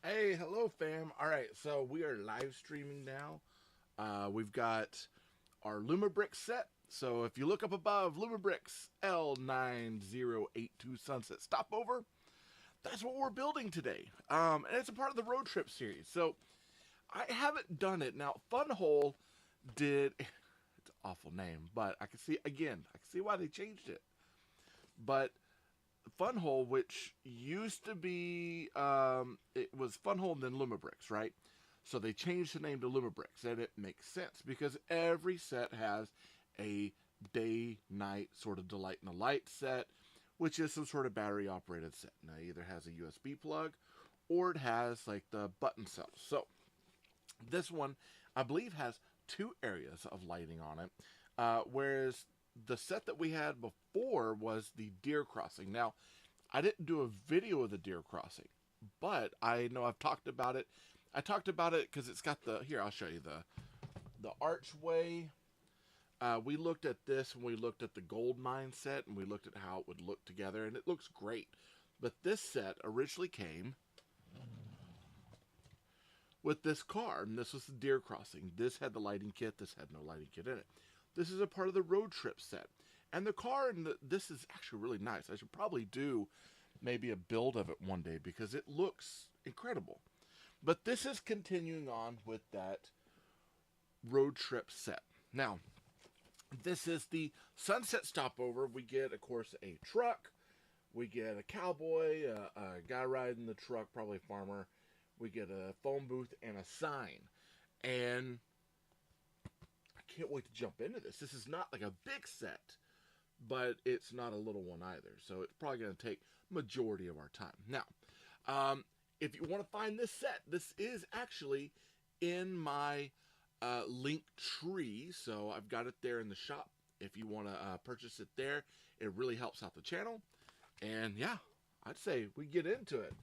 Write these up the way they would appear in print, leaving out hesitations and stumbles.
Hey, hello, fam. All right, so we are live streaming now. We've got our Lumibricks set. So if you look up above, Lumibricks L9082 Sunset Stopover, that's what we're building today. And it's a part of the road trip series. So I haven't done it. Now, Funhole did. It's an awful name, but I can see, again, I can see why they changed it. But Funhole, which used to be, it was Funhole and then Lumibricks, right? So they changed the name to Lumibricks, and it makes sense because every set has a day-night sort of delight in the light set, which is some sort of battery-operated set. Now, it either has a USB plug or it has like the button cells. So this one, I believe, has two areas of lighting on it, whereas the set that we had before was the deer crossing. Now, I didn't do a video of the deer crossing, but I know I've talked about it. I talked about it because it's got the here. I'll show you the archway. We looked at this when we looked at the gold mine set, and we looked at how it would look together, and it looks great. But this set originally came with this car, and this was the deer crossing. This had the lighting kit. This had no lighting kit in it. This is a part of the road trip set, and the car and this is actually really nice. I should probably do maybe a build of it one day because it looks incredible. But this is continuing on with that road trip set. Now, this is the sunset stopover. We get, of course, a truck. We get a cowboy, a guy riding the truck, probably a farmer. We get a phone booth and a sign. And I can't wait to jump into this. This is not like a big set, but it's not a little one either. So it's probably going to take majority of our time. Now, if you want to find this set, this is actually in my link tree. So I've got it there in the shop. If you want to purchase it there, it really helps out the channel. And yeah, I'd say we get into it.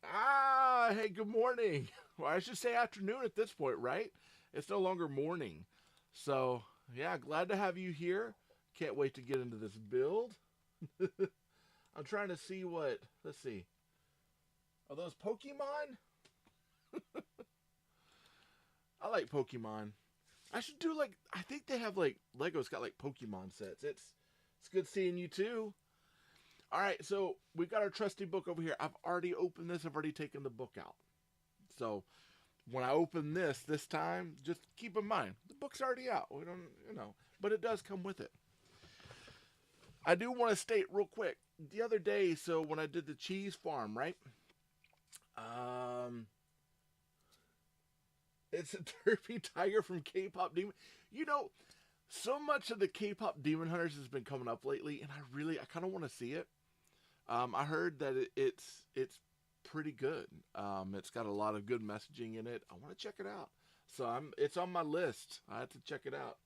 Hey, good morning. Well, I should say afternoon at this point, right? It's no longer morning. So, yeah, glad to have you here. Can't wait to get into this build. I'm trying to see what. Let's see. Are those Pokemon? I like Pokemon. I should do like. I think they have like Lego's got like Pokemon sets. It's good seeing you too. All right, so we've got our trusty book over here. I've already opened this. I've already taken the book out. So when I open this time, just keep in mind the book's already out. We don't, but it does come with it. I do want to state real quick. The other day, so when I did the cheese farm, right? Um, it's a derpy tiger from K-pop Demon. You know, so much of the K-pop Demon Hunters has been coming up lately, and I kind of want to see it. I heard that it's pretty good. It's got a lot of good messaging in it. I want to check it out. So it's on my list. I have to check it out.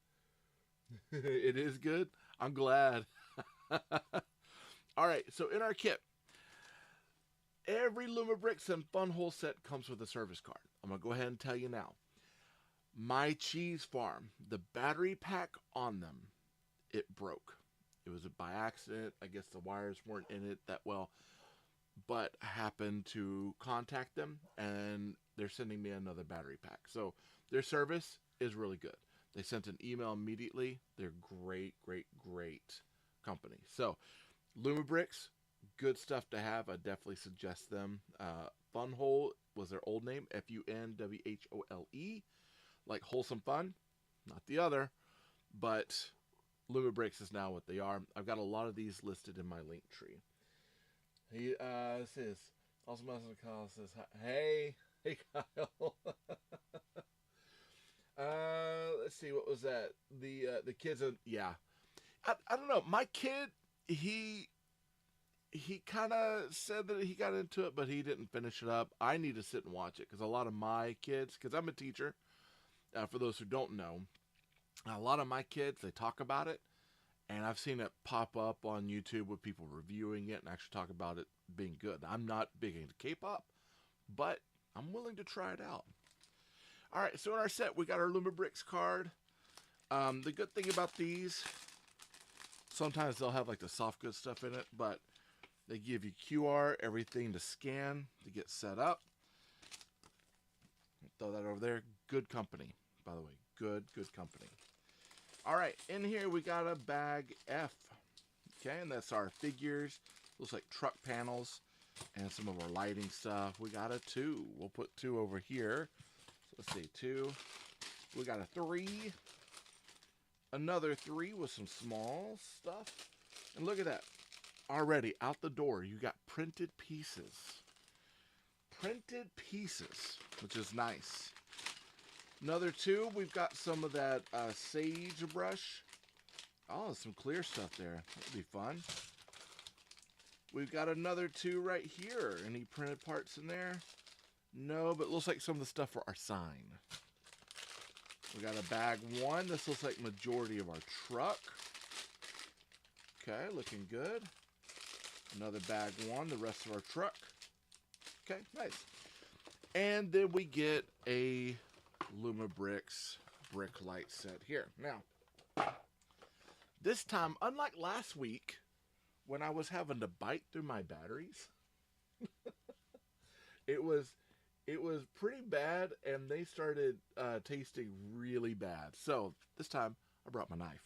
It is good. I'm glad. All right, so in our kit, every Lumibricks and Funhole set comes with a service card. I'm going to go ahead and tell you now. My cheese farm, the battery pack on them, it broke. It was by accident. I guess the wires weren't in it that well. But I happened to contact them, and they're sending me another battery pack. So their service is really good. They sent an email immediately. They're great, great, great company. So Lumibricks, good stuff to have. I definitely suggest them. Funhole was their old name, Funwhole, like wholesome fun, not the other, but Lumibricks is now what they are. I've got a lot of these listed in my link tree. He says, also Master Kyle says, hey Kyle. Let's see, what was that? The kids are, yeah. I don't know. My kid, he kind of said that he got into it, but he didn't finish it up. I need to sit and watch it because a lot of my kids, because I'm a teacher, for those who don't know, a lot of my kids, they talk about it, and I've seen it pop up on YouTube with people reviewing it and actually talk about it being good. I'm not big into K-pop, but I'm willing to try it out. All right, so in our set, we got our Lumibricks card. The good thing about these, sometimes they'll have like the soft good stuff in it, but They give you QR, everything to scan to get set up. Throw that over there. Good company, by the way. Good company. All right, in here we got a bag F. Okay, and that's our figures. Looks like truck panels and some of our lighting stuff. We got a 2. We'll put 2 over here. So let's see, 2. We got a 3. Another 3 with some small stuff. And look at that. Already out the door, you got printed pieces. Printed pieces, which is nice. Another 2, we've got some of that sagebrush. Oh, some clear stuff there. That'll be fun. We've got another 2 right here. Any printed parts in there? No, but it looks like some of the stuff for our sign. We got a bag 1. This looks like majority of our truck. Okay, looking good. Another bag 1, the rest of our truck. Okay, nice. And then we get a Lumibricks brick light set here. Now, this time, unlike last week, when I was having to bite through my batteries, it was pretty bad, and they started tasting really bad. So this time, I brought my knife.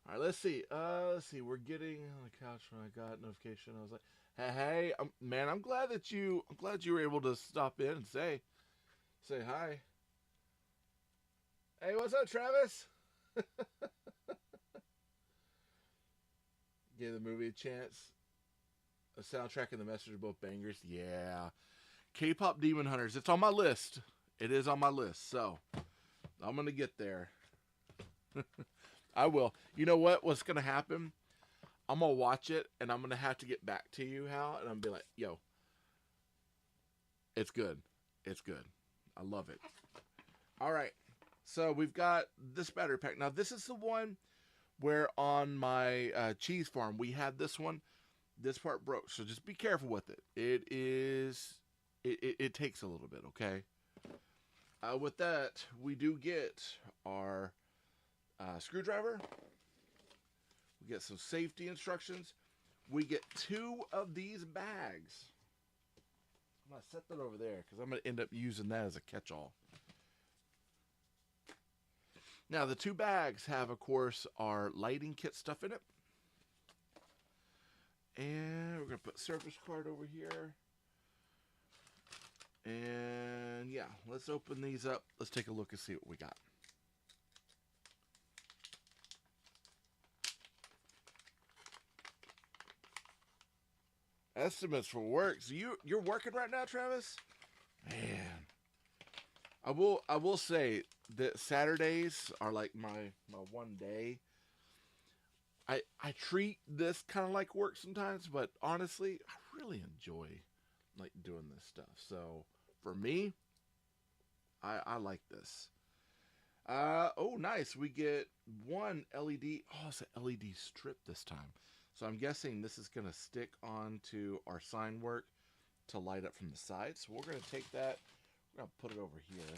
All right, let's see. We're getting on the couch when I got notification. I was like, hey, man, I'm glad you were able to stop in and say hi. Hey, what's up, Travis? Give the movie a chance. A soundtrack and the message are both bangers. Yeah. K-pop Demon Hunters. It's on my list. It is on my list. So I'm going to get there. I will. You know what? What's going to happen? I'm going to watch it, and I'm going to have to get back to you, Hal, and I'm going to be like, yo, it's good. It's good. I love it. All right. So we've got this battery pack. Now, this is the one where on my cheese farm, we had this one. This part broke, so just be careful with it. It takes a little bit, okay? With that, we do get our screwdriver. We get some safety instructions. We get 2 of these bags. I'm going to set that over there because I'm going to end up using that as a catch-all. Now, the 2 bags have, of course, our lighting kit stuff in it. And we're going to put surface card over here. And yeah, let's open these up. Let's take a look and see what we got. Estimates for work. So you're working right now, Travis? Man. I will say that Saturdays are like my one day. I treat this kind of like work sometimes, but honestly, I really enjoy like doing this stuff. So for me, I like this. Oh, nice. We get 1 LED. Oh, it's an LED strip this time. So I'm guessing this is going to stick onto our sign work to light up from the side. So we're going to take that. We're going to put it over here.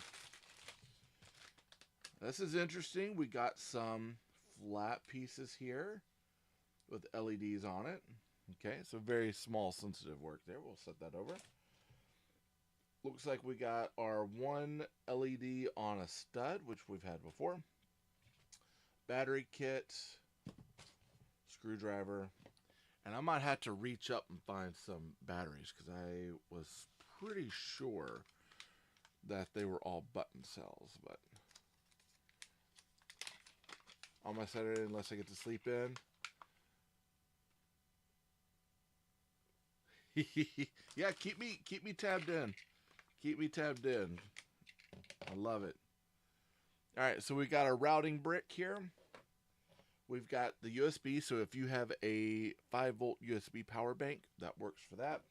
This is interesting. We got some flat pieces here with LEDs on it. Okay, so very small sensitive work there. We'll set that over. Looks like we got our 1 LED on a stud, which we've had before. Battery kit, screwdriver, and I might have to reach up and find some batteries because I was pretty sure that they were all button cells, but on my Saturday, unless I get to sleep in. Yeah, keep me tabbed in. Keep me tabbed in. I love it. All right, so we got our routing brick here. We've got the USB, so if you have a 5-volt USB power bank, that works for that.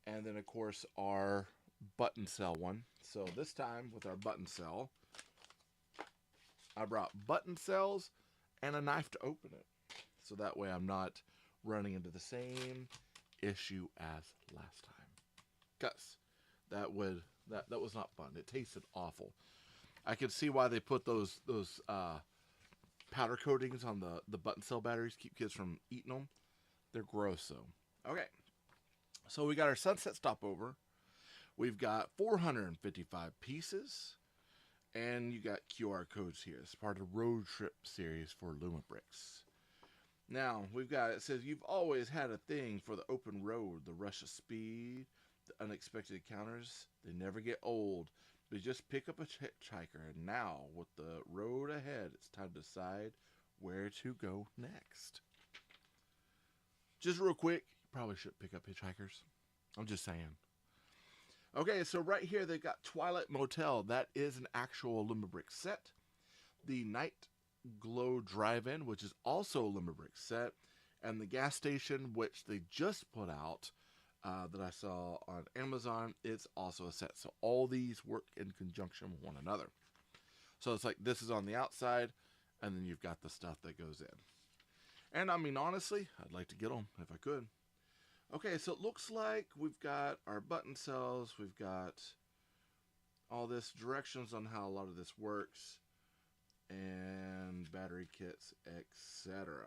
And then, of course, our button cell one. So this time, with our button cell, I brought button cells and a knife to open it. So that way I'm not running into the same issue as last time. Because that was not fun. It tasted awful. I could see why they put those powder coatings on the button cell batteries, keep kids from eating them. They're gross though. Okay, so we got our Sunset Stopover. We've got 455 pieces, and you got QR codes here. It's part of the road trip series for Lumibricks. Now, we've got, it says, you've always had a thing for the open road, the rush of speed, the unexpected encounters. They never get old. But just pick up a hitchhiker, and now, with the road ahead, it's time to decide where to go next. Just real quick, you probably should pick up hitchhikers. I'm just saying. Okay, so right here they've got Twilight Motel. That is an actual Lumibricks set. The Night Glow Drive-In, which is also a Lumibricks set. And the gas station, which they just put out, that I saw on Amazon, it's also a set. So all these work in conjunction with one another. So it's like this is on the outside, and then you've got the stuff that goes in. And I mean, honestly, I'd like to get them if I could. Okay, so it looks like we've got our button cells, we've got all this directions on how a lot of this works, and battery kits, etc.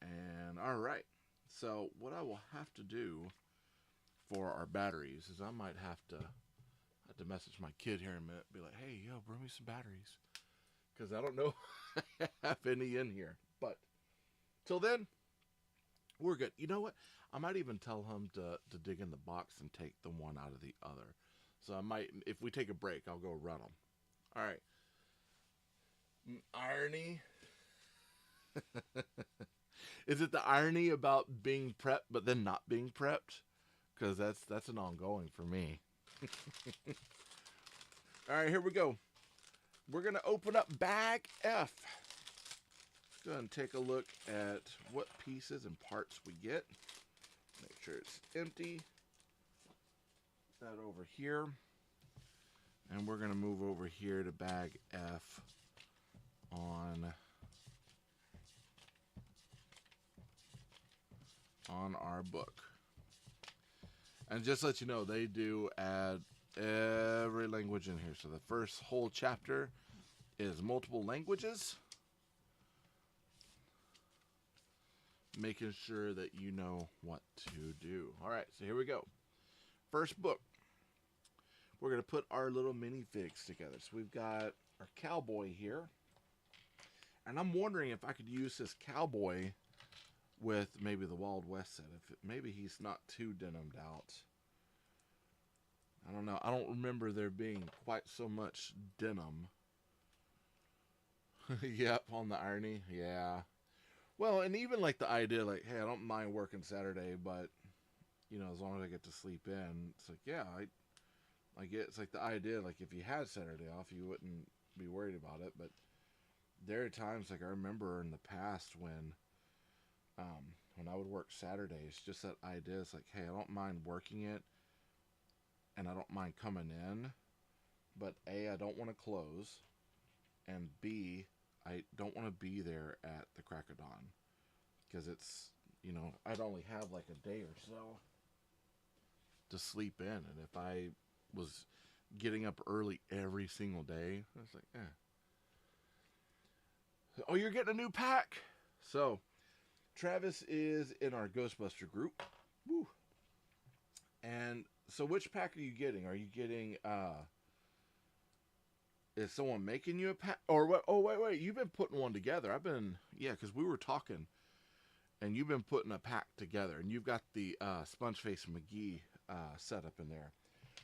And alright, so what I will have to do for our batteries is I might have to message my kid here in a minute, be like, hey, yo, bring me some batteries, because I don't know if I have any in here. But till then, we're good. You know what? I might even tell him to dig in the box and take the one out of the other. So I might, if we take a break, I'll go run them. All right. Irony. Is it the irony about being prepped but then not being prepped? Because that's an ongoing for me. All right, here we go. We're going to open up bag F. Go ahead and take a look at what pieces and parts we get. Make sure it's empty. Put that over here. And we're going to move over here to bag F on our book. And just to let you know, they do add every language in here. So the first whole chapter is multiple languages, making sure that you know what to do. All right, so here we go. First book. We're going to put our little minifigs together. So we've got our cowboy here. And I'm wondering if I could use this cowboy with maybe the Wild West set. Maybe he's not too denimed out. I don't know. I don't remember there being quite so much denim. Yep, on the irony. Yeah. Well, and even like the idea, like, hey, I don't mind working Saturday, but, you know, as long as I get to sleep in, it's like, yeah, I get, it's like the idea, like, if you had Saturday off, you wouldn't be worried about it, but there are times, like, I remember in the past when I would work Saturdays, just that idea, it's like, hey, I don't mind working it, and I don't mind coming in, but A, I don't want to close, and B, I don't want to be there at the crack of dawn, because it's, you know, I'd only have like a day or so to sleep in, and if I was getting up early every single day, I was like, eh. Oh, you're getting a new pack! So, Travis is in our Ghostbuster group. Woo! And so which pack are you getting? Are you getting, is someone making you a pack? Or what? Oh, wait. You've been putting one together. Yeah, because we were talking. And you've been putting a pack together. And you've got the Spongeface McGee set up in there.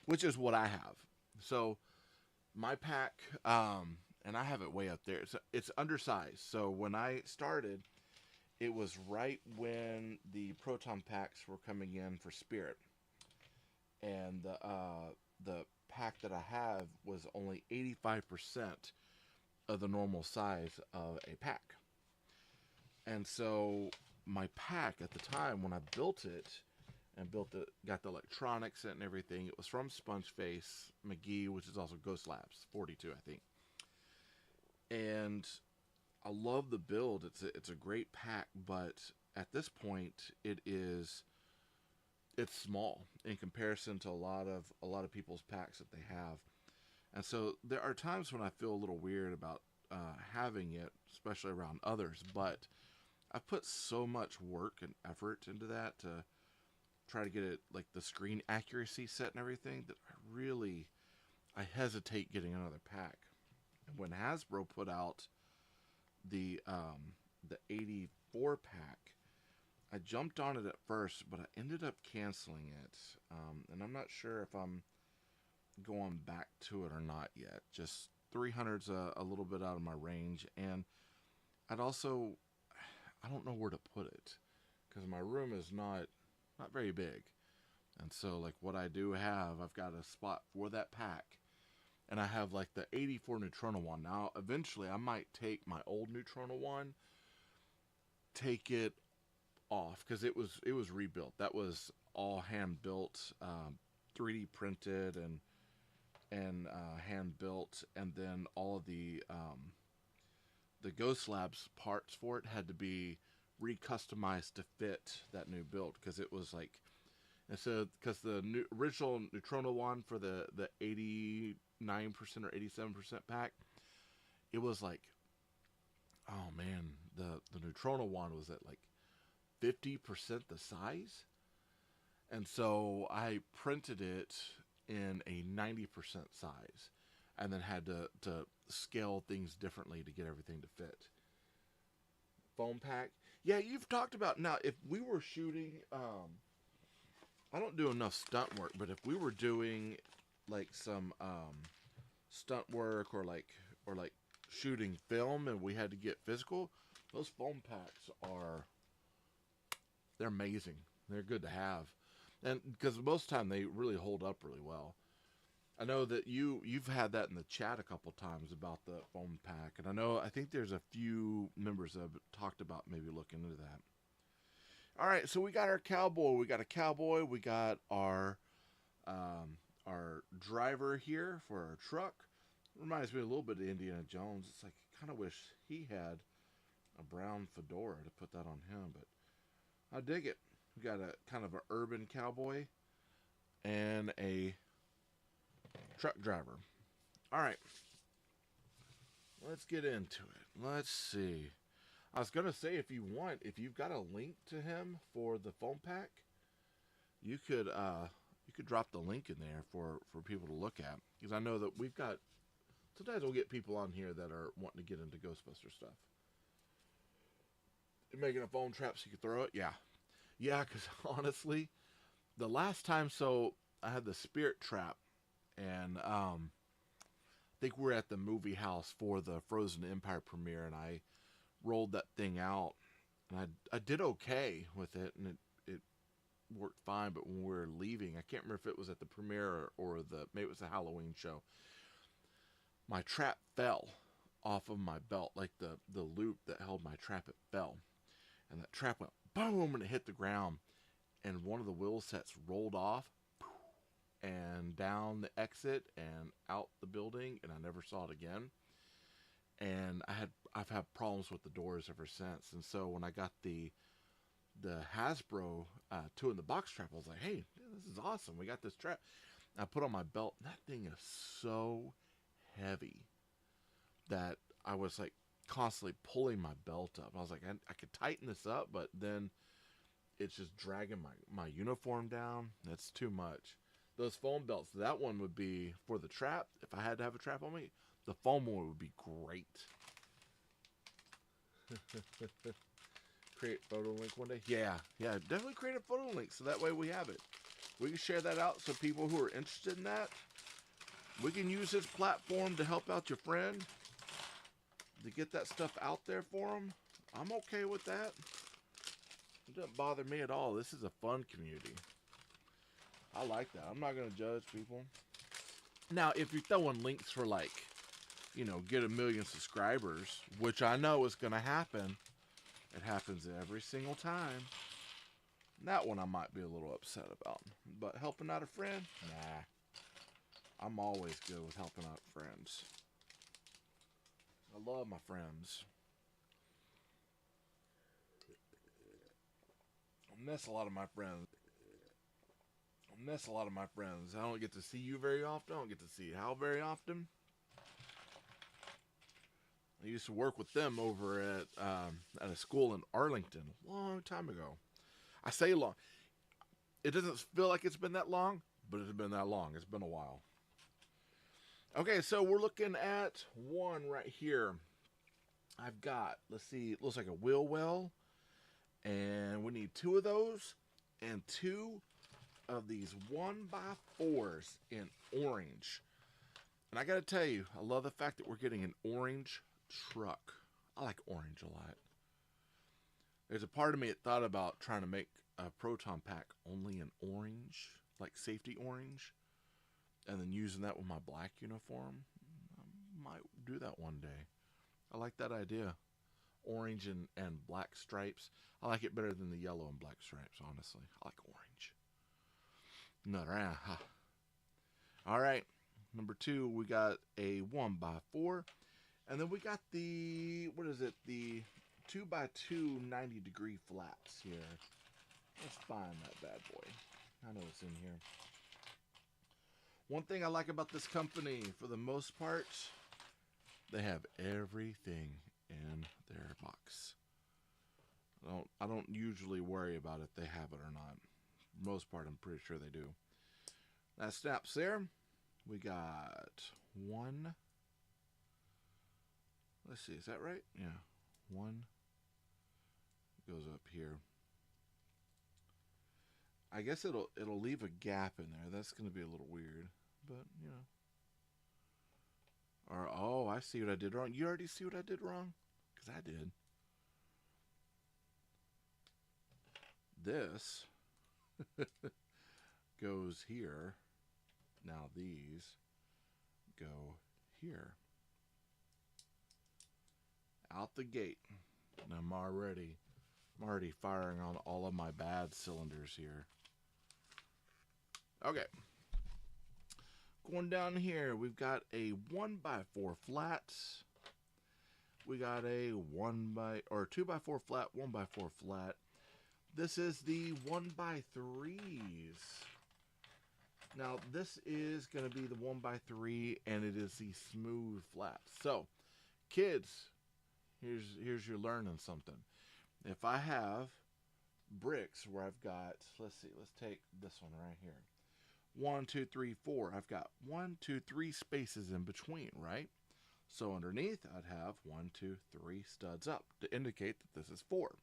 Which is what I have. So, my pack, and I have it way up there. It's undersized. So, when I started, it was right when the Proton packs were coming in for Spirit. And the pack that I have was only 85% of the normal size of a pack. And so my pack at the time when I built it and got the electronics and everything, it was from Spongeface McGee, which is also Ghost Labs 42, I think. And I love the build. It's a great pack, but at this point it's small in comparison to a lot of people's packs that they have. And so there are times when I feel a little weird about having it, especially around others, but I put so much work and effort into that to try to get it like the screen accuracy set and everything that I hesitate getting another pack. And when Hasbro put out the 84 pack, I jumped on it at first, but I ended up canceling it. And I'm not sure if I'm going back to it or not yet. Just 300's a little bit out of my range, and I'd also I don't know where to put it because my room is not very big, and so like what I do have, I've got a spot for that pack, and I have like the 84 Neutrona one. Now eventually I might take my old Neutrona one, take it off because it was rebuilt. That was all hand built, 3D printed and hand built, and then all of the Ghost Labs parts for it had to be recustomized to fit that new build because it was like, and so because the original Neutrona one for the 89% or 87% pack, it was like, oh man, the Neutrona one was at like 50% the size, and so I printed it in a 90% size, and then had to scale things differently to get everything to fit. Foam pack, yeah, you've talked about, now if we were shooting, I don't do enough stunt work, but if we were doing like some stunt work or like shooting film and we had to get physical, those foam packs they're amazing. They're good to have, and because most of the time they really hold up really well. I know that you've had that in the chat a couple times about the foam pack, and I think there's a few members that have talked about maybe looking into that. All right, so we got our cowboy. We got a cowboy. We got our driver here for our truck. Reminds me a little bit of Indiana Jones. It's like I kind of wish he had a brown fedora to put that on him, but I dig it. We got a kind of an urban cowboy and a truck driver. All right, let's get into it. Let's see. I was gonna say, if you've got a link to him for the foam pack, you could drop the link in there for people to look at, because I know that we've got, sometimes we'll get people on here that are wanting to get into Ghostbuster stuff. You're making a foam trap so you can throw it, yeah, because honestly, the last time, so I had the Spirit Trap, and I think we're at the movie house for the Frozen Empire premiere, and I rolled that thing out, and I did okay with it, and it worked fine. But when we were leaving, I can't remember if it was at the premiere or maybe it was a Halloween show, my trap fell off of my belt, like the loop that held my trap, it fell, and that trap went boom, and it hit the ground, and one of the wheel sets rolled off and down the exit and out the building, and I never saw it again. And I've had problems with the doors ever since. And so when I got the Hasbro 2 in the box trap, I was like, hey, this is awesome. We got this trap. I put on my belt, and that thing is so heavy that I was like constantly pulling my belt up. I was like, I could tighten this up, but then it's just dragging my uniform down. That's too much. Those foam belts, that one would be for the trap. If I had to have a trap on me, the foam one would be great. Create photo link one day. Yeah, definitely create a photo link so that way we have it. We can share that out so people who are interested in that, we can use this platform to help out your friend, to get that stuff out there for them. I'm okay with that. It doesn't bother me at all. This is a fun community. I like that. I'm not going to judge people. Now, if you're throwing links for like, get 1 million subscribers, which I know is going to happen. It happens every single time. That one I might be a little upset about. But helping out a friend? Nah. I'm always good with helping out friends. I love my friends. I miss a lot of my friends. I don't get to see you very often. I don't get to see Hal very often. I used to work with them over at a school in Arlington a long time ago. I say long. It doesn't feel like it's been that long, but it's been that long. It's been a while. Okay, so we're looking at one right here. I've got, let's see, it looks like a wheel well, and we need two of those and two of these 1x4s in orange. And I gotta tell you, I love the fact that we're getting an orange truck. I like orange a lot. There's a part of me that thought about trying to make a proton pack only in orange, like safety orange, and then using that with my black uniform. I might do that one day. I like that idea. Orange and black stripes. I like it better than the yellow and black stripes, honestly. I like orange. All right. Number two, we got a 1x4. And then we got the, what is it? The 2x2 90-degree flaps here. Let's find that bad boy. I know it's in here. One thing I like about this company, for the most part, they have everything in their box. I don't usually worry about if they have it or not. Most part, I'm pretty sure they do. That snaps there. We got one. Let's see, is that right? Yeah. One goes up here. I guess it'll leave a gap in there. That's going to be a little weird, but you know. Or oh, I see what I did wrong. You already see what I did wrong? Because I did. This goes here. Now these go here. Out the gate. And I'm already firing on all of my bad cylinders here. Okay. Going down here, we've got a 1x4 flat. We got a 2x4 flat, 1x4 flat. This is the 1x3s. Now, this is going to be the 1x3, and it is the smooth flat. So, kids, here's your learning something. If I have bricks where I've got, let's see, let's take this one right here. 1, 2, 3, 4. I've got 1, 2, 3 spaces in between, right? So underneath, I'd have 1, 2, 3 studs up to indicate that this is 4.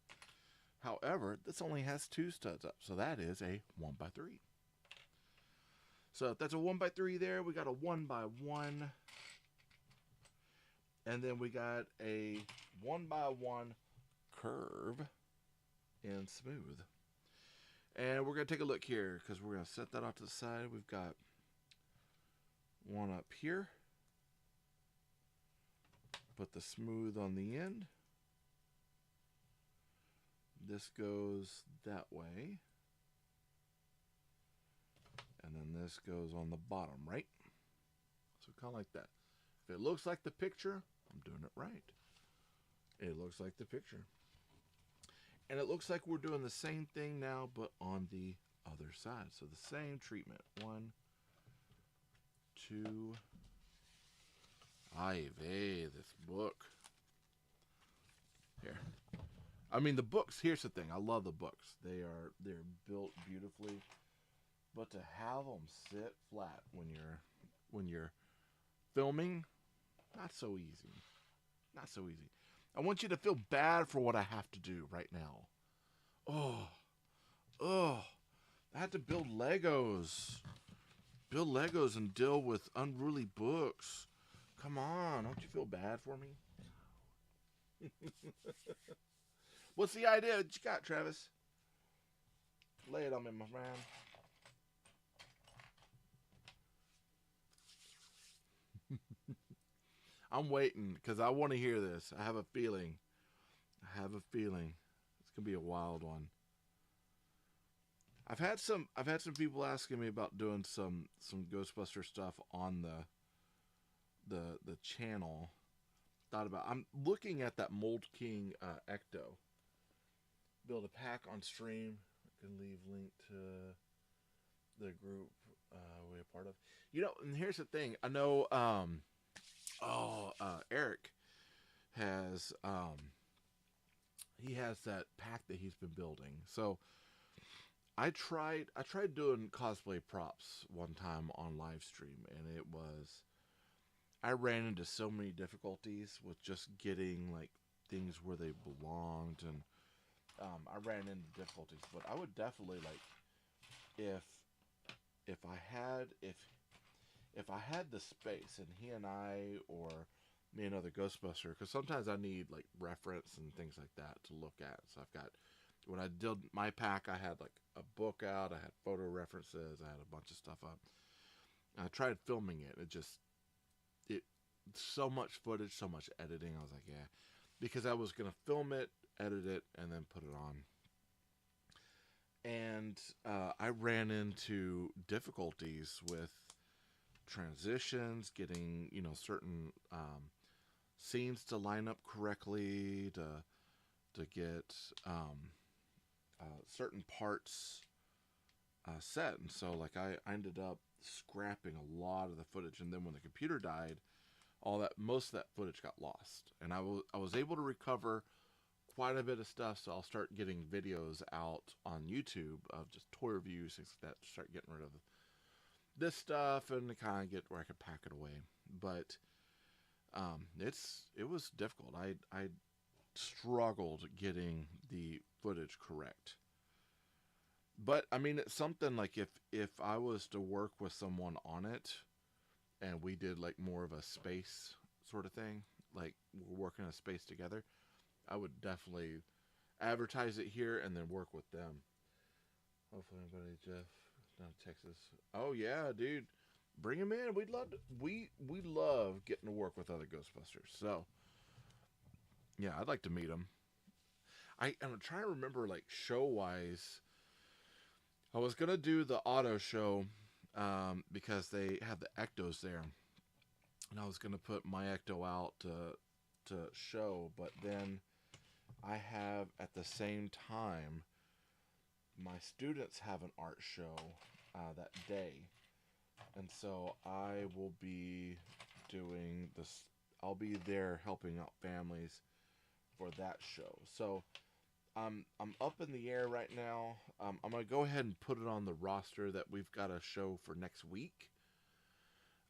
However, this only has 2 studs up, so that is a 1x3. So if that's a 1x3 there, we got a 1x1. And then we got a 1x1 curve in smooth. And we're going to take a look here because we're going to set that off to the side. We've got one up here. Put the smooth on the end. This goes that way. And then this goes on the bottom, right? So kind of like that. If it looks like the picture, I'm doing it right. It looks like the picture. And it looks like we're doing the same thing now, but on the other side. So the same treatment. 1, 2. Ay vey, this book. Here. I mean, the books, here's the thing. I love the books. They're built beautifully. But to have them sit flat when you're filming, not so easy. Not so easy. I want you to feel bad for what I have to do right now. I had to build Legos. Build Legos and deal with unruly books. Come on, don't you feel bad for me? What's the idea that you got, Travis? Lay it on me, my man. I'm waiting because I want to hear this. I have a feeling. It's gonna be a wild one. I've had some people asking me about doing some Ghostbuster stuff on the channel. I'm looking at that Mold King Ecto. Build a pack on stream. I can leave link to the group we're a part of. You know, and here's the thing. I know Eric has he has that pack that he's been building. So I tried doing cosplay props one time on live stream, and it was I ran into so many difficulties with just getting like things where they belonged, and I ran into difficulties. But I would definitely like if if I had if I had the space and he and I or me and other Ghostbuster, because sometimes I need like reference and things like that to look at. So I've got when I did my pack, I had like a book out, I had photo references, I had a bunch of stuff up. And I tried filming it. It so much footage, so much editing. I was like, yeah, because I was gonna film it, edit it, and then put it on. And I ran into difficulties with transitions, getting certain scenes to line up correctly, to get certain parts set. And so like I ended up scrapping a lot of the footage, and then when the computer died, most of that footage got lost, and I was able to recover quite a bit of stuff. So I'll start getting videos out on YouTube of just toy reviews, things like that, to start getting rid of this stuff and to kind of get where I could pack it away. But it was difficult. I struggled getting the footage correct. But I mean, it's something like if I was to work with someone on it, and we did like more of a space sort of thing, like we're working a space together, I would definitely advertise it here and then work with them. Hopefully, anybody, Jeff, down in Texas. Oh yeah, dude, bring him in. We love getting to work with other Ghostbusters. So yeah, I'd like to meet him. I'm trying to remember like show wise. I was gonna do the auto show because they have the ectos there, and I was gonna put my ecto out to show, but then I have at the same time my students have an art show that day, and so I will be doing this. I'll be there helping out families for that show. So I'm up in the air right now. I'm gonna go ahead and put it on the roster that we've got a show for next week,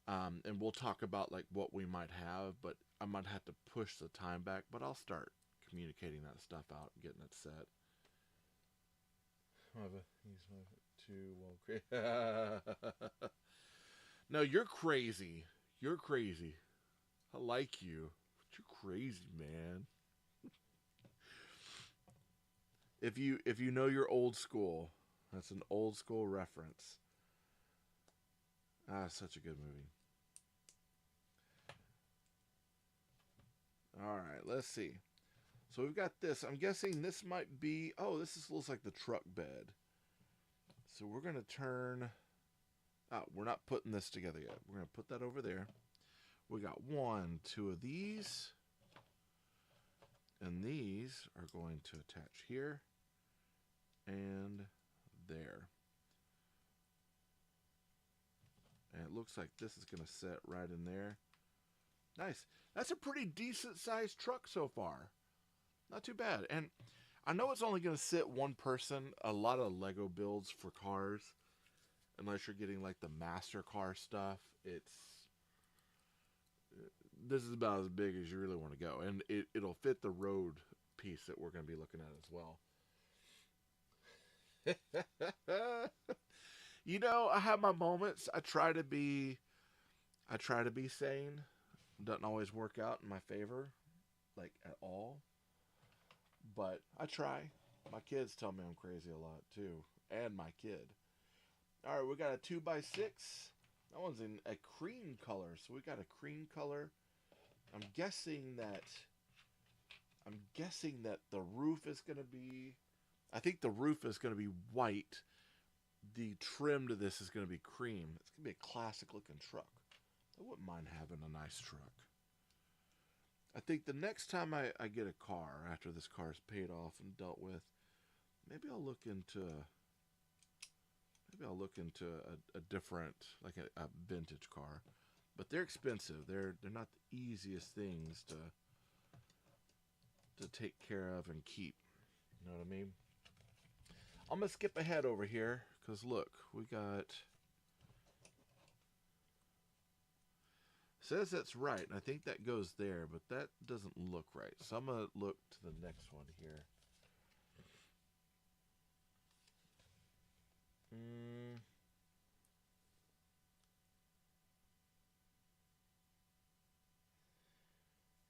and we'll talk about like what we might have. But I might have to push the time back. But I'll start communicating that stuff out, and getting it set. He's too well crazy. No, you're crazy. You're crazy. I like you, but you're crazy, man. If you know your old school, that's an old school reference. Ah, such a good movie. All right, let's see. So we've got this. I'm guessing this might be. Oh, looks like the truck bed. So we're gonna turn. Oh, we're not putting this together yet. We're gonna put that over there. We got one, two of these, and these are going to attach here and there. And it looks like this is going to set right in there. Nice. That's a pretty decent sized truck so far. Not too bad. And I know it's only going to sit one person. A lot of Lego builds for cars, unless you're getting like the master car stuff, this is about as big as you really want to go. And it'll fit the road piece that we're going to be looking at as well. I have my moments. I try to be sane. Doesn't always work out in my favor, like at all. But I try. My kids tell me I'm crazy a lot too, and my kid. All right, we got a 2x6. That one's in a cream color, so we got a cream color. I'm guessing that the roof is going to be. I think the roof is going to be white. The trim to this is going to be cream. It's going to be a classic looking truck. I wouldn't mind having a nice truck. I think the next time I get a car, after this car is paid off and dealt with, maybe I'll look into a different, like a vintage car. But they're expensive. They're not the easiest things to take care of and keep. You know what I mean? I'm going to skip ahead over here because look, we got... Says that's right, and I think that goes there, but that doesn't look right. So I'm going to look to the next one here.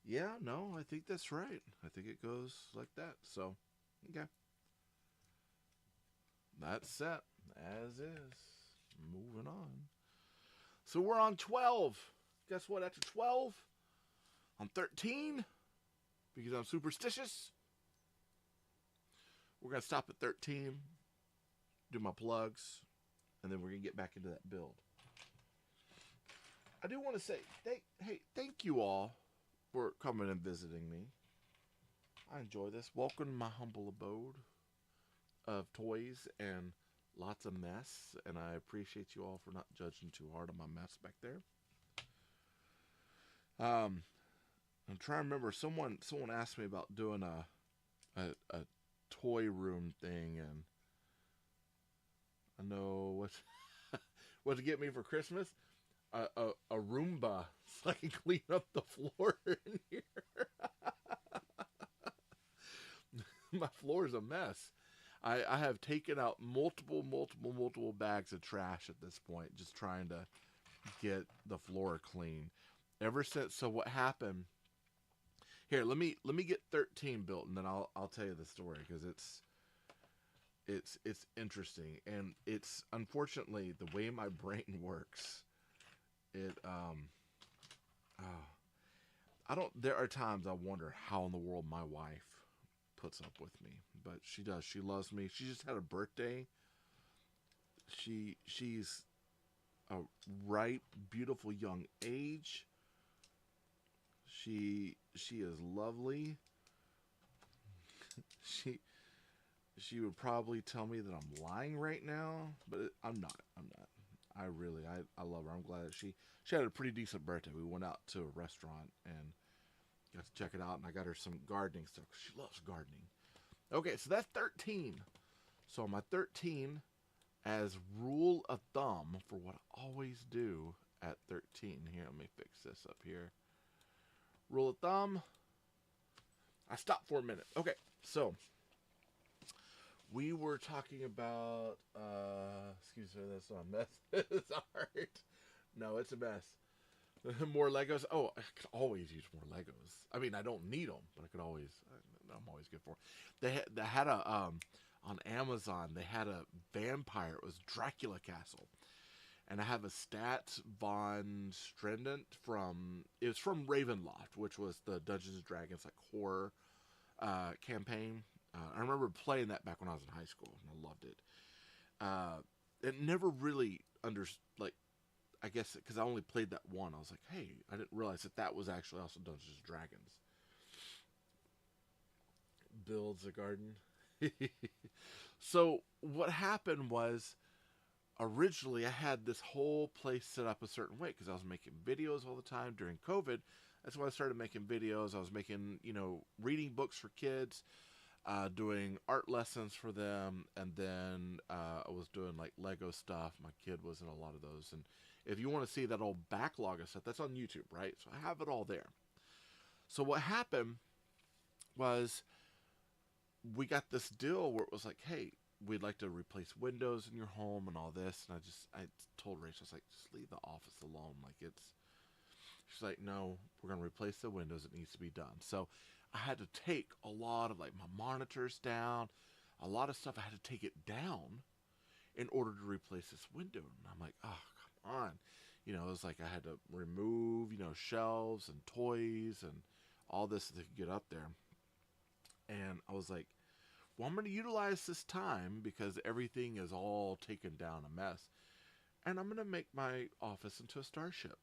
Yeah, no, I think that's right. I think it goes like that. So, okay. That's set as is. Moving on. So we're on 12. Guess what? After 12, I'm 13 because I'm superstitious. We're going to stop at 13, do my plugs, and then we're going to get back into that build. I do want to say, thank you all for coming and visiting me. I enjoy this. Welcome to my humble abode of toys and lots of mess, and I appreciate you all for not judging too hard on my mess back there. I'm trying to remember, someone asked me about doing a toy room thing, and I know what to get me for Christmas. A Roomba so I can clean up the floor in here. My floor is a mess. I have taken out multiple bags of trash at this point, just trying to get the floor clean. Ever since, so what happened? Here, let me get 13 built, and then I'll tell you the story, because it's interesting, and it's unfortunately the way my brain works. I don't. There are times I wonder how in the world my wife puts up with me, but she does. She loves me. She just had a birthday. She's a ripe, beautiful young age. She is lovely. She would probably tell me that I'm lying right now, but I'm not. I love her. I'm glad that she had a pretty decent birthday. We went out to a restaurant and got to check it out, and I got her some gardening stuff. She loves gardening. Okay, so that's 13. So my 13, as rule of thumb for what I always do at 13. Here, let me fix this up here. Rule of thumb. I stopped for a minute. Okay, so we were talking about, excuse me, that's not a mess. It's alright. No, it's a mess. More Legos. Oh, I could always use more Legos. I mean, I don't need them, but I could always, I'm always good for them. They had a, on Amazon, they had a vampire. It was Dracula Castle. And I have a Stat von Strident it was from Ravenloft, which was the Dungeons & Dragons, like, horror campaign. I remember playing that back when I was in high school, and I loved it. It never really I guess, because I only played that one, I was like, hey, I didn't realize that was actually also Dungeons & Dragons. Builds a garden. So, what happened was, originally I had this whole place set up a certain way, because I was making videos all the time during COVID. That's when I started making videos. I was making, reading books for kids, doing art lessons for them, and then I was doing like Lego stuff. My kid was in a lot of those, and if you want to see that old backlog of stuff, that's on YouTube, right? So I have it all there. So what happened was, we got this deal where it was like, hey, we'd like to replace windows in your home and all this, and I told Rachel, I was like, just leave the office alone. She's like, no, we're going to replace the windows. It needs to be done. So I had to take a lot of, like, my monitors down, a lot of stuff. I had to take it down in order to replace this window. And I'm like, oh, come on. It was like I had to remove, shelves and toys and all this to get up there. And I was like, well, I'm going to utilize this time because everything is all taken down a mess. And I'm going to make my office into a starship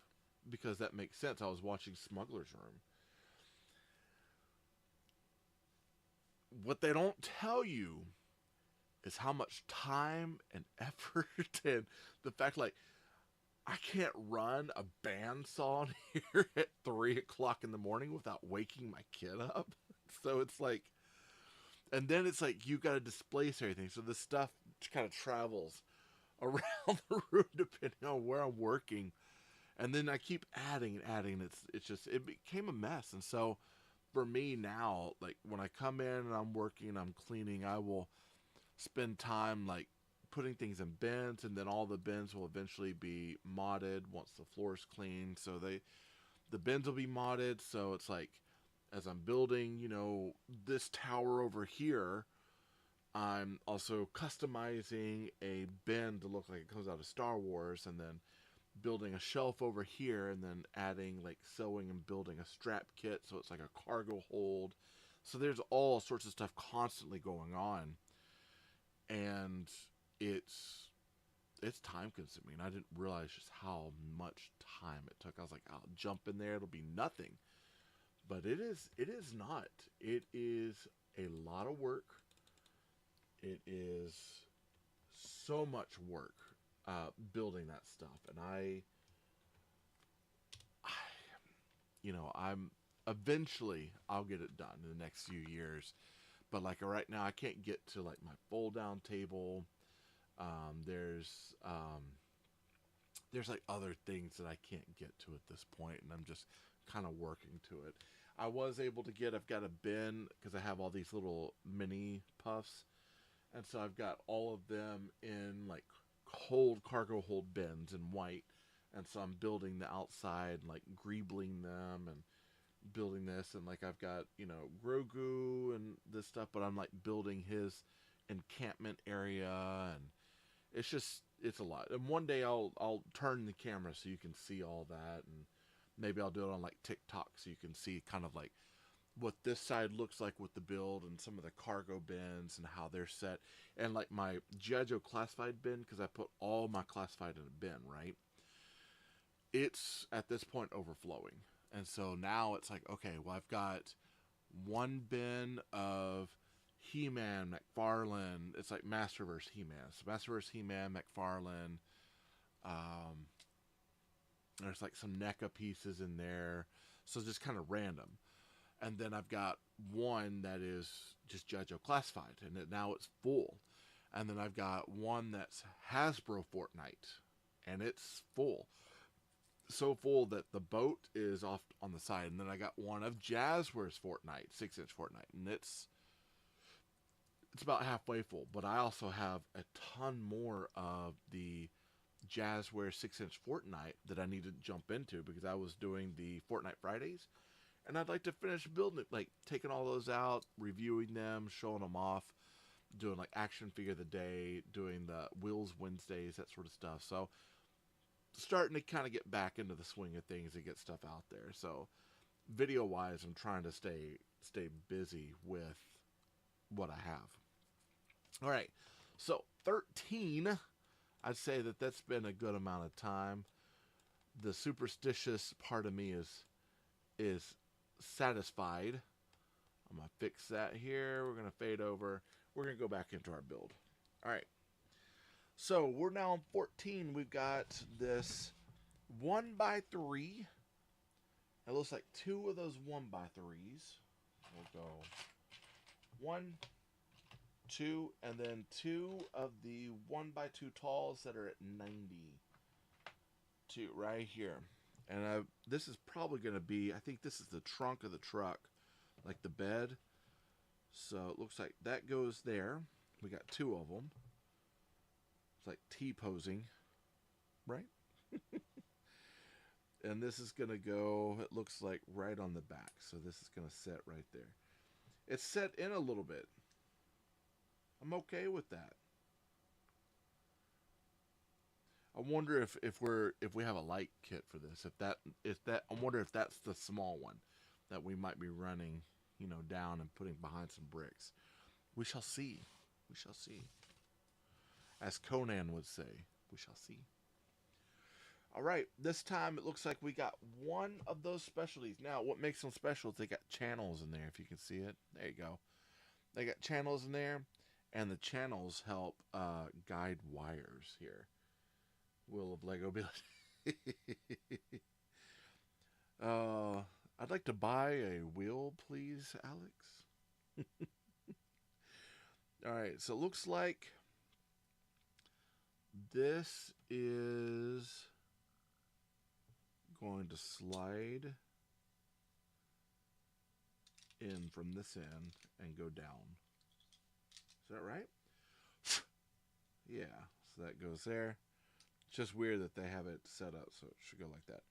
because that makes sense. I was watching Smuggler's Room. What they don't tell you is how much time and effort and the fact, like, I can't run a bandsaw in here at 3 o'clock in the morning without waking my kid up. So it's like, and then it's like you got to displace everything. So the stuff kind of travels around the room depending on where I'm working. And then I keep adding and adding. It's just it became a mess. And so for me now, like when I come in and I'm working and I'm cleaning, I will spend time like putting things in bins, and then all the bins will eventually be modded once the floor is clean. So the bins will be modded. So it's like as I'm building, this tower over here, I'm also customizing a bin to look like it comes out of Star Wars, and then building a shelf over here, and then adding like sewing and building a strap kit so it's like a cargo hold. So there's all sorts of stuff constantly going on, and it's it's time consuming. I didn't realize just how much time it took. I was like, I'll jump in there, it'll be nothing. But it is not. It is a lot of work. It is so much work building that stuff, and I'm eventually I'll get it done in the next few years. But like right now, I can't get to like my fold down table. Um, there's um, there's like other things that I can't get to at this point, and I'm just kind of working to it. I was able to I've got a bin because I have all these little mini puffs, and so I've got all of them in like cargo hold bins in white, and so I'm building the outside, like greebling them and building this, and like I've got Grogu and this stuff, but I'm like building his encampment area, and it's a lot. And one day I'll turn the camera so you can see all that, and maybe I'll do it on like TikTok so you can see kind of like what this side looks like with the build and some of the cargo bins and how they're set, and like my G.I. Joe classified bin, because I put all my classified in a bin, right? It's at this point overflowing, and so now it's like, okay, well, I've got one bin of He-Man, McFarlane. It's like Masterverse He-Man. So Masterverse He-Man, McFarlane. Um, there's like some NECA pieces in there. So it's just kind of random. And then I've got one that is just G.I. Joe classified, and now it's full. And then I've got one that's Hasbro Fortnite, and it's full. So full that the boat is off on the side. And then I got one of Jazzware's Fortnite, 6-inch Fortnite, and it's about halfway full. But I also have a ton more of the Jazzware 6-inch Fortnite that I need to jump into because I was doing the Fortnite Fridays, and I'd like to finish building it, like taking all those out, reviewing them, showing them off, doing like action figure of the day, doing the Wheels Wednesdays, that sort of stuff. So starting to kind of get back into the swing of things and get stuff out there. So video wise, I'm trying to stay busy with what I have. All right, so 13. I'd say that's been a good amount of time. The superstitious part of me is satisfied. I'm gonna fix that here. We're gonna fade over. We're gonna go back into our build. All right. So we're now on 14. We've got this 1x3. It looks like two of those 1x3s. We'll go 1, 2, and then two of the 1x2 talls that are at 92 right here. And this is probably going to be, I think this is the trunk of the truck, like the bed. So it looks like that goes there. We got two of them. It's like T-posing, right? And this is going to go, it looks like right on the back. So this is going to set right there. It's set in a little bit. I'm okay with that. I wonder if we have a light kit for this. I wonder if that's the small one that we might be running, down and putting behind some bricks. We shall see. We shall see. As Conan would say, we shall see. All right, this time it looks like we got one of those specialties. Now, what makes them special is they got channels in there, if you can see it. There you go. They got channels in there, and the channels help guide wires here. Wheel of Lego be like, I'd like to buy a wheel, please, Alex. All right, so it looks like this is going to slide in from this end and go down. Is that right? Yeah, so that goes there. It's just weird that they have it set up so it should go like that.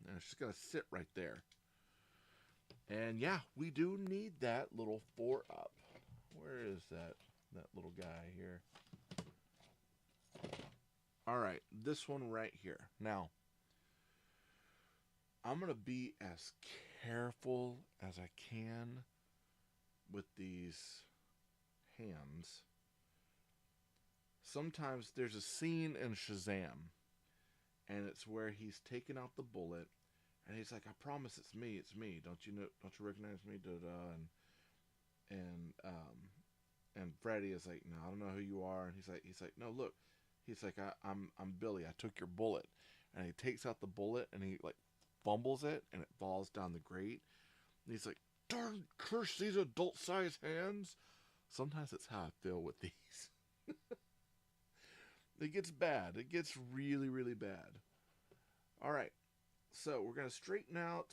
And it's just going to sit right there. And yeah, we do need that little 4-up. Where is that little guy here? All right, this one right here. Now, I'm going to be as careful as I can with these hands. Sometimes there's a scene in Shazam, and it's where he's taking out the bullet, and he's like, "I promise it's me, it's me. Don't you recognize me?" And Freddy is like, "No, I don't know who you are." And he's like, "No, look." He's like, I'm Billy. I took your bullet." And he takes out the bullet and he like fumbles it and it falls down the grate. And he's like, "Darn curse these adult-sized hands." Sometimes that's how I feel with these. It gets bad. It gets really, really bad. All right. So we're going to straighten out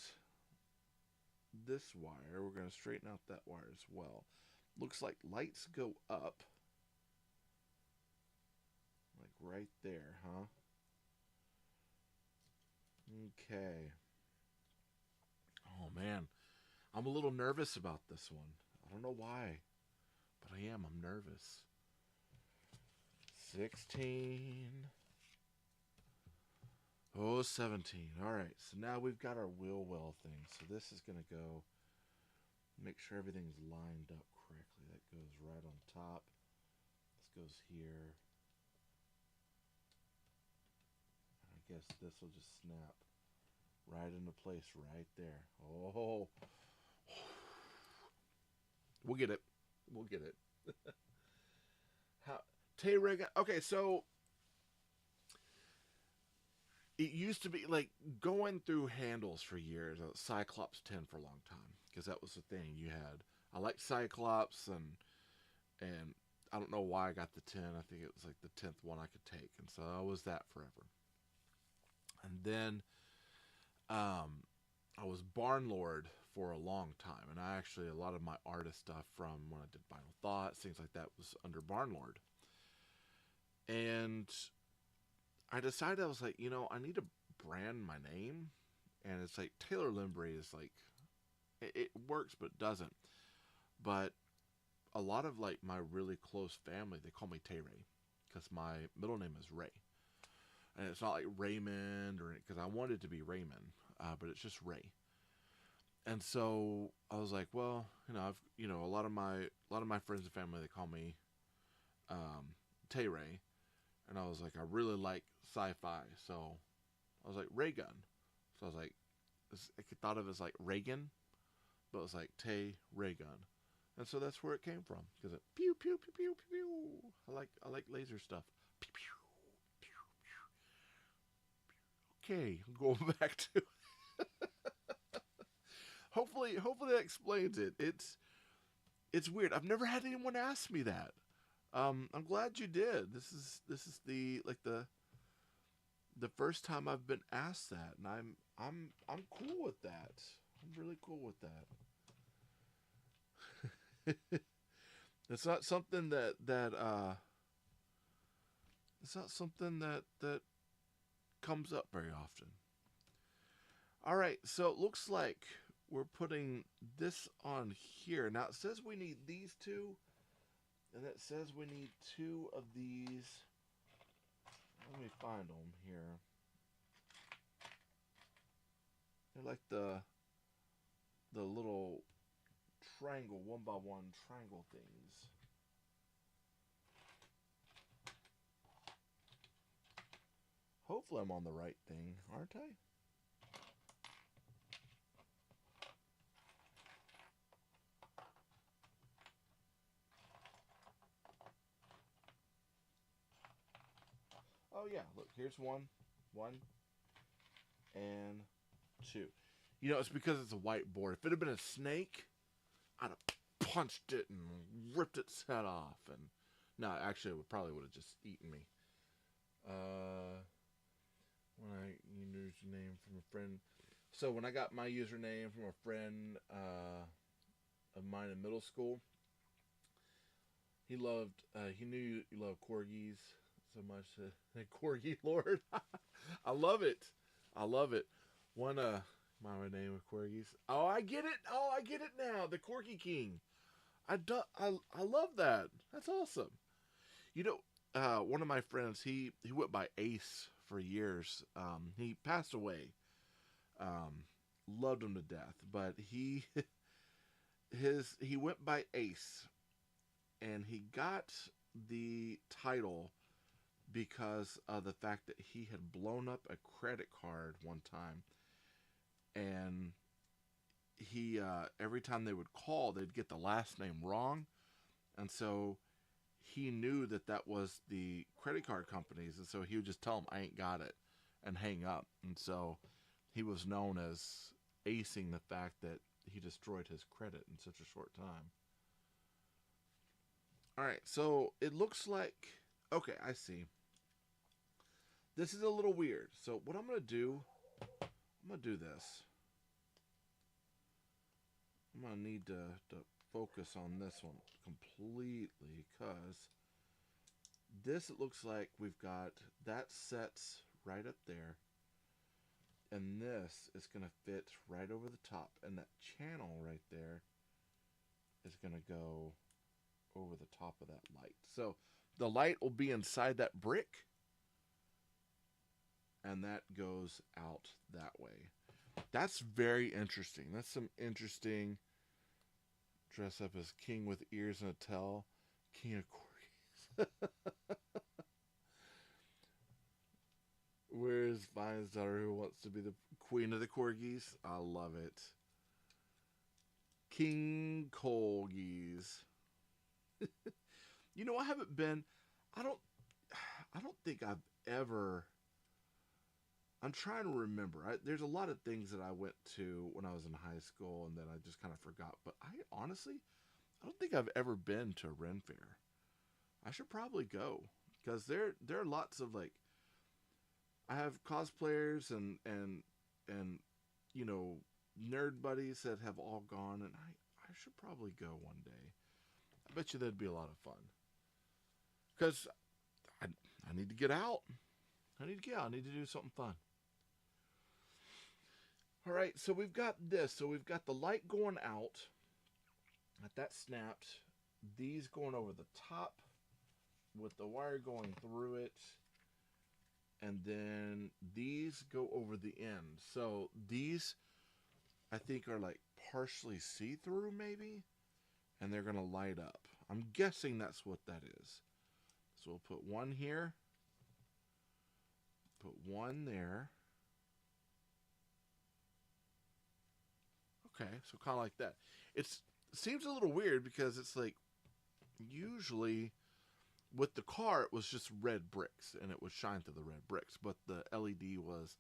this wire. We're going to straighten out that wire as well. Looks like lights go up. Like right there, huh? Okay. Oh, man. I'm a little nervous about this one. I don't know why, but I am. I'm nervous. 16. Oh, 17. All right. So now we've got our wheel well thing. So this is going to go, make sure everything's lined up correctly. That goes right on top. This goes here. I guess this will just snap right into place right there. Oh, we'll get it. We'll get it. How TayRayGun? Okay, so it used to be like going through handles for years. Cyclops 10 for a long time because that was the thing you had. I like Cyclops and I don't know why I got the 10. I think it was like the 10th one I could take, and so I was that forever. And then I was Barnlord for a long time, and I actually, a lot of my artist stuff from when I did Final Thoughts, things like that, was under Barnlord. And I decided, I was like, I need to brand my name, and it's like Taylor Limbury is like, it works but it doesn't. But a lot of like my really close family, they call me TayRay because my middle name is Ray. And it's not like Raymond, or because I wanted to be Raymond, but it's just Ray. And so I was like, well, I've a lot of my friends and family, they call me TayRay, and I was like, I really like sci-fi, so I was like Raygun. So I was like, I thought of it as like Reagan, but it was like TayRayGun, and so that's where it came from, because it pew pew pew pew pew. I like laser stuff. Pew pew. Okay, I'm going back to hopefully that explains it. It's weird. I've never had anyone ask me that. I'm glad you did. This is the first time I've been asked that, and I'm cool with that. I'm really cool with that. It's not something that it's not something that comes up very often. All right, so it looks like we're putting this on here. Now it says we need these two, and it says we need 2 of these. Let me find them here. They're like the little triangle, 1x1 triangle things. Hopefully I'm on the right thing, aren't I? Oh yeah, look, here's one, and 2. It's because it's a white board. If it had been a snake, I'd have punched it and ripped its head off. And no, actually, it probably would have just eaten me. When I used your name from a friend. So when I got my username from a friend of mine in middle school, he loved. He knew you loved corgis so much. Corgi Lord. I love it. I love it. One my name of corgis. Oh, I get it. Oh, I get it now. The Corgi King. I love that. That's awesome. You know, one of my friends, he went by Ace for years. He passed away. Loved him to death, but he went by Ace, and he got the title because of the fact that he had blown up a credit card one time, and he every time they would call, they'd get the last name wrong, and so he knew that that was the credit card companies, and so he would just tell them, "I ain't got it," and hang up. And so he was known as acing the fact that he destroyed his credit in such a short time. All right, so it looks like, okay, I see. This is a little weird. So what I'm gonna do, I'm gonna do this. I'm gonna need to focus on this one completely, because this, it looks like we've got that sets right up there, and this is going to fit right over the top, and that channel right there is going to go over the top of that light. So the light will be inside that brick, and that goes out that way. That's very interesting. That's some interesting dress up as king with ears and a tail, king of corgis. Where's Vine's daughter who wants to be the queen of the corgis? I love it. King Corgis. You know, I haven't been. I don't. I don't think I've ever. I'm trying to remember. There's a lot of things that I went to when I was in high school and that I just kind of forgot. But I honestly, I don't think I've ever been to a Ren Fair. I should probably go, because there are lots of, like, I have cosplayers and you know, nerd buddies that have all gone, and I should probably go one day. I bet you that'd be a lot of fun, because I need to get out. I need to get out. I need to do something fun. All right, so we've got this. So we've got the light going out. That snapped. These going over the top with the wire going through it. And then these go over the end. So these, I think, are like partially see-through maybe. And they're going to light up. I'm guessing that's what that is. So we'll put one here. Put one there. Okay, so kind of like that. It seems a little weird because it's like, usually with the car it was just red bricks and it would shine through the red bricks, but the LED was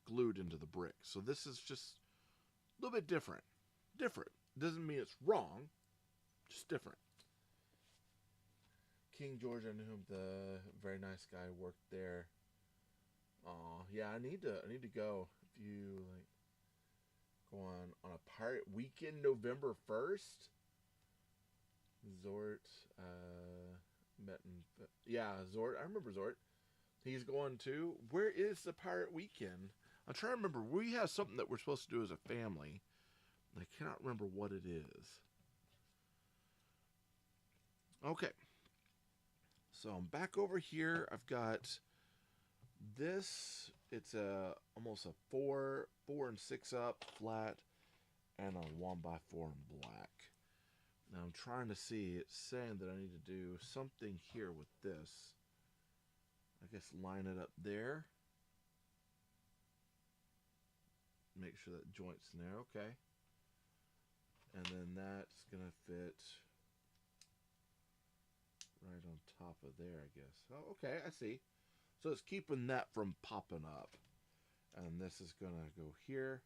glued into the brick. So this is just a little bit different. Different. Doesn't mean it's wrong, just different. King George, I knew him, the very nice guy worked there. Oh, yeah, I need to go. If you like go on a pirate weekend November 1st. Zort met in, yeah, Zort. I remember Zort. He's going too. Where is the pirate weekend? I'm trying to remember. We have something that we're supposed to do as a family. I cannot remember what it is. Okay. So I'm back over here. I've got this. It's almost a 4 and 6 up flat, and a 1x4 in black. Now I'm trying to see. It's saying that I need to do something here with this. I guess line it up there. Make sure that joint's in there. Okay. And then that's gonna fit right on top of there, I guess. Oh, okay, I see. So it's keeping that from popping up. And this is gonna go here.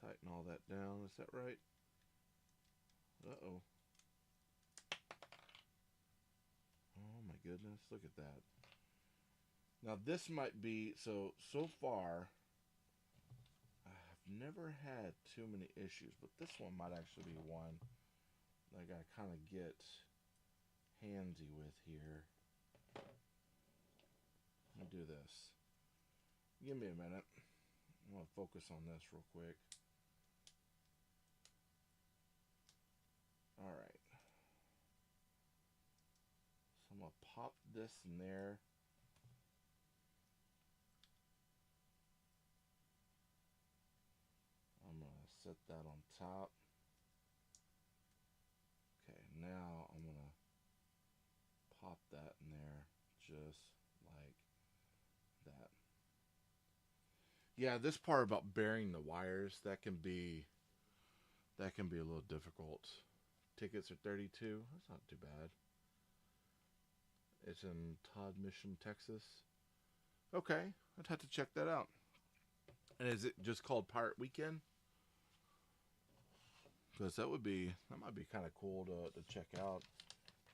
Tighten all that down. Is that right? Uh-oh. Oh my goodness, look at that. Now this might be, so far, I've never had too many issues, but this one might actually be one that I gotta kind of get handsy with here. Let me do this. Give me a minute. I'm gonna focus on this real quick. Alright. So I'm gonna pop this in there. I'm gonna set that on top. Okay, now I'm gonna pop that in there just like that. Yeah, this part about burying the wires, that can be a little difficult. Tickets are 32. That's not too bad. It's in Todd Mission, Texas. Okay, I'd have to check that out. And is it just called Pirate Weekend? Because that might be kind of cool to check out.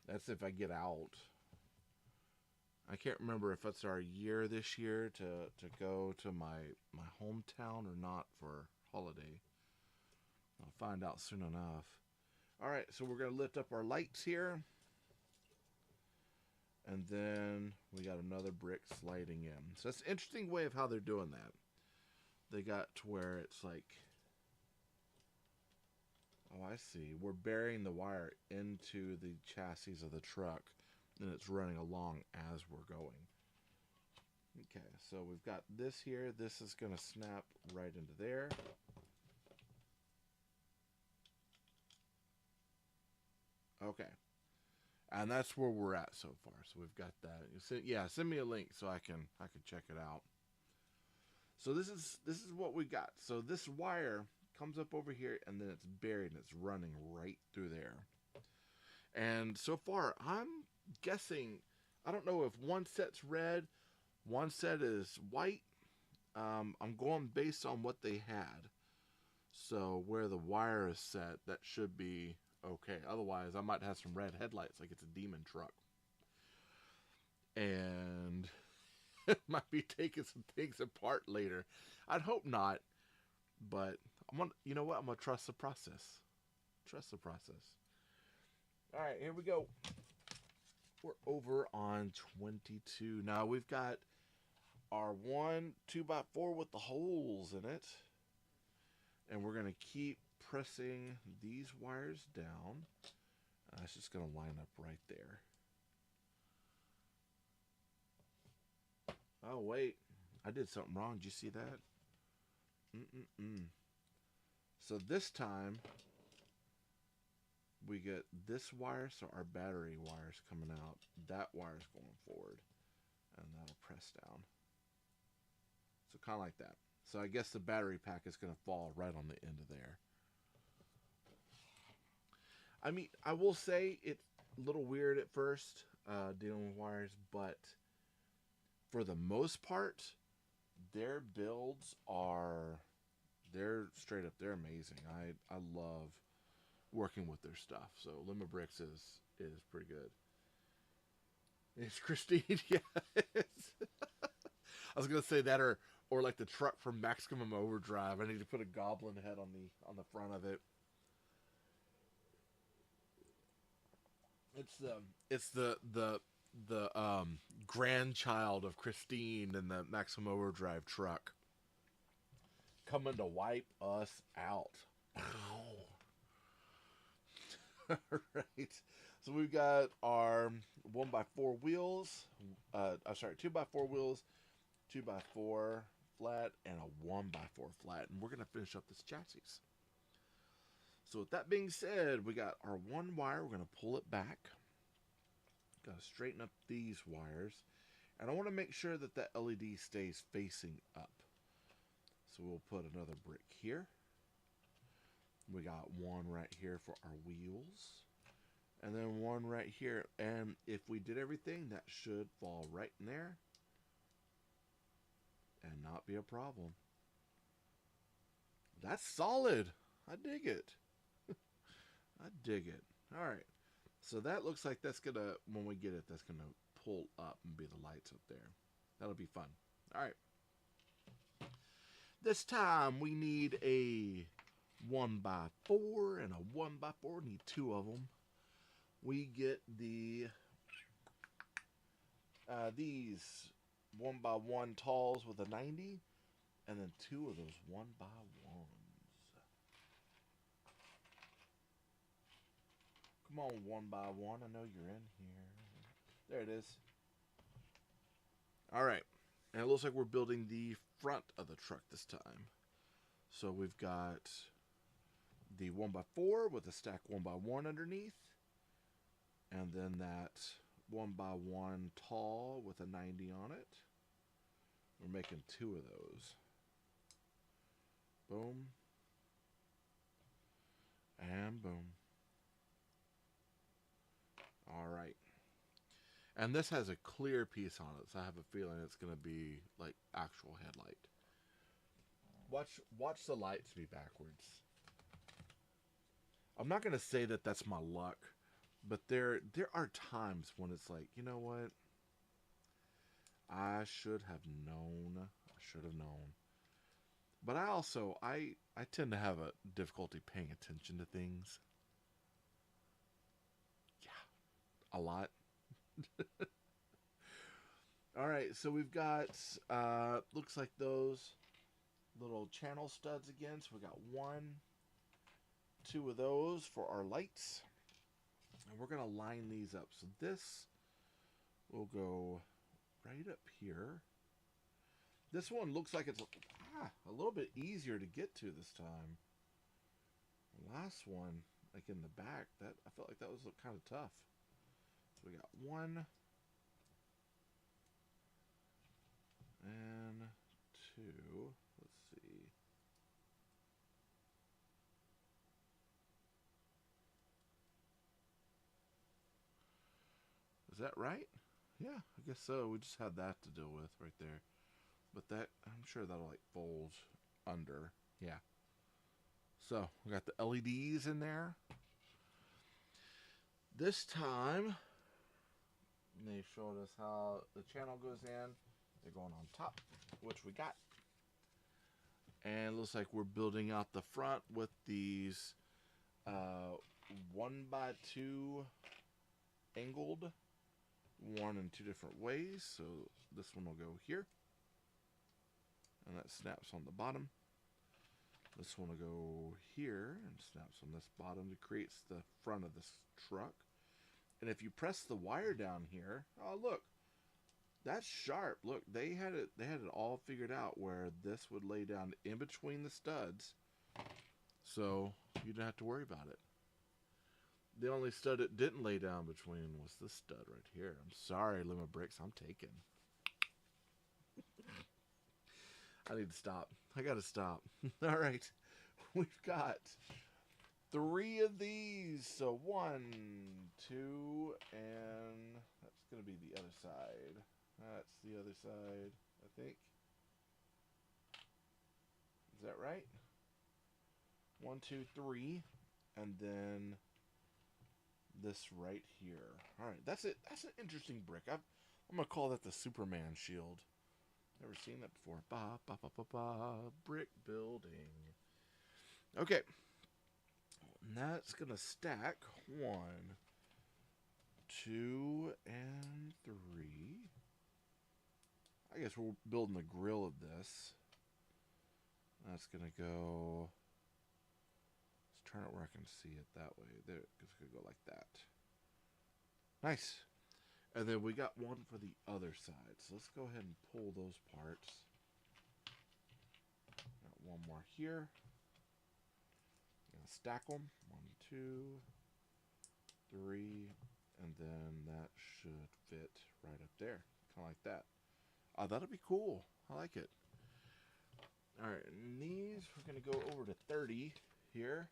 That's if I get out. I can't remember if it's our year this year to go to my hometown or not for holiday. I'll find out soon enough. Alright, so we're going to lift up our lights here. And then we got another brick sliding in. So it's an interesting way of how they're doing that. They got to where it's like, oh, I see. We're burying the wire into the chassis of the truck, and it's running along as we're going. Okay, so we've got this here. This is going to snap right into there. Okay. And that's where we're at so far. So we've got that. Yeah, send me a link so I can check it out. So this is what we got. So this wire comes up over here and then it's buried and it's running right through there. And so far, I'm guessing, I don't know if one set's red, one set is white. I'm going based on what they had. So where the wire is set, that should be okay. Otherwise, I might have some red headlights like it's a demon truck. And it might be taking some things apart later. I'd hope not. But you know what? I'm going to trust the process. Trust the process. All right, here we go. We're over on 22. Now we've got our 1 2x4 with the holes in it. And we're going to keep pressing these wires down. It's just going to line up right there. Oh, wait. I did something wrong. Did you see that? So this time, we get this wire, so our battery wire's coming out. That wire's going forward. And that'll press down. So kind of like that. So I guess the battery pack is going to fall right on the end of there. I mean, I will say it's a little weird at first, dealing with wires, but for the most part, their builds they're straight up, they're amazing. I love working with their stuff. So Lumibricks is pretty good. It's Christine, yes. I was gonna say that, or like the truck from Maximum Overdrive. I need to put a goblin head on the front of it. It's the grandchild of Christine and the Maximum Overdrive truck coming to wipe us out. Alright. So we've got our 1x4 wheels. I'm sorry, 2x4 wheels, 2x4 flat, and a 1x4 flat. And we're going to finish up this chassis. So with that being said, we got our one wire. We're going to pull it back. Got to straighten up these wires. And I want to make sure that that LED stays facing up. So we'll put another brick here. We got one right here for our wheels. And then one right here. And if we did everything, that should fall right in there. And not be a problem. That's solid. I dig it. I dig it. All right. So that looks like that's going to, when we get it, that's going to pull up and be the lights up there. That'll be fun. All right. This time we need a 1x4 and a 1x4. Need two of them. We get the these 1x1 talls with a 90, and then two of those 1x1s. Come on, 1x1. I know you're in here. There it is. All right. And it looks like we're building the front of the truck this time. So we've got the 1x4 with a stack 1x1 underneath. And then that 1x1 tall with a 90 on it. We're making two of those. Boom. And boom. All right. And this has a clear piece on it, so I have a feeling it's going to be like actual headlight. Watch the lights be backwards. I'm not going to say that that's my luck, but there are times when it's like, you know what? I should have known. I should have known. But I tend to have a difficulty paying attention to things. Yeah, a lot. All right, so we've got looks like those little channel studs again. So we got 1, 2 of those for our lights, and we're gonna line these up. So this will go right up here. This one looks like it's a little bit easier to get to this time. The last one, like in the back, that I felt like that was kind of tough. So we got 1 and 2. Let's see. Is that right? Yeah, I guess so. We just had that to deal with right there. But that, I'm sure that'll like fold under. Yeah. So we got the LEDs in there. This time, they showed us how the channel goes in. They're going on top, which we got. And it looks like we're building out the front with these 1x2 angled, one in 2 different ways. So this one will go here, and that snaps on the bottom. This one will go here and snaps on this bottom. It creates the front of this truck. And if you press the wire down here, oh look, that's sharp. Look, they had it all figured out where this would lay down in between the studs, so you didn't have to worry about it. The only stud it didn't lay down between was this stud right here. I'm sorry, Lumibricks, I'm taken. I need to stop. I gotta stop. All right, we've got 3 of these. So 1, 2, and that's gonna be the other side. That's the other side, I think. Is that right? 1, 2, 3, and then this right here. All right, that's it. That's an interesting brick. I'm gonna call that the Superman shield. Never seen that before. Ba ba ba ba ba. Brick building. Okay, and that's gonna stack 1, 2, and 3. I guess we're building the grill of this. That's gonna go. Let's turn it where I can see it that way. There, it's gonna go like that. Nice. And then we got one for the other side. So let's go ahead and pull those parts. Got one more here. Gonna stack them. 1, 2, 3, and then that should fit right up there, kind of like that. That'll be cool. I like it. All right, and these we're gonna go over to 30 here.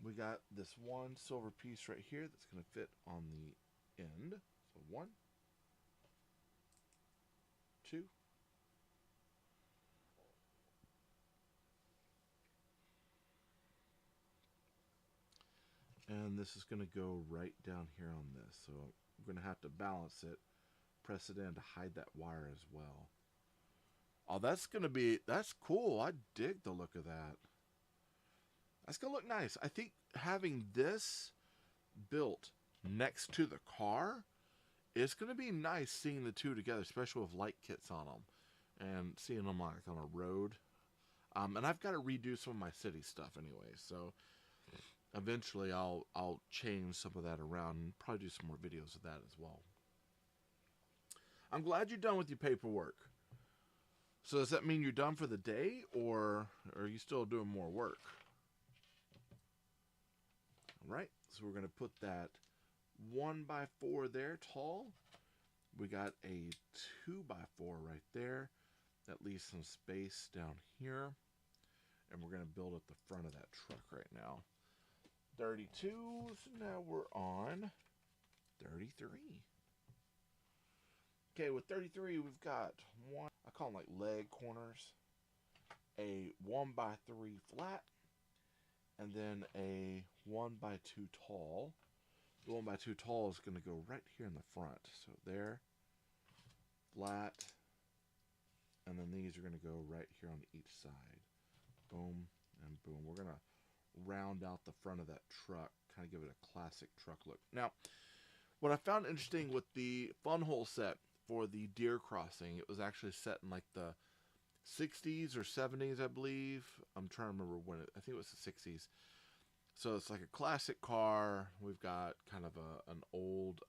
We got this one silver piece right here that's gonna fit on the end. So 1, 2, And this is going to go right down here on this. So I'm going to have to balance it, press it in to hide that wire as well. Oh, that's cool. I dig the look of that. That's going to look nice. I think having this built next to the car, it's going to be nice seeing the two together, especially with light kits on them and seeing them like on a road. And I've got to redo some of my city stuff anyway, so eventually I'll change some of that around and probably do some more videos of that as well. I'm glad you're done with your paperwork. So does that mean you're done for the day, or are you still doing more work? All right, so we're going to put that 1x4 there tall. We got a 2x4 right there. That leaves some space down here. And we're going to build up the front of that truck right now. 32, so now we're on 33. Okay, with 33, we've got one, I call them like leg corners, a 1x3 flat, and then a 1x2 tall. The 1x2 tall is going to go right here in the front. So there, flat, and then these are going to go right here on each side. Boom and boom. We're going to round out the front of that truck, kind of give it a classic truck look. Now, what I found interesting with the fun hole set for the deer crossing, it was actually set in like the 60s or 70s, I believe. I'm trying to remember when I think it was the 60s. So it's like a classic car. We've got kind of an old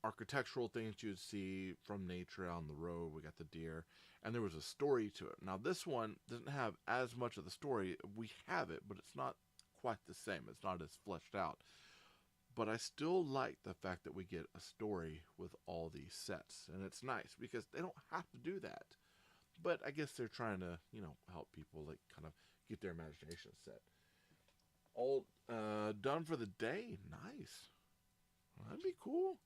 architectural things you'd see from nature on the road. We got the deer, and there was a story to it. Now this one doesn't have as much of the story. We have it, but it's not quite the same. It's not as fleshed out. But I still like the fact that we get a story with all these sets, and it's nice because they don't have to do that. But I guess they're trying to, help people like kind of get their imagination set. All done for the day. Nice. Well, that'd be cool.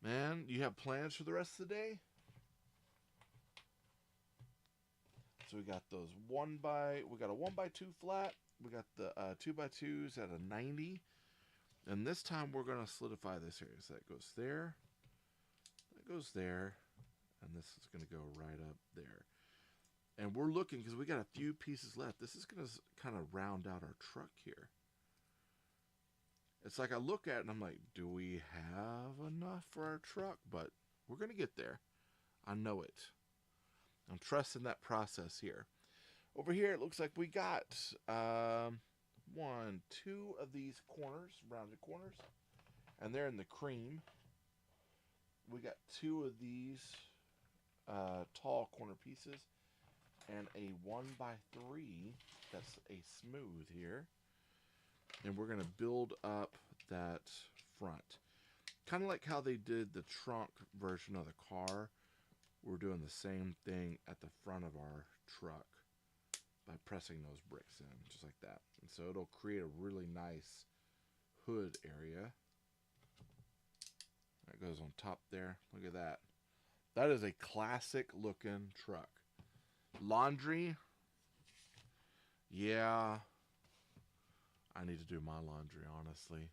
Man, you have plans for the rest of the day? So we got those we got a 1x2 flat. We got the 2x2s at a 90. And this time we're going to solidify this area. So that goes there. That goes there. And this is going to go right up there. And we're looking, because we got a few pieces left. This is going to kind of round out our truck here. It's like I look at it and I'm like, do we have enough for our truck? But we're going to get there. I know it. I'm trusting that process here. Over here, it looks like we got 2 of these corners, rounded corners. And they're in the cream. We got 2 of these tall corner pieces. And a 1x3 that's a smooth here. And we're going to build up that front. Kind of like how they did the trunk version of the car. We're doing the same thing at the front of our truck by pressing those bricks in, just like that. And so it'll create a really nice hood area. That goes on top there. Look at that. That is a classic looking truck. Laundry. Yeah. I need to do my laundry, honestly.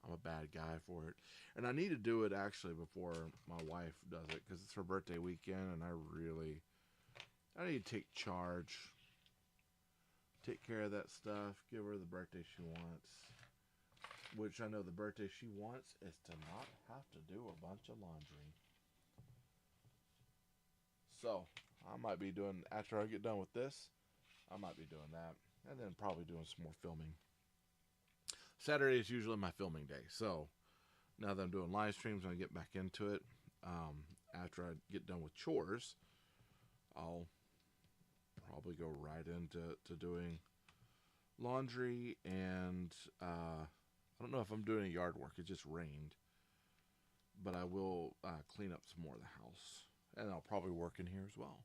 I'm a bad guy for it. And I need to do it actually before my wife does it, because it's her birthday weekend and I need to take charge. Take care of that stuff. Give her the birthday she wants. Which I know the birthday she wants is to not have to do a bunch of laundry. So, I might be doing, after I get done with this, I might be doing that. And then probably doing some more filming. Saturday is usually my filming day. So, now that I'm doing live streams and I get back into it, after I get done with chores, I'll probably go right into doing laundry. And I don't know if I'm doing any yard work. It just rained. But I will clean up some more of the house. And I'll probably work in here as well.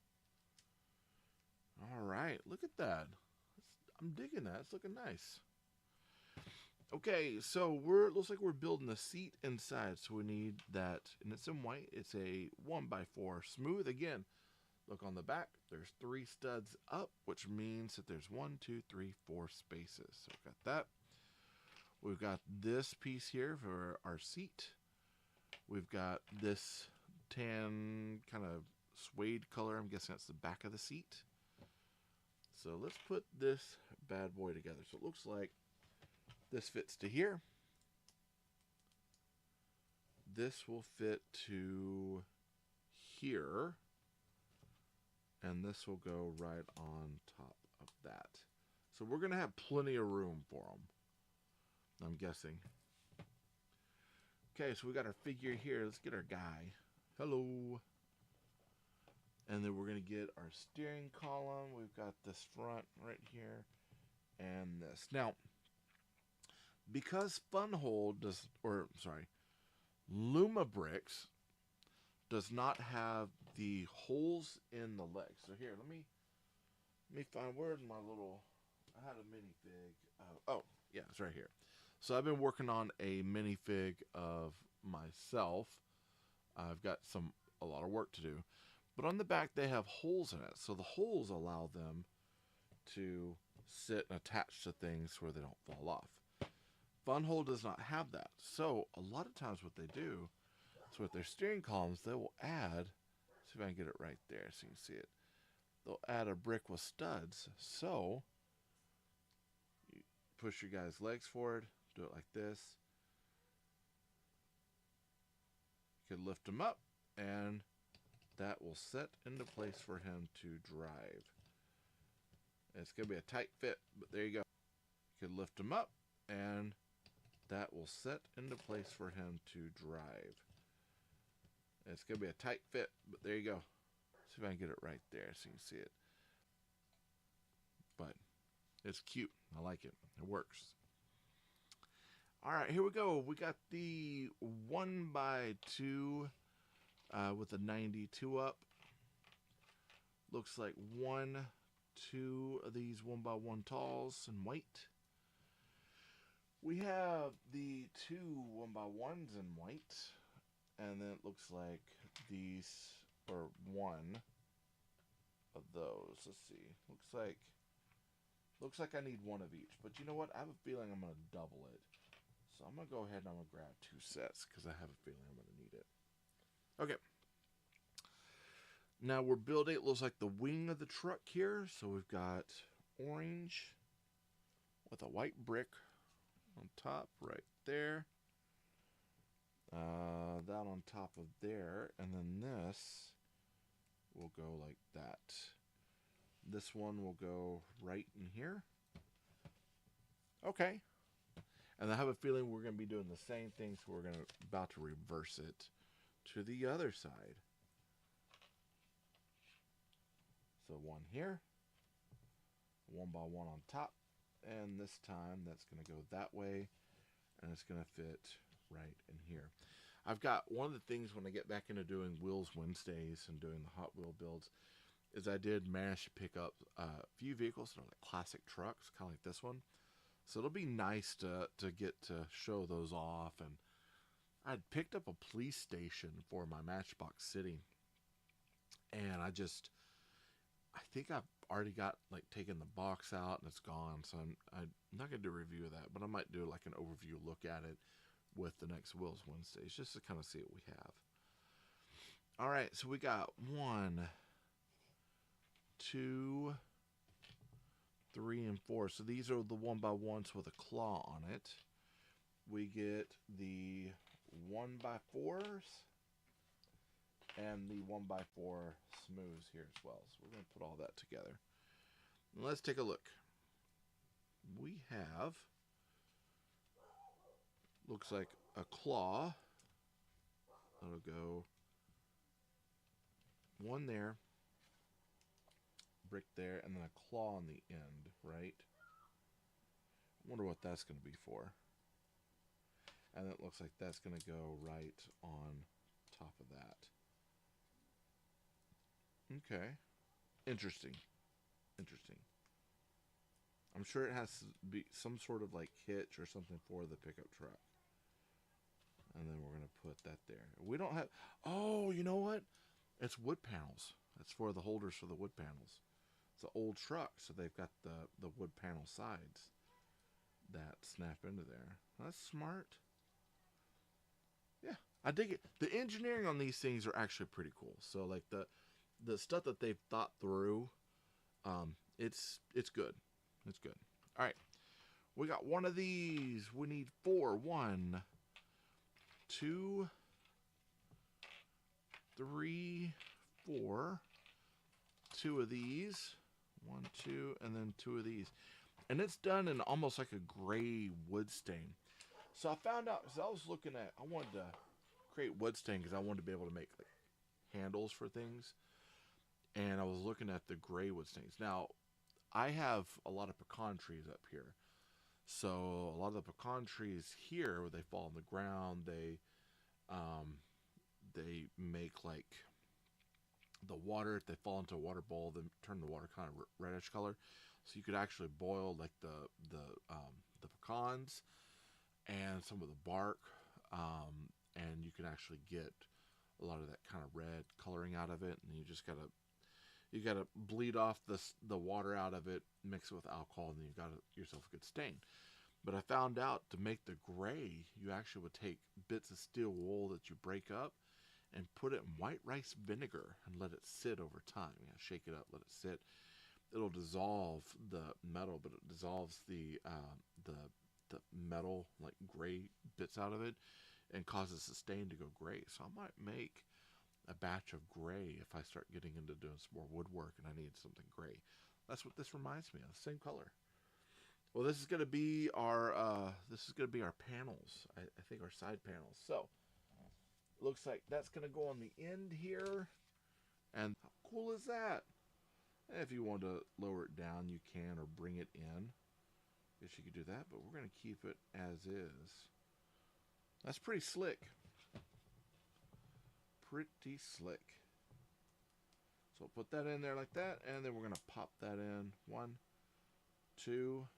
All right, look at that. I'm digging that. It's looking nice. Okay, so looks like we're building a seat inside. So we need that, and it's in white. It's a 1x4 smooth. Again, Look on the back, there's 3 studs up, which means that there's 1, 2, 3, 4 spaces. So we've got that. We've got this piece here for our seat. We've got this tan kind of suede color. I'm guessing that's the back of the seat. So let's put this bad boy together. So it looks like this fits to here. This will fit to here. And this will go right on top of that. So we're going to have plenty of room for them, I'm guessing. Okay, so we got our figure here. Let's get our guy. Hello. And then we're going to get our steering column. We've got this front right here and this. Now, because Lumibricks does not have the holes in the legs. So here, let me find, where's my little, I had a minifig. Oh, yeah, it's right here. So I've been working on a minifig of myself. I've got a lot of work to do. But on the back, they have holes in it. So the holes allow them to sit and attach to things where they don't fall off. Funhole does not have that. So a lot of times what they do is with their steering columns, they will add, see if I can get it right there so you can see it. They'll add a brick with studs. So you push your guy's legs forward, do it like this. You could lift him up, and that will set into place for him to drive. And it's going to be a tight fit, but there you go. You could lift him up, and that will set into place for him to drive. And it's going to be a tight fit, but there you go. See if I can get it right there so you can see it. But it's cute. I like it. It works. All right, here we go. We got the 1x2 with a 92 up. Looks like 2 of these 1x1 talls in white. We have the 2 1x1s in white. And then it looks like these are 1 of those. Let's see. Looks like I need 1 of each. But you know what? I have a feeling I'm going to double it. So I'm going to go ahead and I'm going to grab 2 sets because I have a feeling I'm going to need it. Okay. Now we're building, it looks like the wing of the truck here. So we've got orange with a white brick on top right there. That on top of there. And then this will go like that. This one will go right in here. Okay. And I have a feeling we're going to be doing the same thing, so we're about to reverse it to the other side. So 1 here, 1x1 on top, and this time that's going to go that way, and it's going to fit right in here. I've got one of the things when I get back into doing Wheels Wednesdays and doing the Hot Wheel builds is I did manage to pick up a few vehicles that are like classic trucks, kind of like this one. So it'll be nice to get to show those off. And I'd picked up a police station for my Matchbox City. And I think I've already got like taken the box out and it's gone. So I'm not going to do a review of that, but I might do like an overview look at it with the next Wheels Wednesdays just to kind of see what we have. All right, so we got 1, 2, 3, and 4. So these are the 1x1s with a claw on it. We get the 1x4s and the 1x4 smooths here as well. So we're going to put all that together. And let's take a look. We have, looks like a claw. That'll go 1 there, brick there, and then a claw on the end, right? I wonder what that's going to be for. And it looks like that's going to go right on top of that. Okay. Interesting. Interesting. I'm sure it has to be some sort of like hitch or something for the pickup truck. And then we're going to put that there. We don't have... Oh, you know what? It's wood panels. That's for the holders for the wood panels. It's an old truck, so they've got the wood panel sides that snap into there. That's smart. Yeah, I dig it. The engineering on these things are actually pretty cool. So like the stuff that they've thought through, it's good. It's good. All right, we got one of these. We need four. 1, 2, 3, 4. 2 of these. 1, 2, and then 2 of these. And it's done in almost like a gray wood stain. So I found out, because I was looking at, I wanted to create wood stain because I wanted to be able to make like handles for things. And I was looking at the gray wood stains. Now, I have a lot of pecan trees up here. So a lot of the pecan trees here, where they fall on the ground, they make like the water, if they fall into a water bowl, then turn the water kind of reddish color. So you could actually boil like the pecans and some of the bark, and you can actually get a lot of that kind of red coloring out of it. And you gotta bleed off the water out of it, mix it with alcohol, and then you got yourself a good stain. But I found out to make the gray, you actually would take bits of steel wool that you break up and put it in white rice vinegar and let it sit over time. You know, shake it up, let it sit. It'll dissolve the metal, but it dissolves the metal, like gray bits out of it, and causes the stain to go gray. So I might make a batch of gray if I start getting into doing some more woodwork and I need something gray. That's what this reminds me of. Same color. Well, this is gonna be our panels. I think our side panels. So looks like that's gonna go on the end here. And how cool is that? And if you want to lower it down, you can, or bring it in. Guess you could do that, but we're gonna keep it as is. That's pretty slick. Pretty slick. So put that in there like that, and then we're gonna pop that in. 1, 2,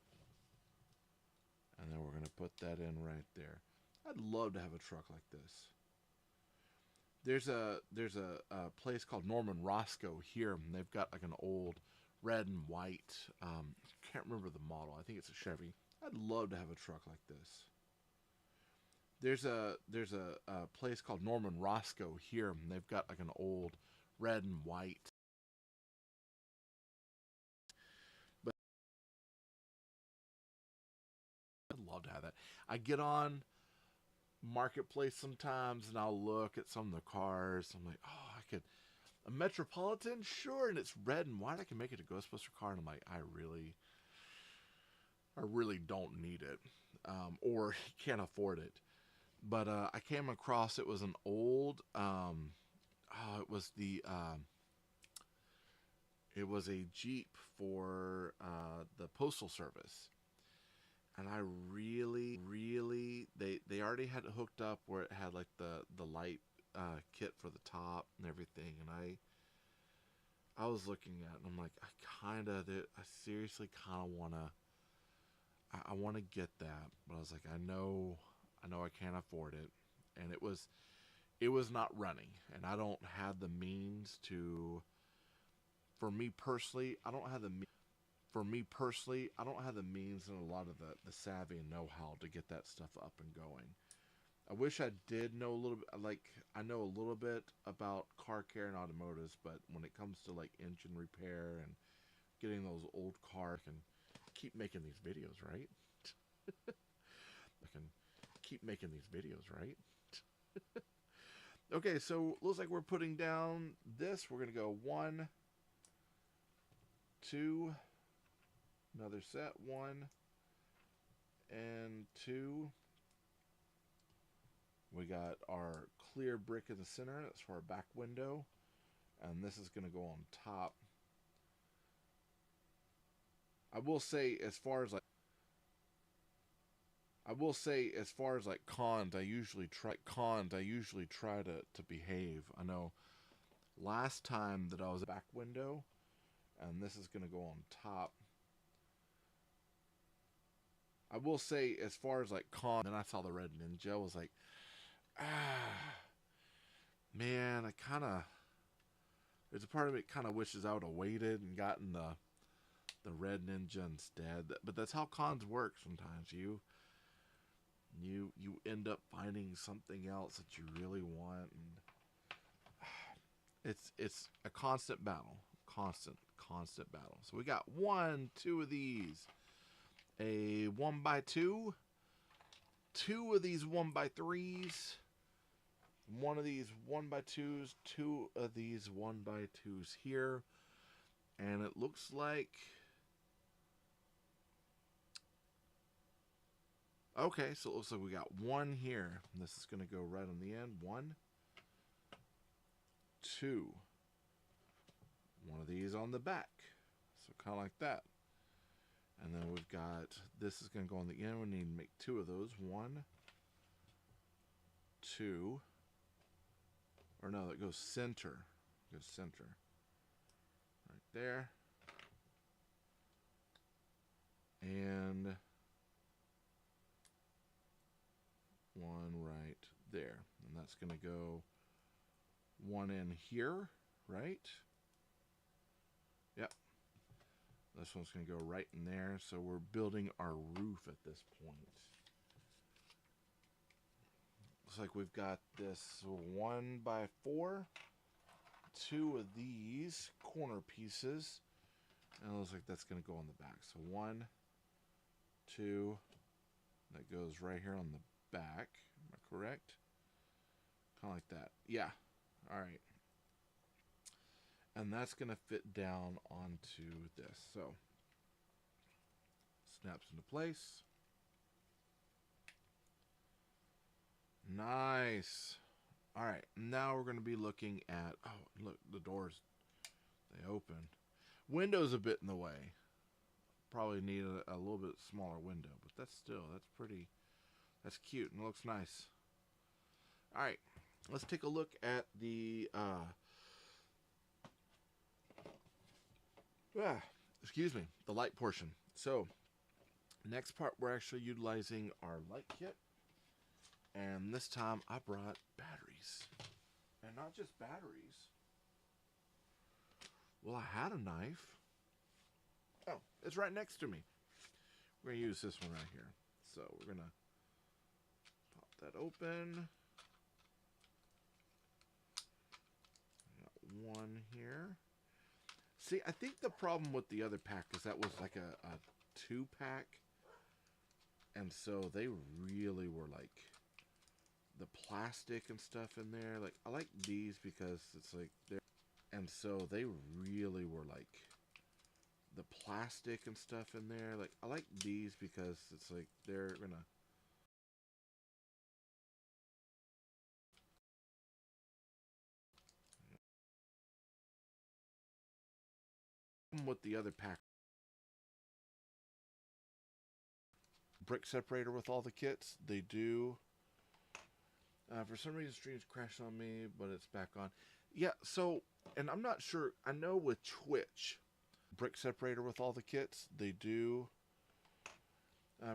and then we're gonna put that in right there. I'd love to have a truck like this. There's a place called Norman Roscoe here, and they've got like an old red and white. Can't remember the model. I think it's a Chevy. I'd love to have a truck like this. There's a place called Norman Roscoe here, and they've got like an old red and white. But I'd love to have that. I get on Marketplace sometimes, and I'll look at some of the cars. I'm like, oh, I could a Metropolitan, sure, and it's red and white. I can make it a Ghostbuster car, and I'm like, I really don't need it, or can't afford it. But I came across, it was an old, it was a Jeep for the Postal Service. And I really, they already had it hooked up where it had like the light kit for the top and everything. And I was looking at it, and I'm like, I seriously kind of I want to get that. But I was like, I know I can't afford it. And it was not running. And I don't have the means to, for me personally, I don't have the means and a lot of the savvy and know-how to get that stuff up and going. I wish I did know a little bit, like, I know a little bit about car care and automotives, but when it comes to, like, engine repair and getting those old cars, I can keep making these videos, right? I can keep making these videos, right? Okay, so looks like we're putting down this. We're going to go 1, 2, another set, 1 and 2. We got our clear brick in the center. That's for our back window. And this is going to go on top. I will say as far as like cons, I usually try to behave. I know last time that I was at back window, and this is going to go on top. I will say as far as like cons, then I saw the red Ninja. I was like, man, I There's a part of it kind of wishes I would have waited and gotten the red ninja instead. But that's how cons work sometimes. You end up finding something else that you really want, and it's a constant battle. Constant battle. So we got two of these. A 1x2. Two of these 1x3s. One of these 1x2s. Two of these 1x2s here. And it looks like... Okay, so it looks like we got one here. And this is going to go right on the end. 1, 2. One of these on the back. So kind of like that. And then we've got, this is going to go on the end. We need to make 2 of those. 1, 2. Or no, that goes center. Goes center. Right there. And one right there. And that's going to go one in here, right? Yep. This one's going to go right in there. So we're building our roof at this point. Looks like we've got this 1x4. 2 of these corner pieces. And it looks like that's going to go on the back. So 1, 2. That goes right here on the back. Am I correct? Kind of like that. Yeah. All right. And that's going to fit down onto this. So, snaps into place. Nice. All right. Now we're going to be looking at... Oh, look. The doors. They open. Window's a bit in the way. Probably need a little bit smaller window. But that's pretty... That's cute and looks nice. All right. Let's take a look at the... excuse me, the light portion. So, next part, we're actually utilizing our light kit. And this time, I brought batteries. And not just batteries. Well, I had a knife. Oh, it's right next to me. We're going to use this one right here. So, we're going to pop that open. Got one here. See, I think the problem with the other pack is that was like a 2-pack. And so they really were like the plastic and stuff in there. Like, I like these because it's like they're... And so they really were like the plastic and stuff in there. Like, I like these because it's like they're gonna... With the other pack. Brick separator with all the kits. They do. For some reason, streams crashed on me, but it's back on. Yeah, so, and I'm not sure. I know with Twitch, brick separator with all the kits, they do.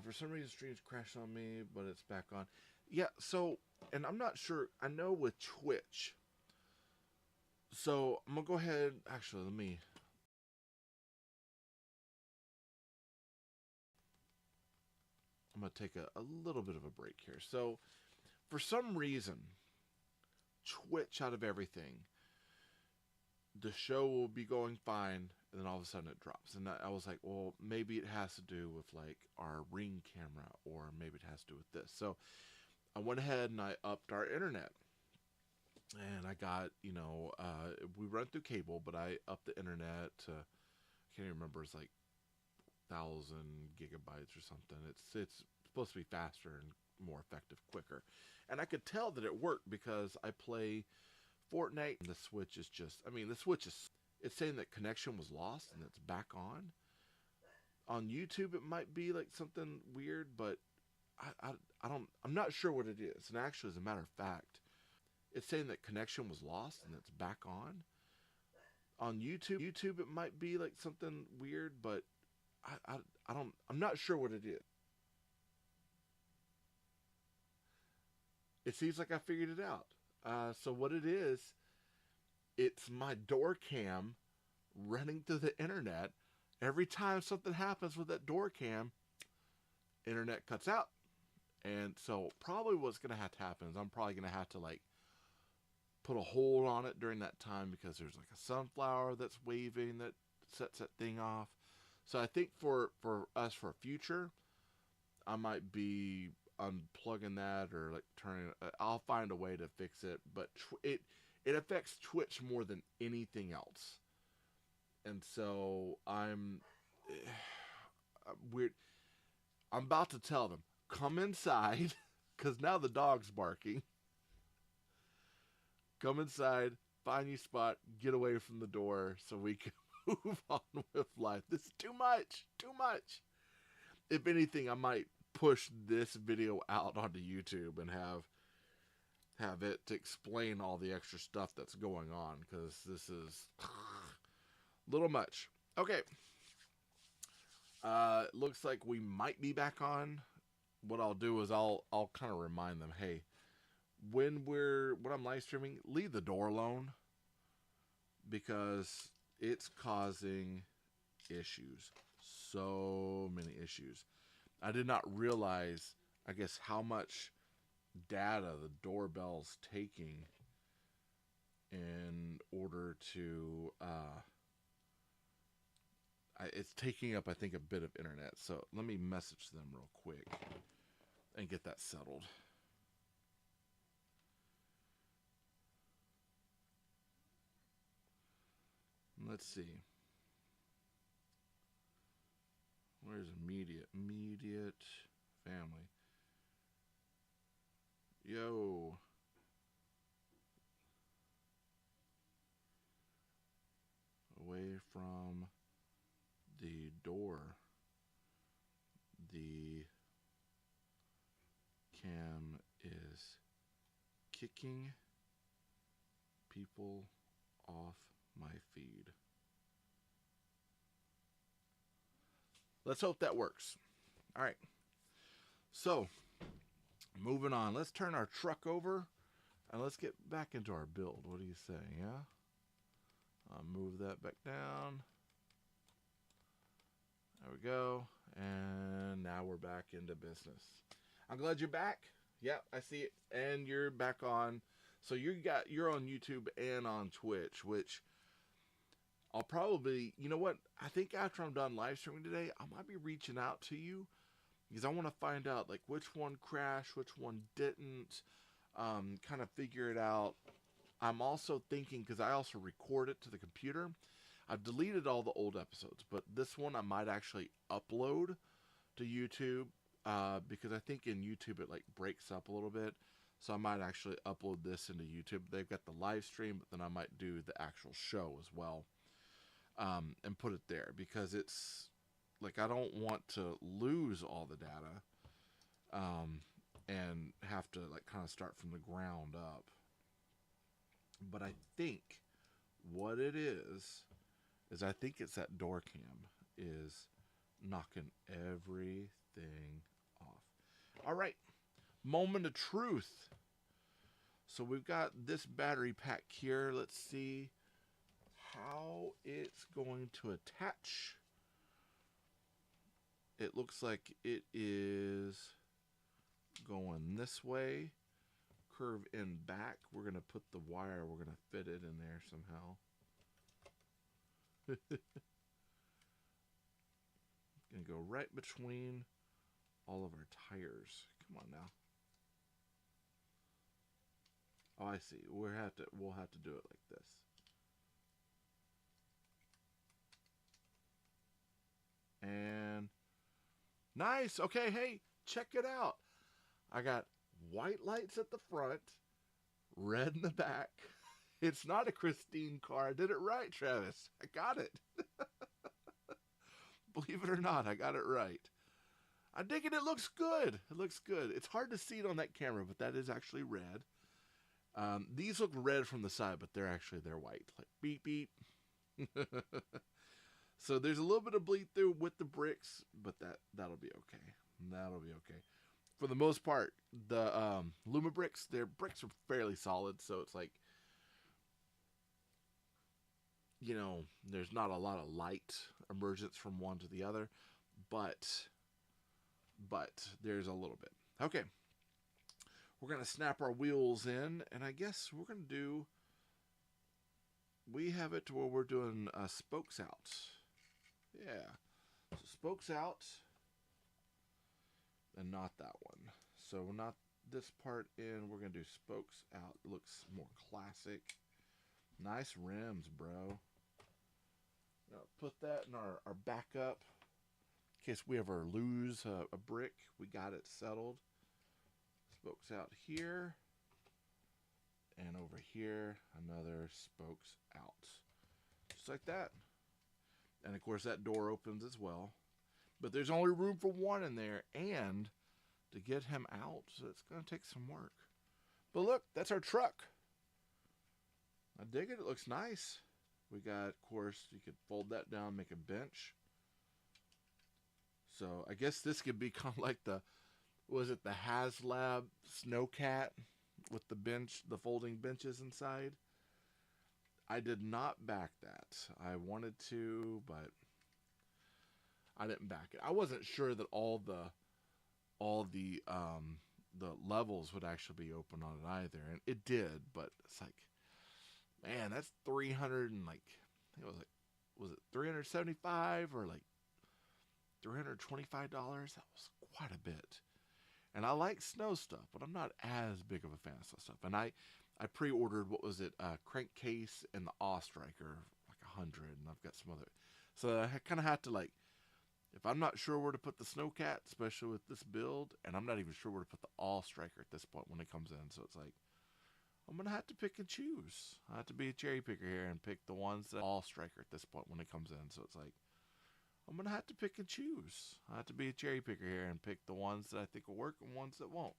For some reason, streams crashed on me, but it's back on. Yeah, so, and I'm not sure. I know with Twitch. So, I'm going to go ahead. Actually, let me... I'm going to take a little bit of a break here. So, for some reason, Twitch out of everything, the show will be going fine, and then all of a sudden it drops. And I was like, well, maybe it has to do with, like, our Ring camera, or maybe it has to do with this. So, I went ahead and I upped our internet. And I got, you know, we run through cable, but I upped the internet to, I can't even remember, it's like 1,000 gigabytes or something. It's supposed to be faster and more effective, quicker. And I could tell that it worked because I play Fortnite and the Switch is just, I mean, the Switch is, it's saying that connection was lost and it's back on. On YouTube, it might be like something weird, but I'm not sure what it is. And actually, as a matter of fact, it's saying that connection was lost and it's back on. On YouTube, it might be like something weird, but I'm not sure what it is. It seems like I figured it out. So what it is it's my door cam running through the internet. Every time something happens with that door cam, internet cuts out. And so probably what's going to happen is I'm probably going to have to like put a hold on it during that time because there's like a sunflower that's waving that sets that thing off. So I think for us for future, I might be unplugging that or like turning it. I'll find a way to fix it, but it affects Twitch more than anything else. And so I'm weird. I'm about to tell them, come inside, because now the dog's barking. Come inside, find your spot, get away from the door so we can move on with life. This is too much, too much. If anything, I might push this video out onto YouTube and have it to explain all the extra stuff that's going on, because this is a little much. Okay. Looks like we might be back on. What I'll do is I'll kind of remind them, hey, when I'm live streaming, leave the door alone, because it's causing issues. So many issues. I did not realize, I guess, how much data the doorbell's taking in order to it's taking up, I think, a bit of internet. So let me message them real quick and get that settled. Let's see. Where's immediate family? Yo. Away from the door. The cam is kicking people off my feed. Let's hope that works. All right. So, moving on. Let's turn our truck over and let's get back into our build. What do you say? Yeah? I'll move that back down. There we go. And now we're back into business. I'm glad you're back. Yep, I see it. And you're back on. So you're on YouTube and on Twitch, which I'll probably, you know what? I think after I'm done live streaming today, I might be reaching out to you because I want to find out like which one crashed, which one didn't, kind of figure it out. I'm also thinking, because I also record it to the computer, I've deleted all the old episodes, but this one I might actually upload to YouTube, because I think in YouTube it like breaks up a little bit. So I might actually upload this into YouTube. They've got the live stream, but then I might do the actual show as well, and put it there, because it's like I don't want to lose all the data, and have to like kind of start from the ground up. But I think what it is I think it's that door cam is knocking everything off. All right, moment of truth. So we've got this battery pack here. Let's see how it's going to attach. It looks like it is going this way. Curve in back. We're going to put the wire. We're going to fit it in there somehow. Going to go right between all of our tires. Come on now. Oh, I see. We'll have to do it like this. And nice. Okay, hey, check it out. I got white lights at the front, red in the back. It's not a Christine car. I did it right, Travis. I got it. Believe it or not, I got it right. I dig it. It looks good. It looks good. It's hard to see it on that camera, but that is actually red. These look red from the side, but they're white. Like beep, beep. So there's a little bit of bleed through with the bricks, but that'll be okay. That'll be okay. For the most part, the Lumibricks, their bricks are fairly solid, so it's like you know, there's not a lot of light emergence from one to the other, but there's a little bit. Okay, we're gonna snap our wheels in, and I guess we're gonna do. We have it to where we're doing spokes out. Yeah, so spokes out, and not that one. So we're not this part in. We're gonna do spokes out. It looks more classic. Nice rims, bro. Now put that in our backup. In case we ever lose a brick, we got it settled. Spokes out here. And over here, another spokes out. Just like that. And of course that door opens as well. But there's only room for one in there. And to get him out, so it's going to take some work. But look, that's our truck. I dig it. It looks nice. We got, of course, you could fold that down, make a bench. So I guess this could be kind of like the, was it the HasLab Snowcat with the bench, the folding benches inside? I did not back that. I wanted to, but I didn't back it. I wasn't sure that all the levels would actually be open on it either, and it did. But it's like, man, that's 300 and like, I think it was it 375 or like $325? That was quite a bit. And I like snow stuff, but I'm not as big of a fan of snow stuff. And I pre-ordered, what was it, Crankcase and the Awe Striker, like 100, and I've got some other. So I kind of had to, like, if I'm not sure where to put the Snowcat, especially with this build, and I'm not even sure where to put the Awe Striker at this point when it comes in. So it's like, I'm going to have to pick and choose. I have to be a cherry picker here and pick the ones that Awe Striker at this point when it comes in. So it's like, I'm going to have to pick and choose. I have to be a cherry picker here and pick the ones that I think will work and ones that won't.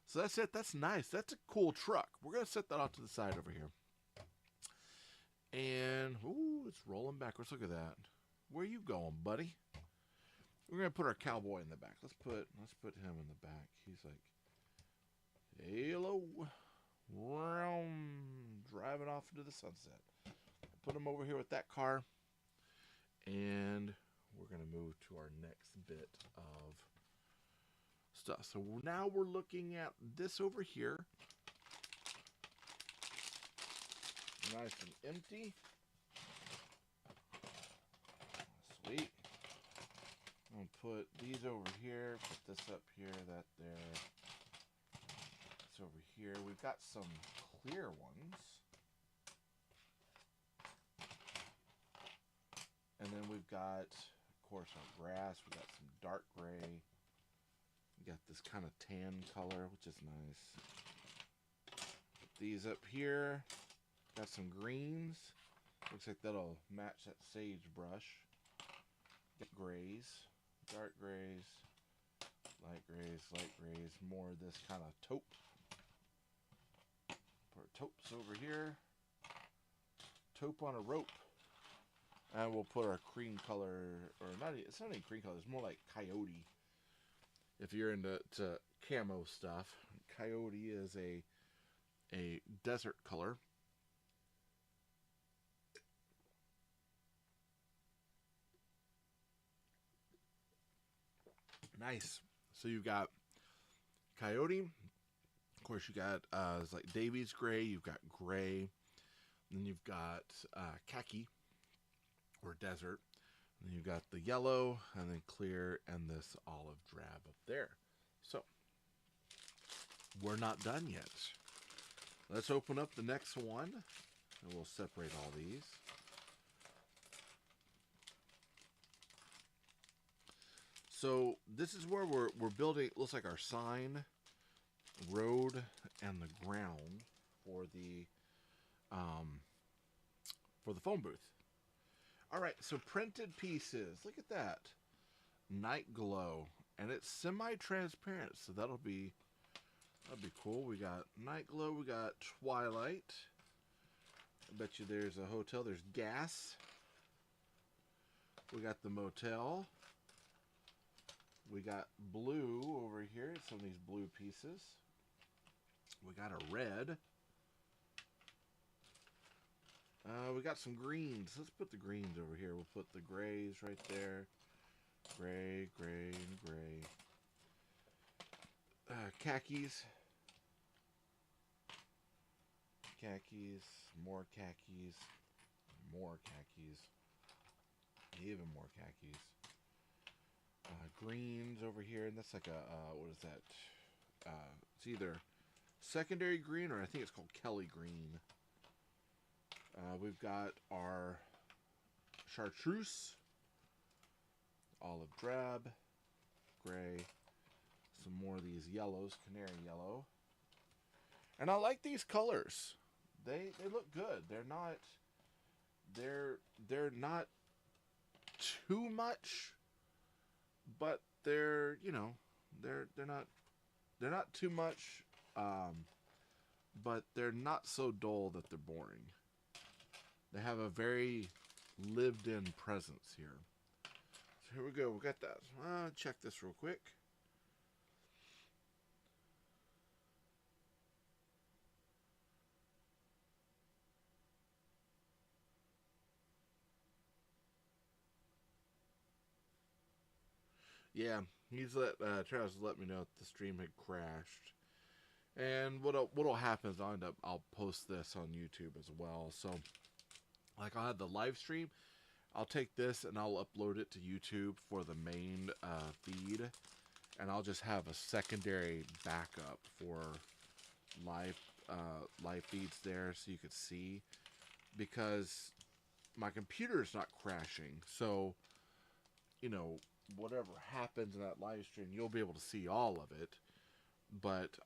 So that's it. That's nice. That's a cool truck. We're going to set that off to the side over here. And, ooh, it's rolling backwards. Look at that. Where you going, buddy? We're going to put our cowboy in the back. Let's put him in the back. He's like, hello. Driving off into the sunset. Put him over here with that car. And we're going to move to our next bit of stuff. So now we're looking at this over here. Nice and empty. Sweet. I'm going to put these over here. Put this up here, that there. This over here. We've got some clear ones. And then we've got, of course, our grass. We've got some dark gray. We got this kind of tan color, which is nice. Put these up here. Got some greens. Looks like that'll match that sagebrush. Get grays, dark grays, light grays, more of this kind of taupe. Put our taupes over here. Taupe on a rope. And we'll put our cream color, or not, it's not even cream color, it's more like coyote. If you're into camo stuff, coyote is a desert color. Nice. So you've got coyote. Of course, you got it's like Davies gray. You've got gray. Then you've got khaki or desert. And then you've got the yellow, and then clear, and this olive drab up there. So we're not done yet. Let's open up the next one, and we'll separate all these. So this is where we're building. It looks like our sign, road, and the ground for the phone booth. All right, so printed pieces. Look at that, night glow, and it's semi-transparent, so that'll be cool. We got night glow. We got twilight. I bet you there's a hotel. There's gas. We got the motel. We got blue over here, some of these blue pieces. We got a red. We got some greens. Let's put the greens over here. We'll put the grays right there. Gray, gray, and gray. Khakis. Khakis. More khakis. More khakis. Even more khakis. Greens over here. And that's like a, what is that? It's either secondary green or I think it's called Kelly green. We've got our chartreuse, olive drab, gray, some more of these yellows, canary yellow. And I like these colors. They look good. They're not too much, but they're, you know, they're not too much, but they're not so dull that they're boring. They have a very lived-in presence here. So here we go. We got that. Check this real quick. Yeah, Travis let me know that the stream had crashed. And what'll happen is I'll post this on YouTube as well. So, like, I'll have the live stream. I'll take this and I'll upload it to YouTube for the main feed, and I'll just have a secondary backup for live feeds there, so you could see, because my computer's not crashing. So, you know, whatever happens in that live stream, you'll be able to see all of it. But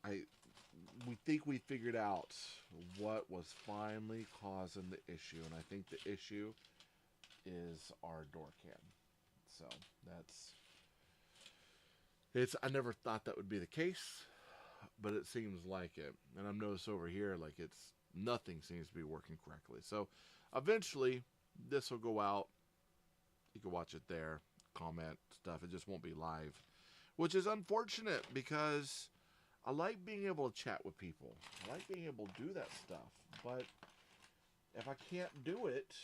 we think we figured out what was finally causing the issue, and I think the issue is our door cam. So I never thought that would be the case, but it seems like it. And I'm noticing over here, like, nothing seems to be working correctly. So eventually this will go out. You can watch it there, comment stuff. It just won't be live, which is unfortunate, because I like being able to chat with people. I like being able to do that stuff. But if I can't do it,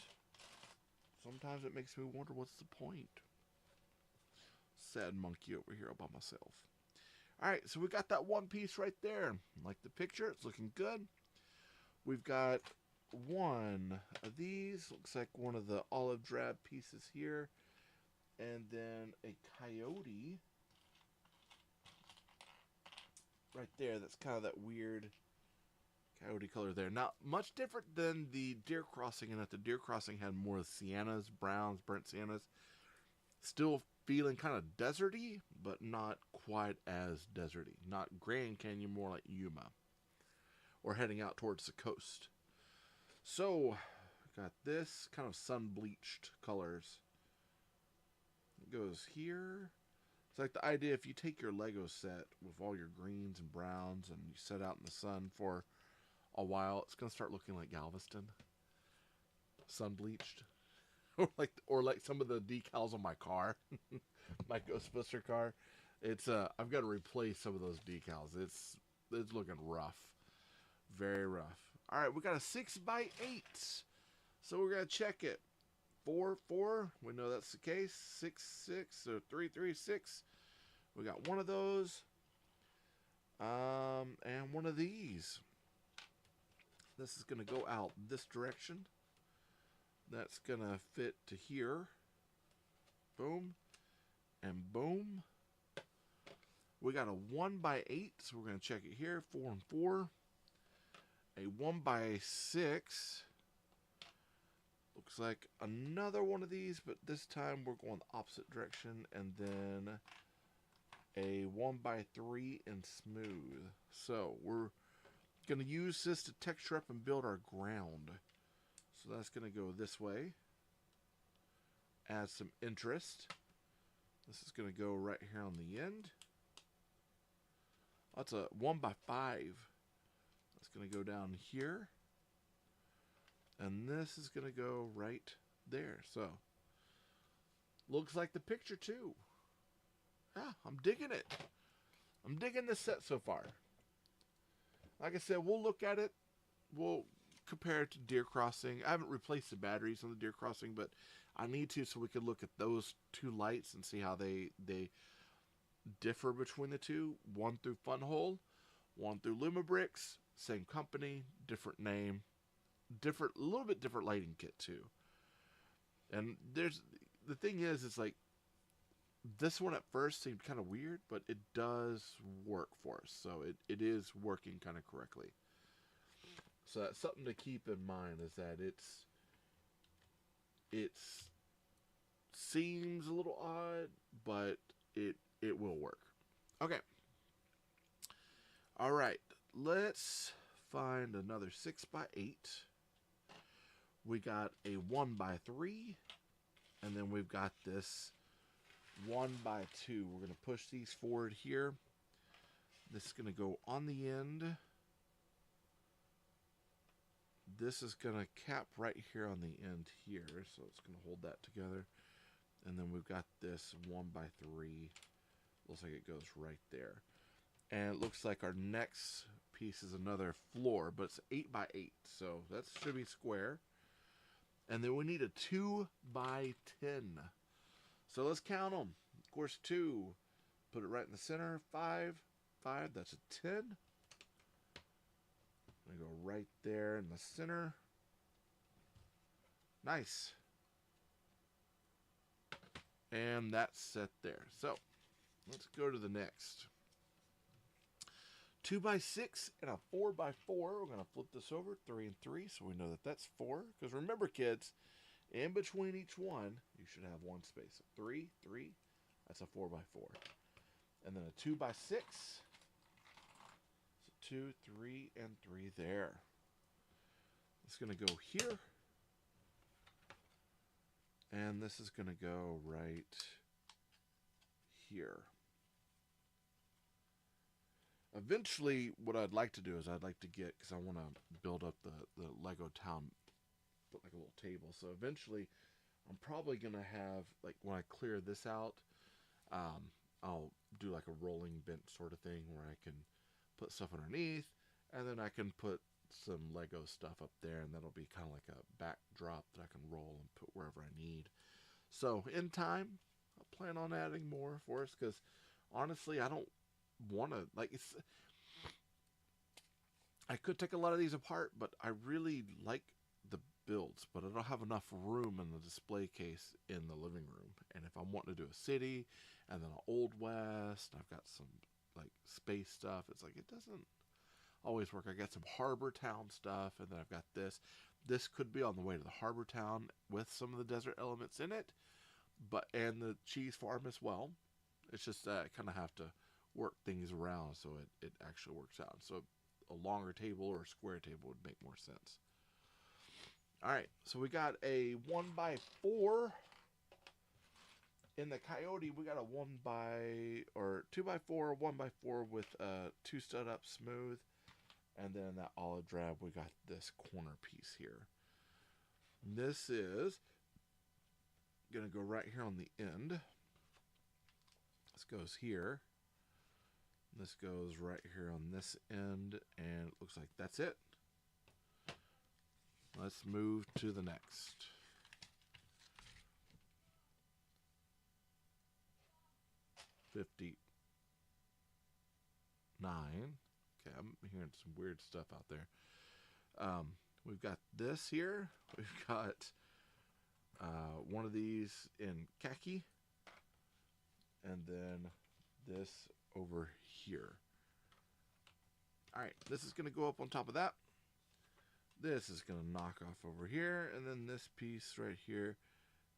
sometimes it makes me wonder, what's the point? Sad monkey over here all by myself. Alright, so we got that one piece right there. Like the picture, it's looking good. We've got one of these. Looks like one of the olive drab pieces here. And then a coyote right there. That's kind of that weird coyote color there. Not much different than the deer crossing, in that the deer crossing had more siennas, browns, burnt siennas. Still feeling kind of deserty, but not quite as deserty. Not Grand Canyon, more like Yuma, or heading out towards the coast. So got this kind of sun bleached colors. It goes here. It's like the idea, if you take your Lego set with all your greens and browns and you set out in the sun for a while, it's going to start looking like Galveston. Sun bleached. or like some of the decals on my car. My Ghostbuster car. It's I've got to replace some of those decals. It's looking rough. Very rough. Alright, we got a 6x8. So we're going to check it. 4, 4. We know that's the case. 6, 6, or 3, 3, 6. We got one of those. And one of these. This is going to go out this direction. That's going to fit to here. Boom. And boom. We got a 1x8. So we're going to check it here. 4 and 4. A 1x6. Looks like another one of these, but this time we're going the opposite direction. And then a 1x3 and smooth. So we're going to use this to texture up and build our ground. So that's going to go this way. Add some interest. This is going to go right here on the end. That's a 1x5. That's going to go down here. And this is going to go right there. So, looks like the picture too. Yeah, I'm digging it. I'm digging this set so far. Like I said, we'll look at it. We'll compare it to Deer Crossing. I haven't replaced the batteries on the Deer Crossing, but I need to, so we could look at those two lights and see how they differ between the two. One through Funhole, one through Lumibricks, same company, different name, a little bit different lighting kit too. And the thing is, it's like this one at first seemed kind of weird, but it does work for us, so it is working kind of correctly. So that's something to keep in mind, is that it's seems a little odd, but it will work. Okay. All right. Let's find another 6x8. We got a 1x3, and then we've got this 1x2. We're going to push these forward here. This is going to go on the end. This is going to cap right here on the end here, so it's going to hold that together. And then we've got this 1x3. Looks like it goes right there. And it looks like our next piece is another floor, but it's 8x8, so that should be square. And then we need a 2x10. So let's count them. Of course, 2. Put it right in the center. 5. That's a 10. I'm going to go right there in the center. Nice. And that's set there. So let's go to the next. 2x6 and a 4x4. We're going to flip this over, 3 and 3, so we know that that's 4. Because remember, kids, in between each one, you should have one space. So 3, 3, that's a 4x4. And then a 2x6. So 2, 3, and 3 there. It's going to go here. And this is going to go right here. Eventually, what I'd like to do is I'd like to get, because I want to build up the Lego town, put like a little table. So eventually, I'm probably going to have, like when I clear this out, I'll do like a rolling bench sort of thing where I can put stuff underneath, and then I can put some Lego stuff up there, and that'll be kind of like a backdrop that I can roll and put wherever I need. So in time, I'll plan on adding more for us, because honestly, I don't want to, like, I could take a lot of these apart, but I really like the builds, but I don't have enough room in the display case in the living room. And if I'm wanting to do a city and then an Old West, I've got some like space stuff, it's like it doesn't always work. I got some Harbor Town stuff, and then I've got this could be on the way to the Harbor Town with some of the desert elements in it, but and the cheese farm as well. It's just I kind of have to work things around so it actually works out. So a longer table or a square table would make more sense. Alright, so we got a 1x4. In the Coyote, we got a 2x4, 1x4 with 2 stud up smooth. And then in that olive drab, we got this corner piece here. This is going to go right here on the end. This goes here. This goes right here on this end, and it looks like that's it. Let's move to the next. $59. Okay, I'm hearing some weird stuff out there. We've got this here. We've got one of these in khaki, and then this over here. Alright, this is going to go up on top of that. This is going to knock off over here, and then this piece right here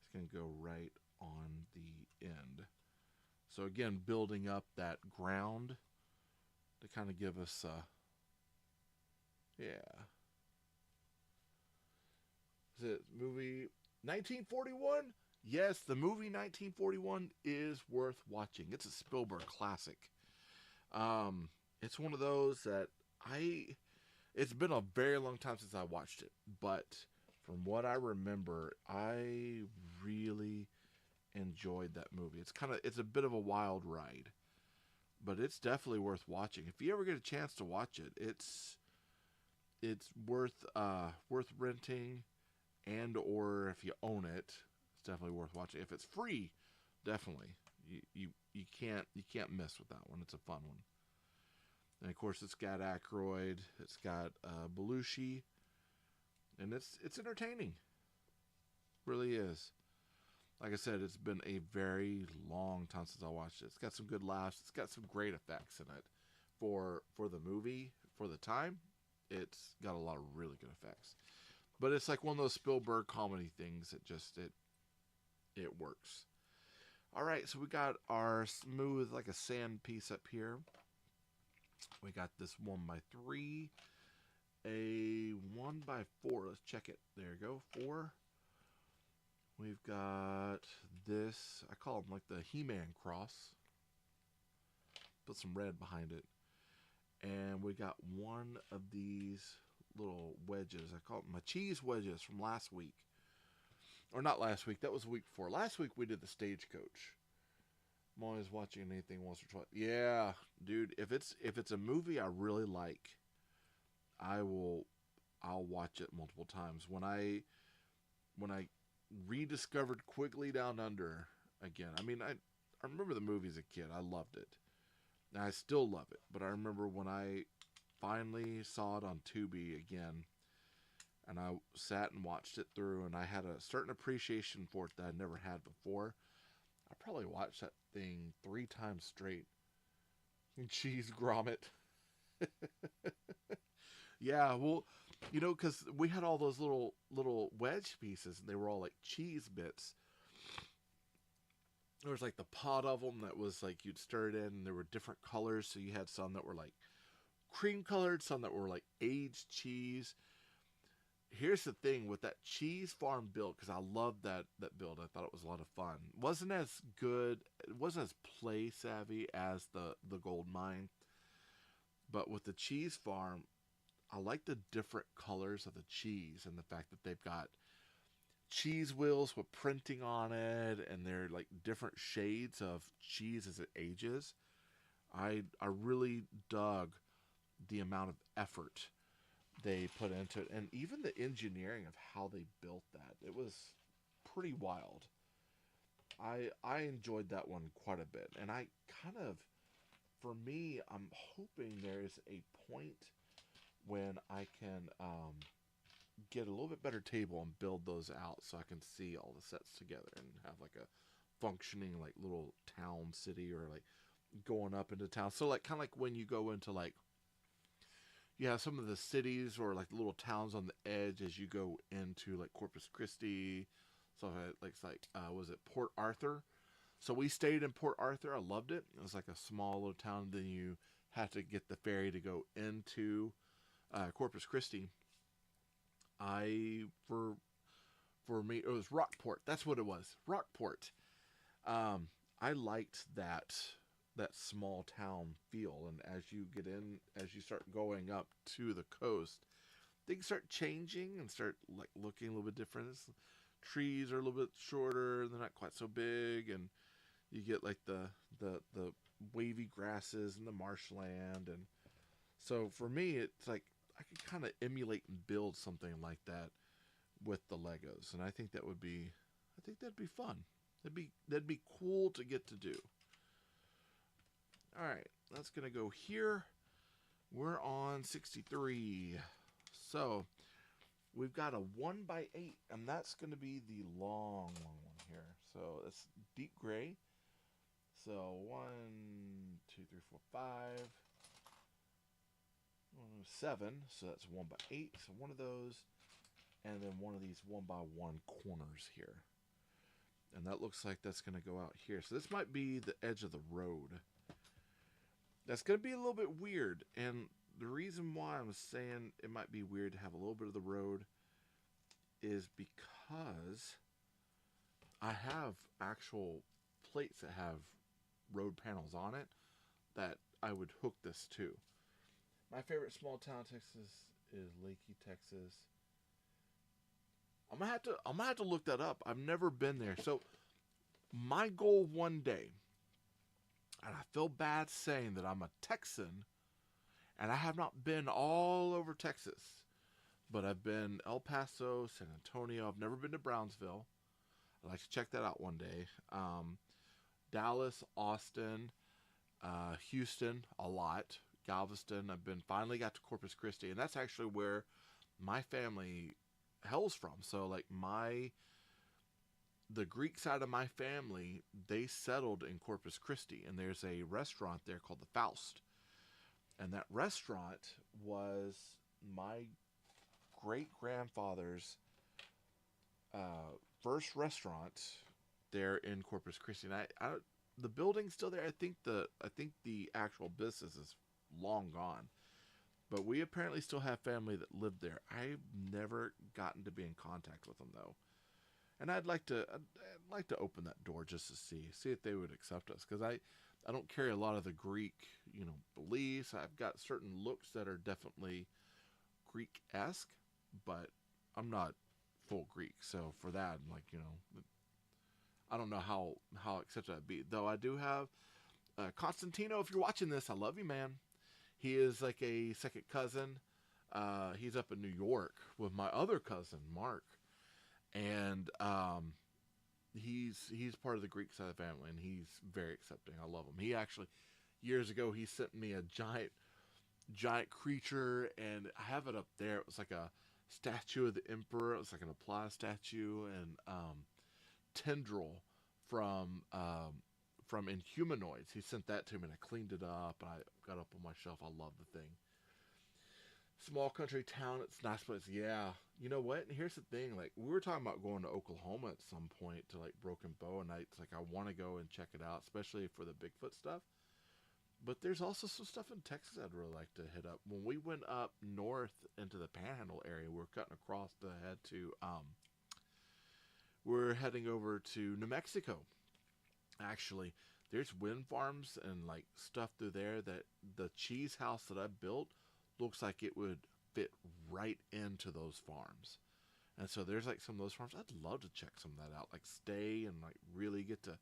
is going to go right on the end. So again, building up that ground to kind of give us yeah. Is it movie 1941? Yes, the movie 1941 is worth watching. It's a Spielberg classic. It's one of those that it's been a very long time since I watched it, but from what I remember, I really enjoyed that movie. It's a bit of a wild ride, but it's definitely worth watching. If you ever get a chance to watch it, it's worth renting, and or if you own it, it's definitely worth watching. If it's free, definitely you can't miss with that one. It's a fun one. And of course, it's got Aykroyd, it's got Belushi, and it's entertaining. Really is. Like I said, it's been a very long time since I watched it. It's got some good laughs. It's got some great effects in it for the movie, for the time. It's got a lot of really good effects. But it's like one of those Spielberg comedy things that just it works. All right, so we got our smooth like a sand piece up here. We got this 1x3, a 1x4. Let's check it. There you go, 4. We've got this, I call them like the He-Man cross. Put some red behind it. And we got one of these little wedges. I call them my cheese wedges from last week. Or not last week, that was the week before. Last week we did the Stagecoach. I'm always watching anything once or twice. Yeah, dude, if it's a movie I really like, I'll watch it multiple times. When I rediscovered Quigley Down Under again. I mean, I remember the movie as a kid. I loved it. And I still love it. But I remember when I finally saw it on Tubi again, and I sat and watched it through, and I had a certain appreciation for it that I'd never had before. I probably watched that thing 3 times straight. And cheese grommet. Yeah, well, you know, because we had all those little wedge pieces, and they were all like cheese bits. There was like the pot of them that was like you'd stir it in, and there were different colors. So you had some that were like cream colored, some that were like aged cheese. Here's the thing with that cheese farm build, because I loved that build. I thought it was a lot of fun. It wasn't as good. It wasn't as play savvy as the gold mine. But with the cheese farm, I like the different colors of the cheese and the fact that they've got cheese wheels with printing on it, and they're like different shades of cheese as it ages. I really dug the amount of effort they put into it, and even the engineering of how they built that. It was pretty wild. I enjoyed that one quite a bit, and I kind of, for me, I'm hoping there's a point when I can get a little bit better table and build those out so I can see all the sets together and have like a functioning like little town city, or like going up into town. So like kind of like when you go into like, you have some of the cities or like the little towns on the edge as you go into like Corpus Christi. So it's like was it Port Arthur? So we stayed in Port Arthur. I loved it. It was like a small little town. Then you had to get the ferry to go into Corpus Christi. For me, it was Rockport. That's what it was. Rockport. I liked that small town feel, and as you start going up to the coast, things start changing and start like looking a little bit different. Trees are a little bit shorter; they're not quite so big, and you get like the wavy grasses and the marshland. And so for me, it's like I could kind of emulate and build something like that with the Legos, and I think that'd be fun. That'd be cool to get to do. All right, that's gonna go here. We're on 63, so we've got a 1x8, and that's gonna be the long one here. So it's deep gray. So 1, 2, 3, 4, 5. 7, so that's 1x8. So one of those, and then one of these 1x1 corners here, and that looks like that's going to go out here. So this might be the edge of the road. That's going to be a little bit weird, and the reason why I'm saying it might be weird to have a little bit of the road is because I have actual plates that have road panels on it that I would hook this to. My favorite small town Texas is Leakey, Texas. I'm gonna have to look that up. I've never been there. So my goal one day, and I feel bad saying that I'm a Texan, and I have not been all over Texas. But I've been El Paso, San Antonio. I've never been to Brownsville. I'd like to check that out one day. Dallas, Austin, Houston, a lot. Galveston. I've been finally got to Corpus Christi, and that's actually where my family hails from. So like the Greek side of my family, they settled in Corpus Christi, and there's a restaurant there called the Faust, and that restaurant was my great grandfather's first restaurant there in Corpus Christi. And the building's still there. I think the actual business is long gone, but we apparently still have family that lived there. I've never gotten to be in contact with them though, and I'd like to open that door just to see if they would accept us, because I don't carry a lot of the Greek beliefs. I've got certain looks that are definitely Greek-esque, but I'm not full Greek. So for that, I'm like, I don't know how accepted I'd be. Though I do have Constantino. If you're watching this, I love you, man. He is like a second cousin. He's up in New York with my other cousin, Mark, and he's part of the Greek side of the family, and he's very accepting. I love him. He actually years ago he sent me a giant creature, and I have it up there. It was like a statue of the emperor. It was like an applause statue, and tendril from Inhumanoids. He sent that to me, and I cleaned it up, and I got up on my shelf. I love the thing. Small country town. It's nice place. Yeah. You know what? And here's the thing. Like, we were talking about going to Oklahoma at some point to like Broken Bow, and it's like I want to go and check it out, especially for the Bigfoot stuff. But there's also some stuff in Texas I'd really like to hit up. When we went up north into the Panhandle area, we're cutting across to head to we're heading over to New Mexico. Actually, there's wind farms and like stuff through there that the cheese house that I built looks like it would fit right into those farms. And so there's like some of those farms. I'd love to check some of that out. Like stay and like really get to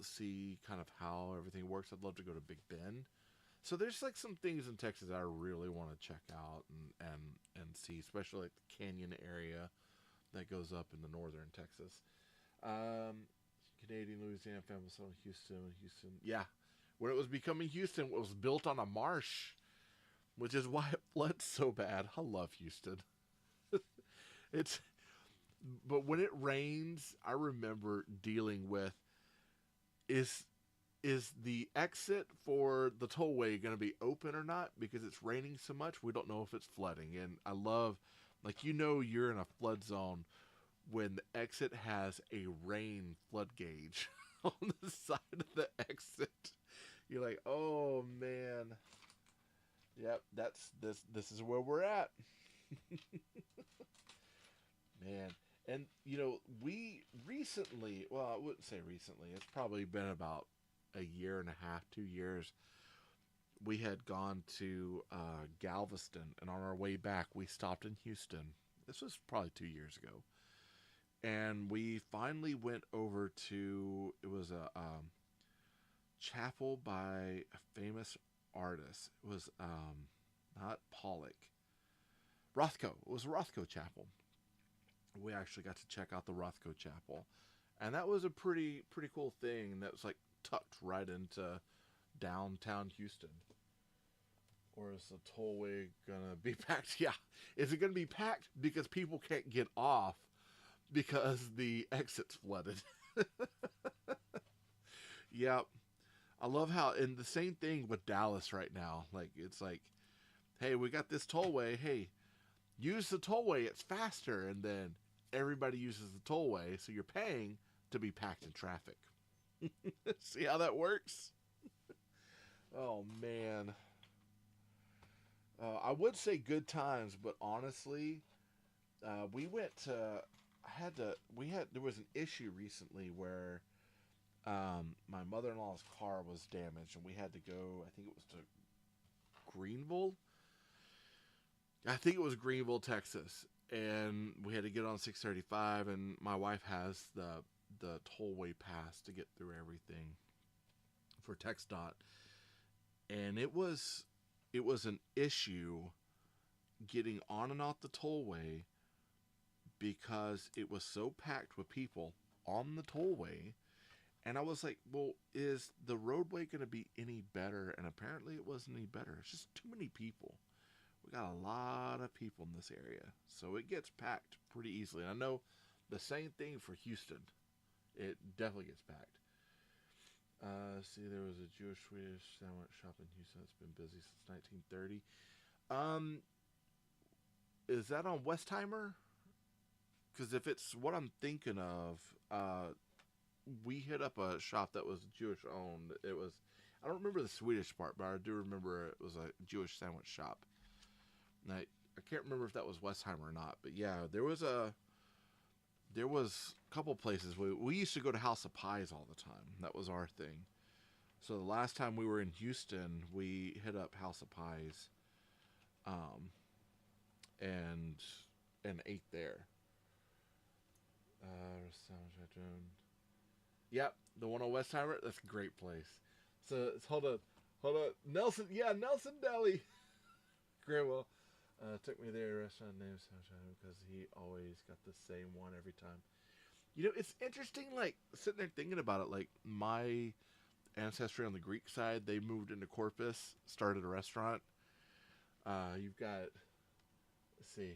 see kind of how everything works. I'd love to go to Big Bend. So there's like some things in Texas I really want to check out and see, especially like the Canyon area that goes up in the northern Texas. Um, Canadian, Louisiana, family settled in Houston. Yeah, when it was becoming Houston, it was built on a marsh, which is why it flooded so bad. I love Houston. it's, but when it rains, I remember dealing with is is the exit for the tollway going to be open or not, because it's raining so much we don't know if it's flooding. And I love, like, you're in a flood zone when the exit has a rain flood gauge on the side of the exit. You're like, oh man, yep, this is where we're at. Man. And we recently, well, I wouldn't say recently, it's probably been about a year and a half, 2 years, we had gone to Galveston, and on our way back we stopped in Houston. This was probably 2 years ago, and we finally went over to, it was a chapel by a famous artist. It was not Pollock, Rothko. It was a Rothko chapel. We actually got to check out the Rothko chapel, and that was a pretty cool thing. That was like tucked right into downtown Houston. Or is the tollway gonna be packed? Yeah. Is it gonna be packed because people can't get off because the exit's flooded? Yep. I love how, and the same thing with Dallas right now. Like, it's like, hey, we got this tollway. Hey, use the tollway. It's faster. And then everybody uses the tollway, so you're paying to be packed in traffic. See how that works? Oh, man. I would say good times, but honestly, we went to, there was an issue recently where my mother-in-law's car was damaged, and we had to go, I think it was to Greenville. I think it was Greenville, Texas, and we had to get on 635, and my wife has the tollway pass to get through everything for TxDOT, and it was an issue getting on and off the tollway because it was so packed with people on the tollway. And I was like, well, is the roadway going to be any better? And apparently it wasn't any better. It's just too many people. We got a lot of people in this area. So it gets packed pretty easily. And I know the same thing for Houston. It definitely gets packed. See, there was a Jewish Swedish sandwich shop in Houston that's been busy since 1930. Is that on Westheimer? Because if it's what I'm thinking of, we hit up a shop that was Jewish owned. It was, I don't remember the Swedish part, but I do remember it was a Jewish sandwich shop. And I can't remember if that was Westheimer or not, but yeah, there was a couple places. We used to go to House of Pies all the time. That was our thing. So the last time we were in Houston, we hit up House of Pies, and ate there. Yep, the one on Westheimer. That's a great place. So hold on, Nelson. Yeah, Nelson Deli. Grandma took me there. Restaurant name because he always got the same one every time. You know, it's interesting. Like sitting there thinking about it. Like my ancestry on the Greek side, they moved into Corpus, started a restaurant. You've got, let's see.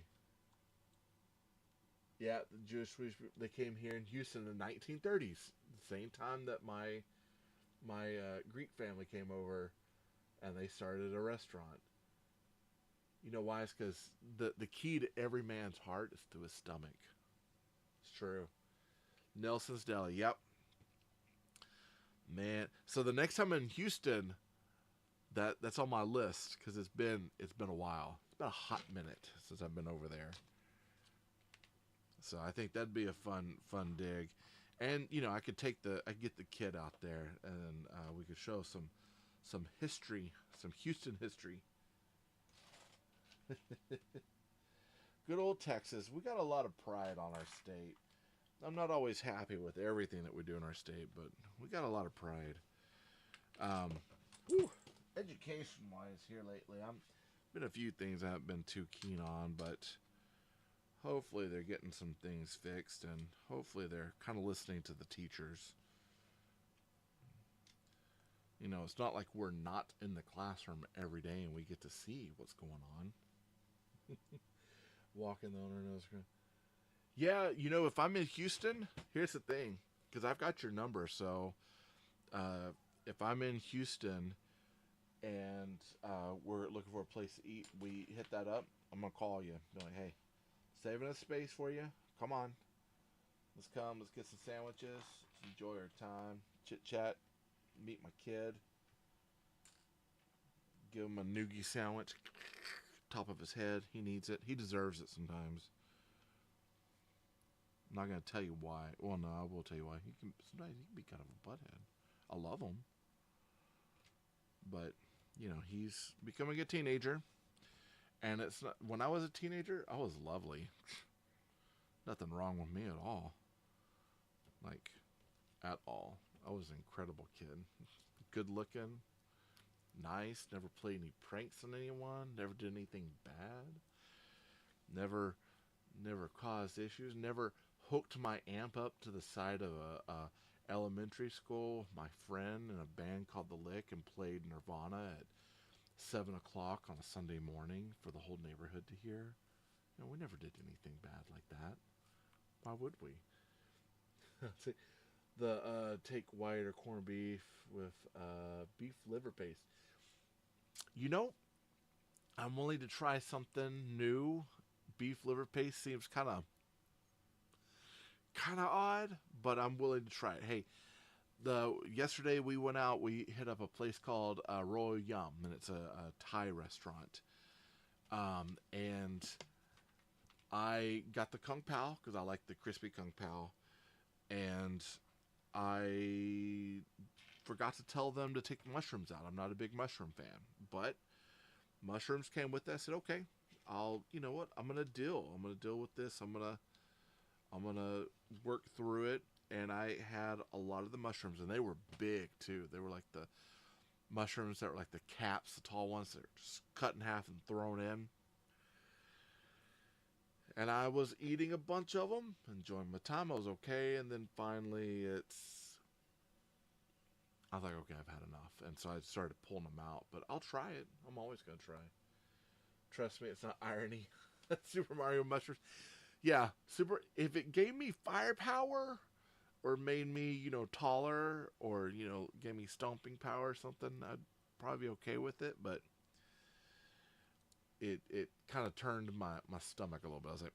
Yeah, the Jewish they came here in Houston in the 1930s, the same time that my Greek family came over, and they started a restaurant. You know why? It's because the key to every man's heart is to his stomach. It's true. Nelson's Deli. Yep. Man, so the next time I'm in Houston, that's on my list because it's been a while. It's been a hot minute since I've been over there. So I think that'd be a fun dig, and you know I could get the kid out there, and we could show some history, some Houston history. Good old Texas. We got a lot of pride on our state. I'm not always happy with everything that we do in our state, but we got a lot of pride. Education-wise here lately, I'm been a few things I haven't been too keen on, but hopefully they're getting some things fixed, and hopefully they're kind of listening to the teachers. You know, it's not like we're not in the classroom every day and we get to see what's going on. Walking the owner knows. Yeah, you know, if I'm in Houston, here's the thing, because I've got your number. So if I'm in Houston and we're looking for a place to eat, we hit that up. I'm gonna call you. Be like, hey, saving a space for you. Come on, let's come. Let's get some sandwiches. Let's enjoy our time. Chit chat. Meet my kid. Give him a noogie sandwich. Top of his head. He needs it. He deserves it sometimes. I'm not going to tell you why. Well, no, I will tell you why. Sometimes he can be kind of a butthead. I love him. But, you know, he's becoming a teenager. And it's not, when I was a teenager, I was lovely. Nothing wrong with me at all. Like, at all. I was an incredible kid. Good looking. Nice. Never played any pranks on anyone. Never did anything bad. Never caused issues. Never hooked my amp up to the side of a elementary school. My friend in a band called The Lick and played Nirvana at 7 o'clock on a Sunday morning for the whole neighborhood to hear. You know, we never did anything bad like that. Why would we? Take white or corned beef with beef liver paste. You know, I'm willing to try something new. Beef liver paste seems kind of odd, but I'm willing to try it. Hey, yesterday we went out. We hit up a place called Royal Yum, and it's a Thai restaurant. And I got the Kung Pao because I like the crispy Kung Pao, and I forgot to tell them to take mushrooms out. I'm not a big mushroom fan, but mushrooms came with it. I said, okay, you know what? I'm going to deal with this. I'm going to work through it. And I had a lot of the mushrooms, and they were big too. They were like the mushrooms that were like the caps, the tall ones that are just cut in half and thrown in. And I was eating a bunch of them, enjoying my time. I was okay, and then finally I was like, okay, I've had enough. And so I started pulling them out. But I'll try it. I'm always going to try. Trust me, it's not irony. Super Mario Mushrooms. Yeah, if it gave me firepower or made me, taller or, gave me stomping power or something, I'd probably be okay with it. But it kind of turned my stomach a little bit. I was like,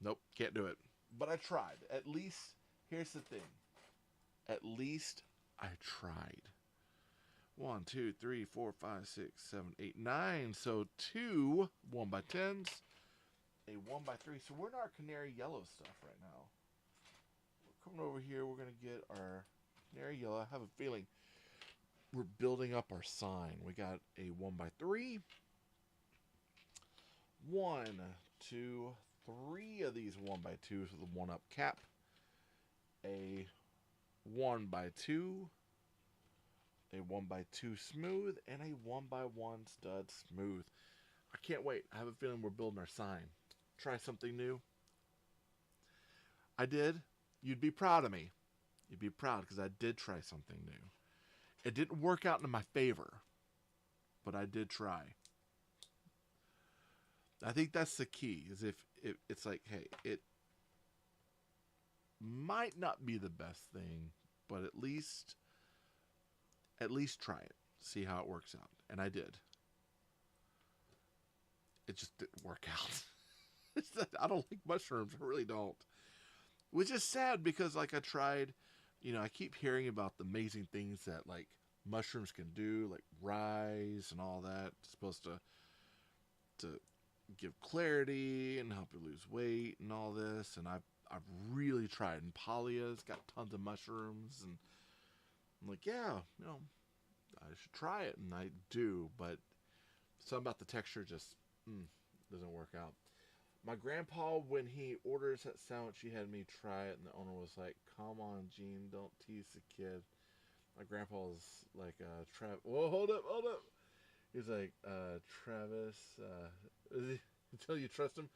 nope, can't do it. But I tried. At least, here's the thing. At least I tried. 1, 2, 3, 4, 5, 6, 7, 8, 9. So 2 1x10s, a 1x3. So we're in our canary yellow stuff right now. We're coming over here. We're going to get our canary yellow. I have a feeling we're building up our sign. We got a 1x3. 1, 2, 3 of these 1x2s with a 1-up cap. A 1x2. A 1x2 smooth. And a 1x1 stud smooth. I can't wait. I have a feeling we're building our sign. Try something new. I did. You'd be proud of me. You'd be proud because I did try something new. It didn't work out in my favor, but I did try. I think that's the key, is if it's like, hey, it might not be the best thing, but at least try it. See how it works out. And I did. It just didn't work out. I don't like mushrooms. I really don't. Which is sad because, like, I tried, I keep hearing about the amazing things that, like, mushrooms can do, like rise and all that. It's supposed to give clarity and help you lose weight and all this. And I've really tried. And Palia's got tons of mushrooms. And I'm like, yeah, I should try it. And I do. But something about the texture just doesn't work out. My grandpa, when he orders that sandwich, he had me try it, and the owner was like, "Come on, Gene, don't tease the kid." My grandpa was like, "Whoa, hold up." He's like, "Travis, until you trust him,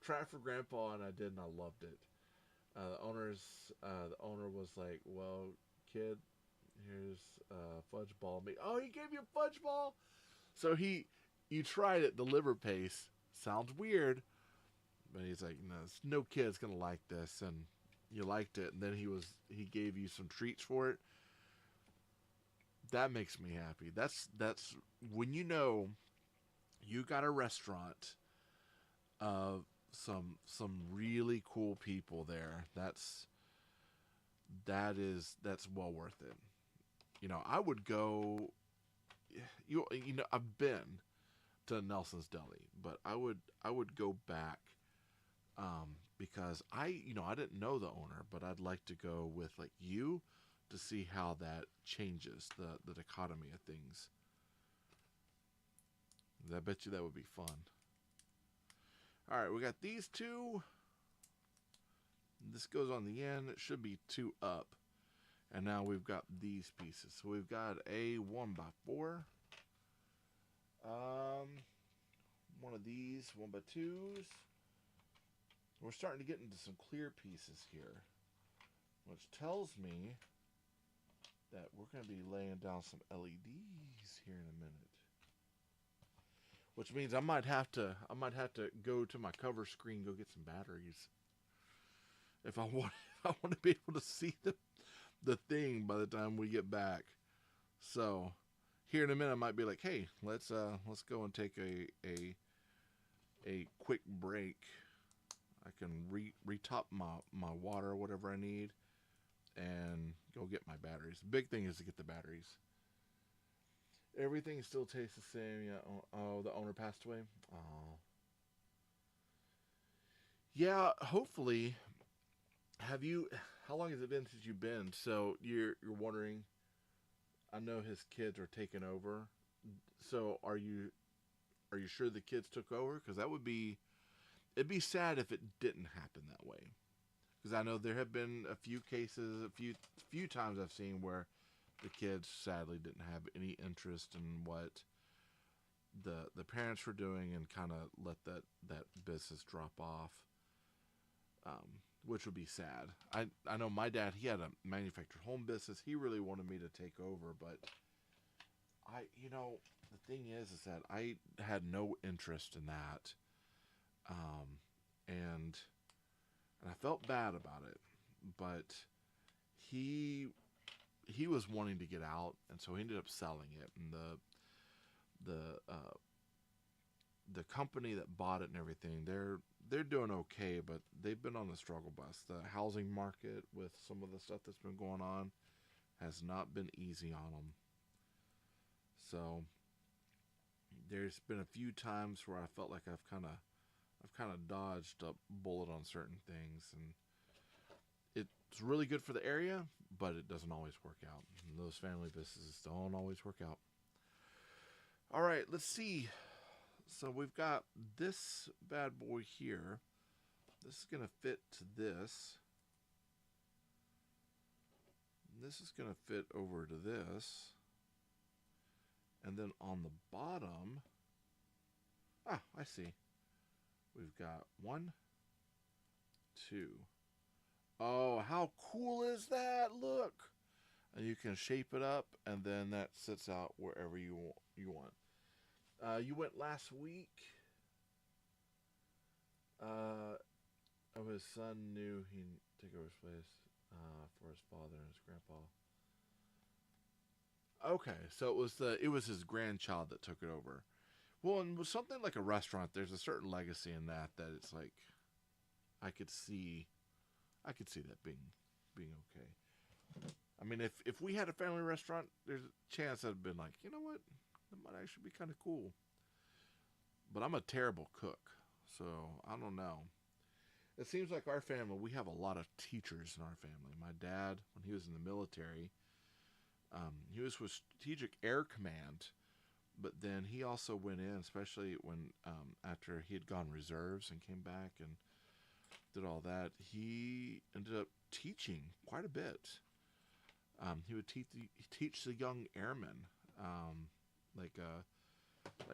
try it for Grandpa," and I did, and I loved it. The owner was like, "Well, kid, here's fudge ball." Oh, he gave you a fudge ball. So you tried it, the liver paste. Sounds weird. But he's like, no kid's gonna like this, and you liked it, and then he gave you some treats for it. That makes me happy. That's when you got a restaurant of some really cool people there. That's well worth it. I would go. I've been to Nelson's Deli, but I would go back. Because I didn't know the owner, but I'd like to go with like you to see how that changes the dichotomy of things. I bet you that would be fun. All right, we got these two. This goes on the end. It should be 2 up. And now we've got these pieces. So we've got a 1x4. One of these 1x2s. We're starting to get into some clear pieces here, which tells me that we're going to be laying down some LEDs here in a minute. Which means I might have to go to my cover screen, go get some batteries. If I want to be able to see the thing by the time we get back. So here in a minute I might be like, hey, let's go and take a quick break. I can retop my water or whatever I need and go get my batteries. The big thing is to get the batteries. Everything still tastes the same. Yeah. Oh, the owner passed away. Oh. Yeah, hopefully. How long has it been since you've been? So you're wondering, I know his kids are taking over. So are you sure the kids took over? Because it'd be sad if it didn't happen that way. Because I know there have been a few cases, a few times I've seen where the kids sadly didn't have any interest in what the parents were doing and kind of let that business drop off. which would be sad. I know my dad, he had a manufactured home business. He really wanted me to take over, but the thing is that I had no interest in that, um, and I felt bad about it. But he he was wanting to get out, and so he ended up selling it. And the company that bought it and everything, they're doing okay, but they've been on the struggle bus. The housing market with some of the stuff that's been going on has not been easy on them. So there's been a few times where I felt like I've kind of dodged a bullet on certain things, and it's really good for the area, but it doesn't always work out. And those family businesses don't always work out. All right, let's see. So we've got this bad boy here. This is going to fit to this. This is going to fit over to this. And then on the bottom, I see. We've got 1, 2. Oh, how cool is that? Look. And you can shape it up, and then that sits out wherever you want. You went last week. His son knew he'd take over his place for his father and his grandpa. Okay, so it was his grandchild that took it over. Well, and with something like a restaurant, there's a certain legacy in that it's like I could see that being okay. I mean, if we had a family restaurant, there's a chance I'd been like, you know what, that might actually be kind of cool. But I'm a terrible cook, so I don't know. It seems like our family, we have a lot of teachers in our family. My dad, when he was in the military, he was with Strategic Air Command, but then he also went in, especially when after he had gone reserves and came back and did all that, he ended up teaching quite a bit. He would teach the young airmen, like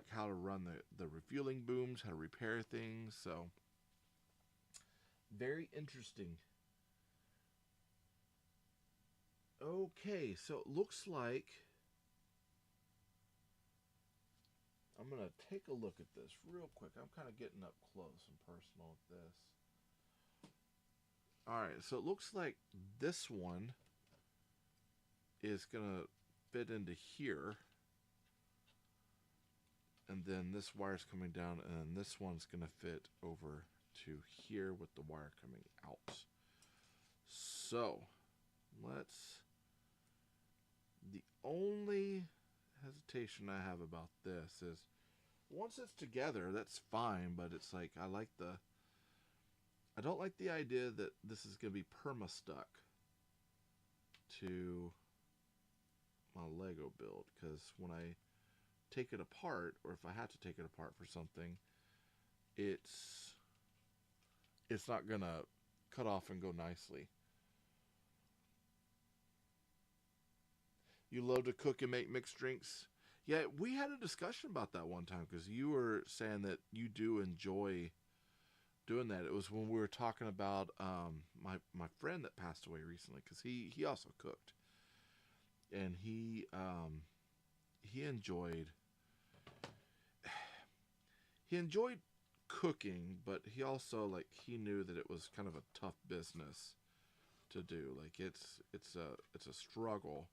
how to run the refueling booms, how to repair things. So very interesting. Okay, so it looks like I'm going to take a look at this real quick. I'm kind of getting up close and personal with this. Alright, so it looks like this one is going to fit into here. And then this wire's coming down, and then this one's going to fit over to here with the wire coming out. So, the only hesitation I have about this is once it's together, that's fine, but it's like I don't like the idea that this is going to be perma-stuck to my Lego build, because when I take it apart, or if I have to take it apart for something, it's not going to cut off and go nicely. You love to cook and make mixed drinks? Yeah, we had a discussion about that one time, because you were saying that you do enjoy doing that. It was when we were talking about my friend that passed away recently, because he also cooked, and he enjoyed cooking, but he also he knew that it was kind of a tough business to do. Like it's a struggle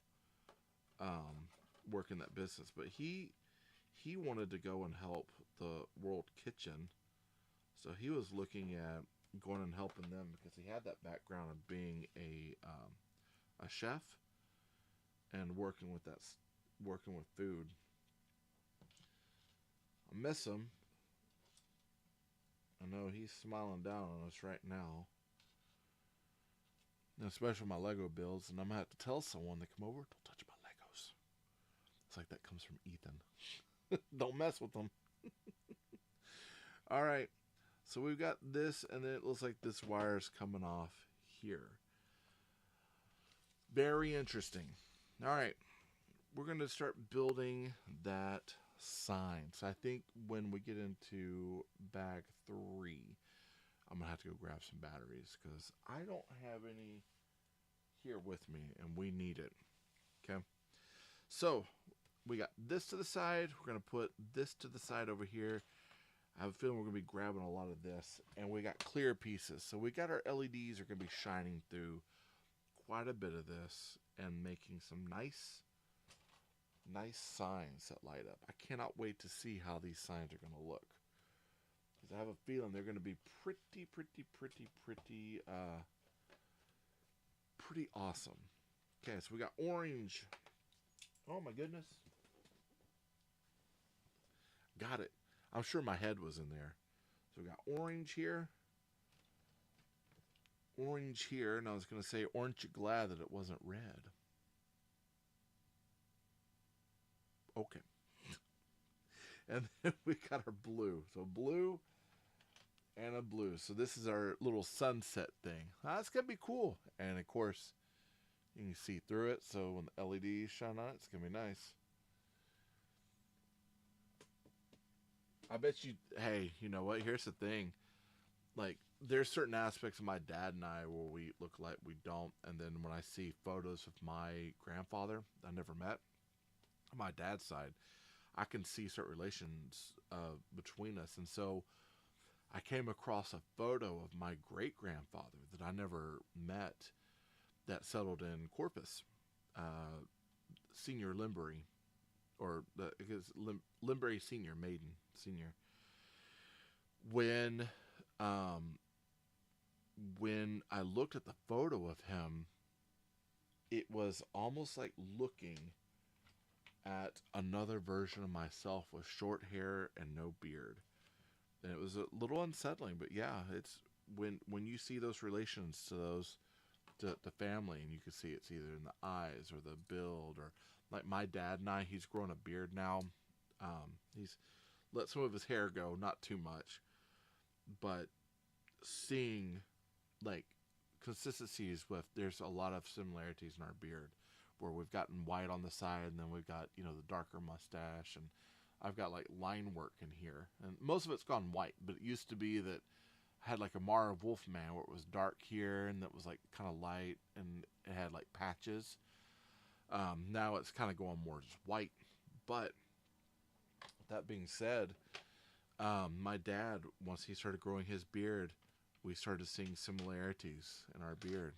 working that business, but he wanted to go and help the World Kitchen, so he was looking at going and helping them because he had that background of being a chef and working with food. I miss him. I know he's smiling down on us right now. And especially my Lego builds, and I'm gonna have to tell someone to come over. Don't touch my Legos. It's like that comes from Ethan. Don't mess with them. All right. So we've got this, and then it looks like this wire's coming off here. Very interesting. All right. We're going to start building that sign. So I think when we get into bag 3, I'm going to have to go grab some batteries because I don't have any here with me, and we need it. Okay. So we got this to the side. We're going to put this to the side over here. I have a feeling we're going to be grabbing a lot of this. And we got clear pieces. So we got our LEDs are going to be shining through quite a bit of this and making some nice signs that light up. I cannot wait to see how these signs are going to look. Because I have a feeling they're going to be pretty awesome. Okay, so we got orange. Oh my goodness. Got it. I'm sure my head was in there. So we got orange here. Orange here. And I was going to say, aren't you glad that it wasn't red? Okay. And then we got our blue. So blue and a blue. So this is our little sunset thing. That's going to be cool. And of course, you can see through it. So when the LEDs shine on it, it's going to be nice. I bet you, hey, you know what? Here's the thing. Like, there's certain aspects of my dad and I where we look like we don't. And then when I see photos of my grandfather I never met, on my dad's side, I can see certain relations between us. And so I came across a photo of my great-grandfather that I never met that settled in Corpus, Senior Limbury, or Limbury Senior, Maiden Senior. When I looked at the photo of him, it was almost like looking at another version of myself with short hair and no beard. And it was a little unsettling, but yeah, it's when you see those relations to those to family, and you can see it's either in the eyes or the build, or like my dad and I, he's grown a beard now. He's let some of his hair go, not too much, but seeing like consistencies with, there's a lot of similarities in our beard, where we've gotten white on the side, and then we've got, you know, the darker mustache, and I've got like line work in here, and most of it's gone white, but it used to be that I had like a Mara Wolfman where it was dark here and that was like kind of light, and it had like patches. Now it's kind of going more just white. But that being said, my dad, once he started growing his beard, we started seeing similarities in our beard,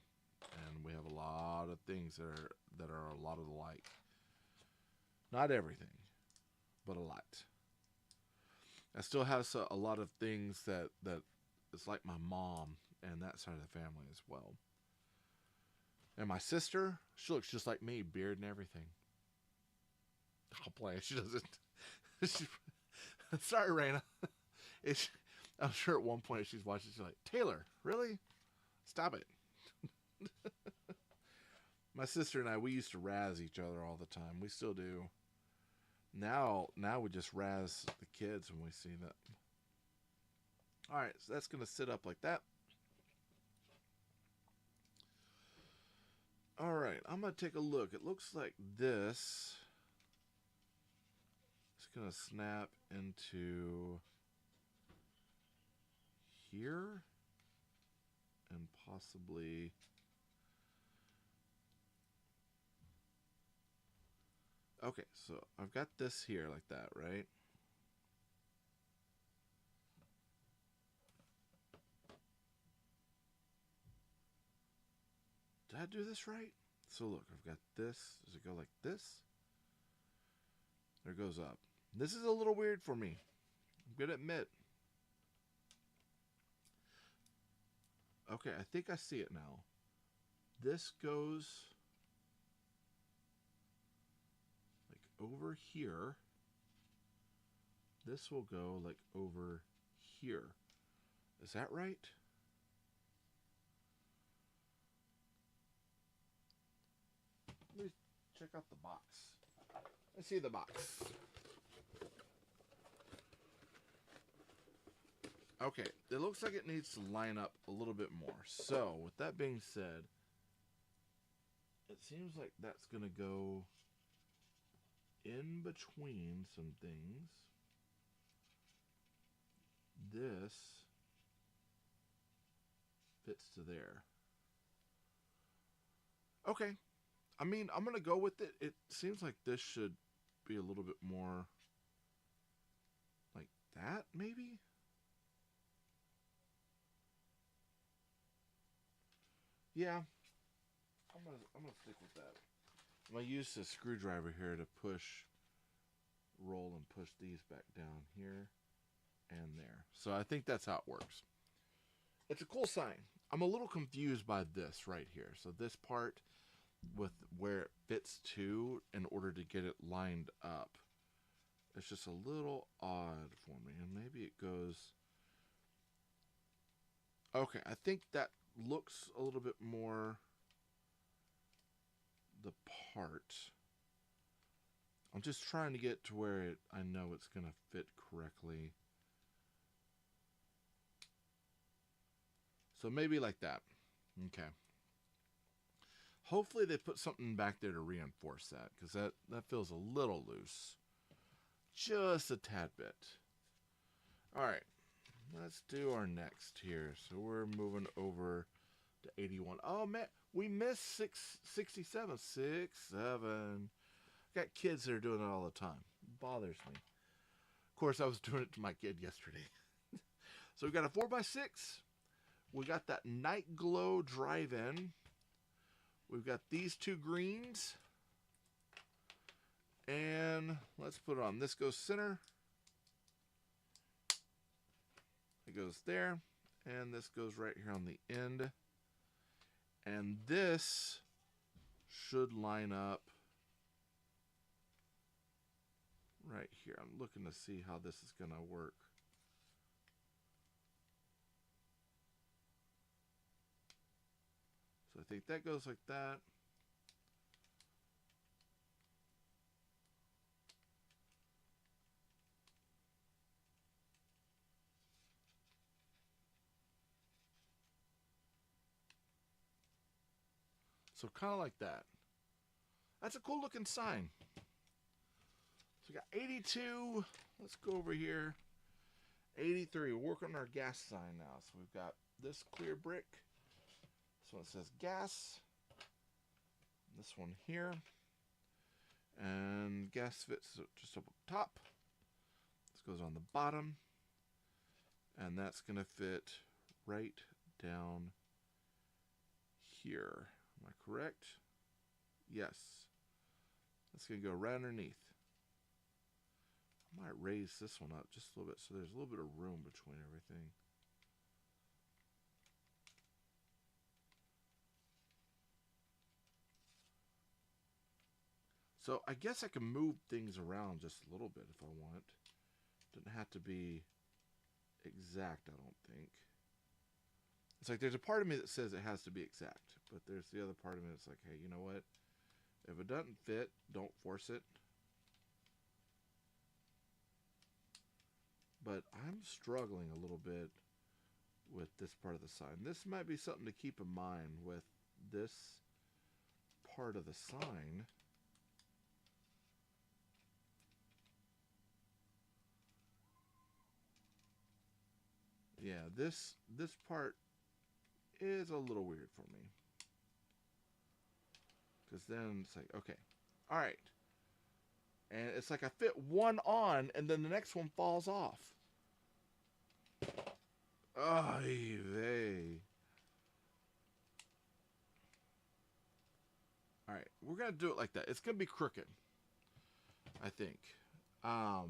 and we have a lot of things that are a lot of alike. Not everything, but a lot. I still have a lot of things that it's like my mom and that side of the family as well. And my sister, she looks just like me, beard and everything. I'll play. She doesn't. Sorry, Raina. I'm sure at one point she's watching, she's like, Taylor, really? Stop it. My sister and I, we used to razz each other all the time. We still do. Now we just razz the kids when we see that. Alright, so that's going to sit up like that. Alright, I'm going to take a look. It looks like this is going to snap into here and possibly okay, so I've got this here like that, right? Did I do this right? So look, I've got this. Does it go like this? There it goes up. This is a little weird for me, I'm gonna admit. Okay, I think I see it now. This goes like over here. This will go like over here. Is that right? Let me check out the box. Let's see the box. Okay, it looks like it needs to line up a little bit more. So, with that being said, it seems like that's going to go in between some things. This fits to there. Okay. I mean, I'm going to go with it. It seems like this should be a little bit more like that, maybe? Yeah. I'm gonna stick with that. I'm going to use the screwdriver here to roll and push these back down here and there. So I think that's how it works. It's a cool sign. I'm a little confused by this right here. So this part with where it fits to in order to get it lined up, it's just a little odd for me. And maybe it goes... Okay, I think that looks a little bit more the part. I'm just trying to get to where I know it's going to fit correctly. So maybe like that. Okay. Hopefully they put something back there to reinforce that, because that feels a little loose. Just a tad bit. Alright. Let's do our next here. So we're moving over to 81. Oh man, we missed 67. 67. Got kids that are doing it all the time. It bothers me. Of course, I was doing it to my kid yesterday. So we've got a 4x6. We got that night glow drive-in. We've got these two greens. And let's put it on. This goes center. It goes there. And this goes right here on the end. And this should line up right here. I'm looking to see how this is going to work. So I think that goes like that. So kind of like that. That's a cool looking sign. So we got 82. Let's go over here. 83. We're working on our gas sign now. So we've got this clear brick. This one says gas. This one here. And gas fits just up top. This goes on the bottom. And that's going to fit right down here. Am I correct? Yes. That's going to go right underneath. I might raise this one up just a little bit so there's a little bit of room between everything. So I guess I can move things around just a little bit if I want. Doesn't have to be exact, I don't think. It's like there's a part of me that says it has to be exact, but there's the other part of me that's like, hey, you know what? If it doesn't fit, don't force it. But I'm struggling a little bit with this part of the sign. This might be something to keep in mind with this part of the sign. Yeah, this part is a little weird for me. Because then it's like, okay, all right. And it's like I fit one on, and then the next one falls off. Ay vey. All right, we're going to do it like that. It's going to be crooked, I think. Or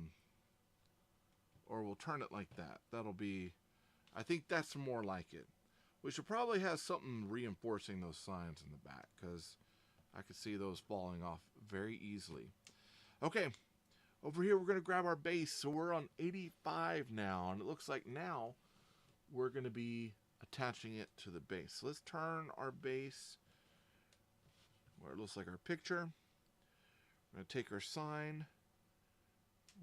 we'll turn it like that. That'll be... I think that's more like it. We should probably have something reinforcing those signs in the back, because I could see those falling off very easily. Okay, over here we're going to grab our base. So we're on 85 now, and it looks like now we're going to be attaching it to the base. So let's turn our base where it looks like our picture. We're going to take our sign.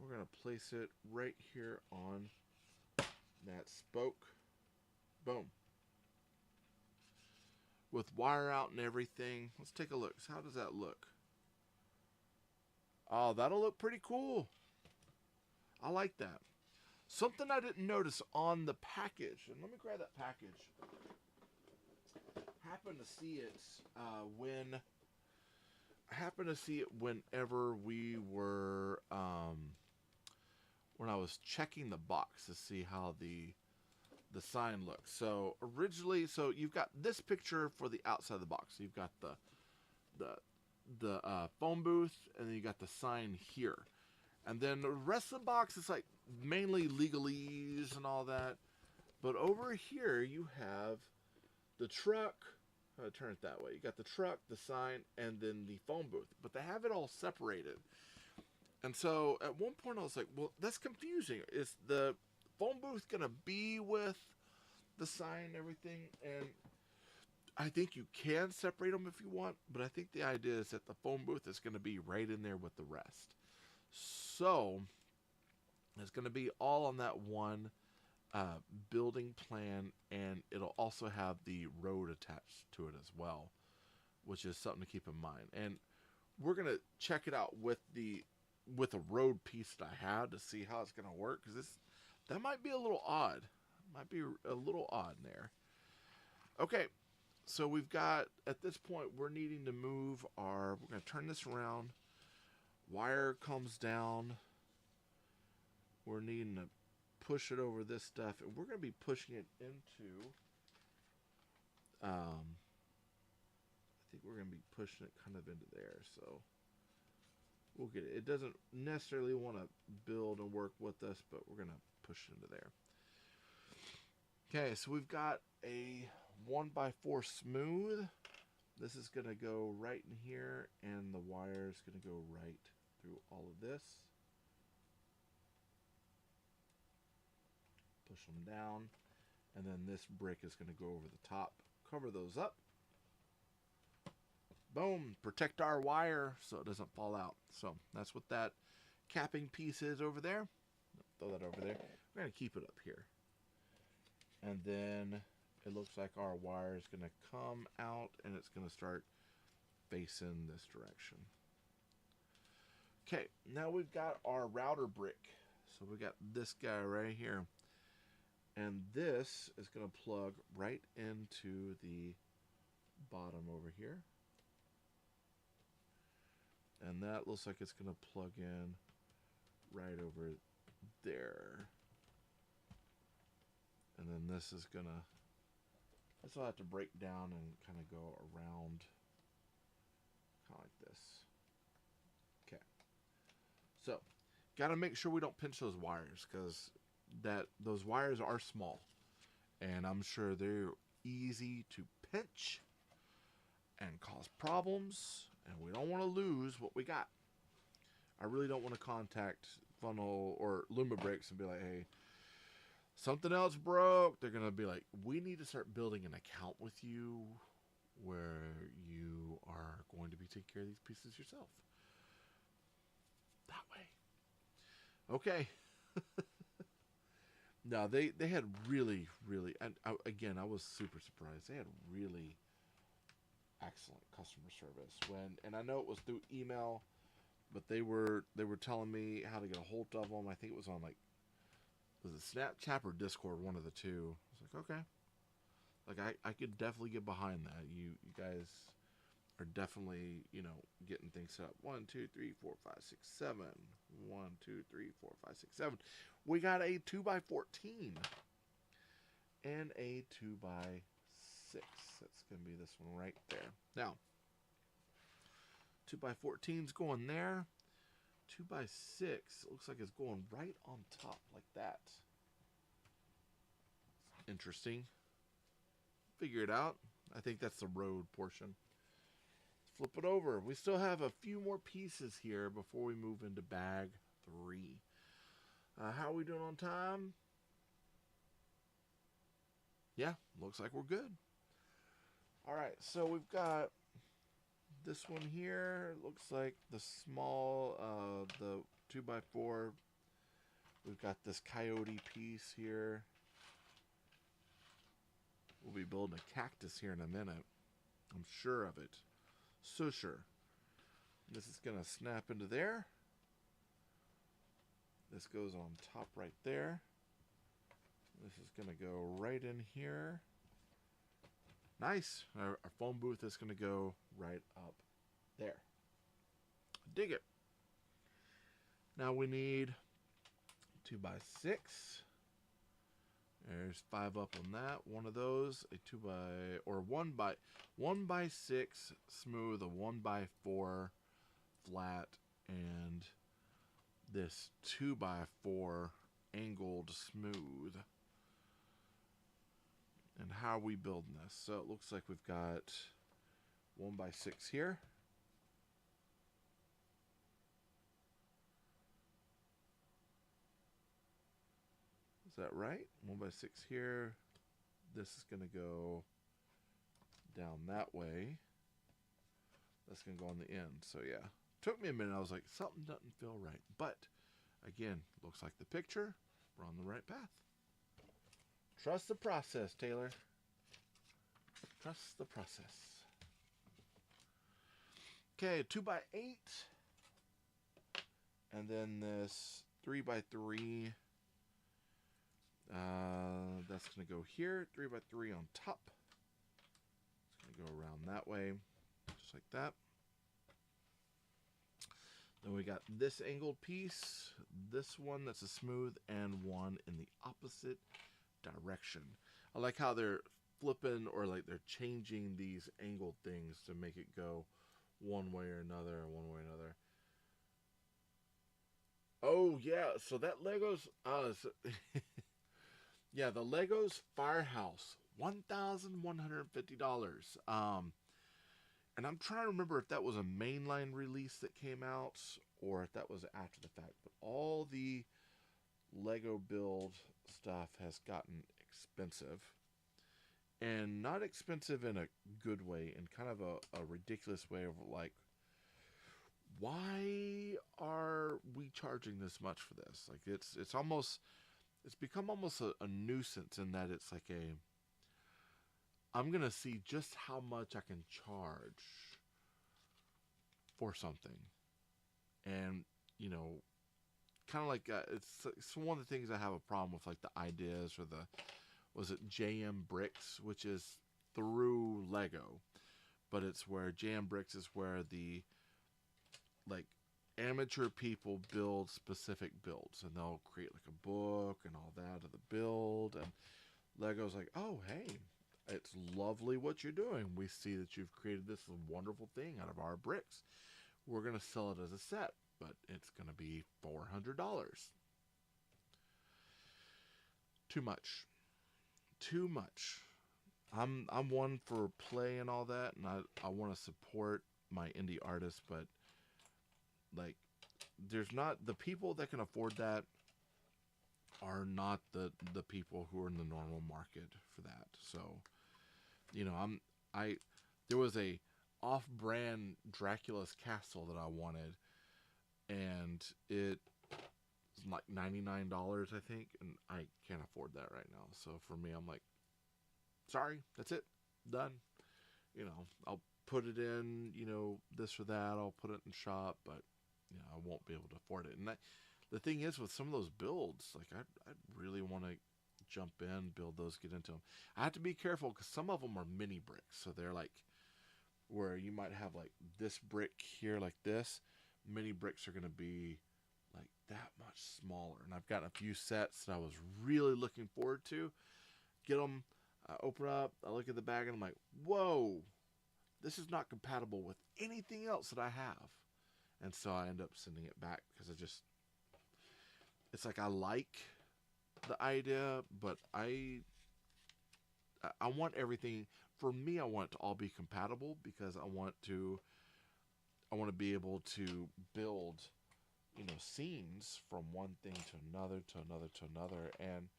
We're going to place it right here on that spoke. Boom. With wire out and everything. Let's take a look. So how does that look? Oh, that'll look pretty cool. I like that. Something I didn't notice on the package. And let me grab that package. happened to see it whenever we were when I was checking the box to see how the sign looks. So originally, so you've got this picture for the outside of the box. So you've got the phone booth, and then you got the sign here, and then the rest of the box is like mainly legalese and all that. But over here you have the truck. Turn it that way. You got the truck, the sign, and then the phone booth. But they have it all separated. And so at one point I was like, well, that's confusing. Is the phone booth going to be with the sign and everything? And I think you can separate them if you want. But I think the idea is that the phone booth is going to be right in there with the rest. So it's going to be all on that one building plan, and it'll also have the road attached to it as well, which is something to keep in mind. And we're gonna check it out with a road piece that I have to see how it's gonna work, because that might be a little odd. Might be a little odd there. Okay, so we've got, at this point, we're needing to move we're gonna turn this around. Wire comes down. We're needing to push it over this stuff, and we're going to be pushing it into I think we're going to be pushing it kind of into there, so we'll get it. It doesn't necessarily want to build and work with us, but we're going to push it into there. Okay, so we've got a 1x4 smooth. This is going to go right in here, and the wire is going to go right through all of this. Push them down, and then this brick is going to go over the top, cover those up. Boom, protect our wire so it doesn't fall out. So that's what that capping piece is over there. Throw that over there. We're going to keep it up here, and then it looks like our wire is going to come out, and it's going to start facing this direction. Okay, now we've got our router brick. So we got this guy right here. And this is going to plug right into the bottom over here. And that looks like it's going to plug in right over there. And then this is going to, this will have to break down and kind of go around, kind of like this. Okay. So, got to make sure we don't pinch those wires, because those wires are small, and I'm sure they're easy to pinch and cause problems, and we don't want to lose what we got. I really don't want to contact Funnel or Lumibricks and be like, hey, something else broke. They're going to be like, we need to start building an account with you where you are going to be taking care of these pieces yourself. That way. Okay. No, they had really, and again, I was super surprised. They had really excellent customer service and I know it was through email, but they were telling me how to get a hold of them. I think it was on was it Snapchat or Discord, one of the two. I was like, okay, like I could definitely get behind that. You guys are definitely, getting things set up. 1, 2, 3, 4, 5, 6, 7. 1, 2, 3, 4, 5, 6, 7. We got a 2x14 and a 2x6. That's going to be this one right there. Now, 2x14's going there. 2x6 looks like it's going right on top like that. Interesting. Figure it out. I think that's the road portion. Flip it over. We still have a few more pieces here before we move into bag 3. How are we doing on time? Yeah, looks like we're good. All right, so we've got this one here. Looks like the small, the 2x4. We've got this coyote piece here. We'll be building a cactus here in a minute. I'm sure of it. So sure. This is going to snap into there. This goes on top right there. This is going to go right in here. Nice. Our phone booth is going to go right up there. Dig it. Now we need 2x6. There's 5 up on that. One of those, a 2x or 1x6 smooth, a 1x4 flat, and this 2x4 angled smooth. And how are we building this? So it looks like we've got 1x6 here. Is that right? 1x6 here. This is going to go down that way. That's going to go on the end. So yeah, took me a minute. I was like, something doesn't feel right. But again, looks like the picture. We're on the right path. Trust the process, Taylor. Trust the process. Okay, 2x8. And then this 3x3. That's going to go here. 3x3 on top. It's going to go around that way. Just like that. Then we got this angled piece. This one that's a smooth, and one in the opposite direction. I like how they're flipping, or like they're changing these angled things to make it go one way or another, or one way or another. Oh yeah, so that Lego's yeah, the Lego's Firehouse, $1,150. And I'm trying to remember if that was a mainline release that came out or if that was after the fact. But all the Lego build stuff has gotten expensive. And not expensive in a good way, in kind of a ridiculous way of like, why are we charging this much for this? Like it's become almost a nuisance in that it's like I'm gonna see just how much I can charge for something, and you know, kind of like it's one of the things I have a problem with, like the ideas or was it JM Bricks, which is through Lego, but it's where JM Bricks is where the like amateur people build specific builds, and they'll create like a book and all that of the build, and Lego's like, oh hey, it's lovely what you're doing. We see that you've created this wonderful thing out of our bricks. We're going to sell it as a set, but it's going to be $400. Too much. Too much. I'm one for play and all that, and I want to support my indie artists, but like there's not the people that can afford that are not the people who are in the normal market for that. So, you know, there was a off-brand Dracula's Castle that I wanted, and it was like $99, I think, and I can't afford that right now. So for me, I'm like, sorry, that's it, done. You know, I'll put it in, you know, this or that. I'll put it in shop, but you know, I won't be able to afford it. And the thing is, with some of those builds, like I really want to jump in, build those, get into them. I have to be careful because some of them are mini bricks, so they're like where you might have like this brick here, like this. Mini bricks are going to be like that much smaller. And I've gotten a few sets that I was really looking forward to. Get them, open up, I look at the bag, and I'm like, whoa, this is not compatible with anything else that I have. And so I end up sending it back because it's like I like the idea, but I want everything. For me, I want it to all be compatible because I want to be able to build, you know, scenes from one thing to another, to another, to another. And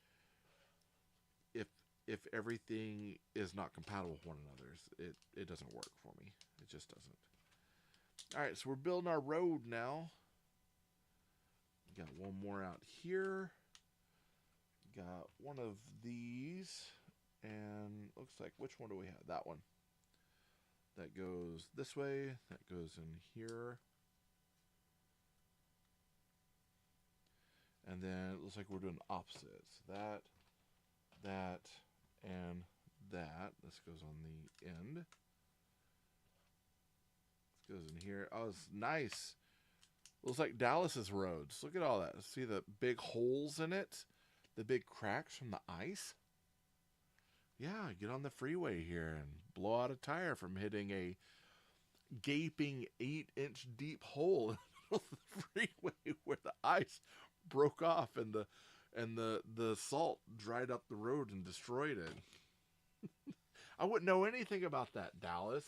if everything is not compatible with one another, it doesn't work for me. It just doesn't. All right, so we're building our road now. We got one more out here. Got one of these, and looks like, which one do we have? That one. That goes this way. That goes in here. And then it looks like we're doing opposites. That, and that. This goes on the end. This goes in here. Oh, it's nice. Looks like Dallas's roads. Look at all that. See the big holes in it? The big cracks from the ice? Yeah, get on the freeway here and blow out a tire from hitting a gaping 8-inch deep hole in the middle of the freeway where the ice broke off and the salt dried up the road and destroyed it. I wouldn't know anything about that, Dallas.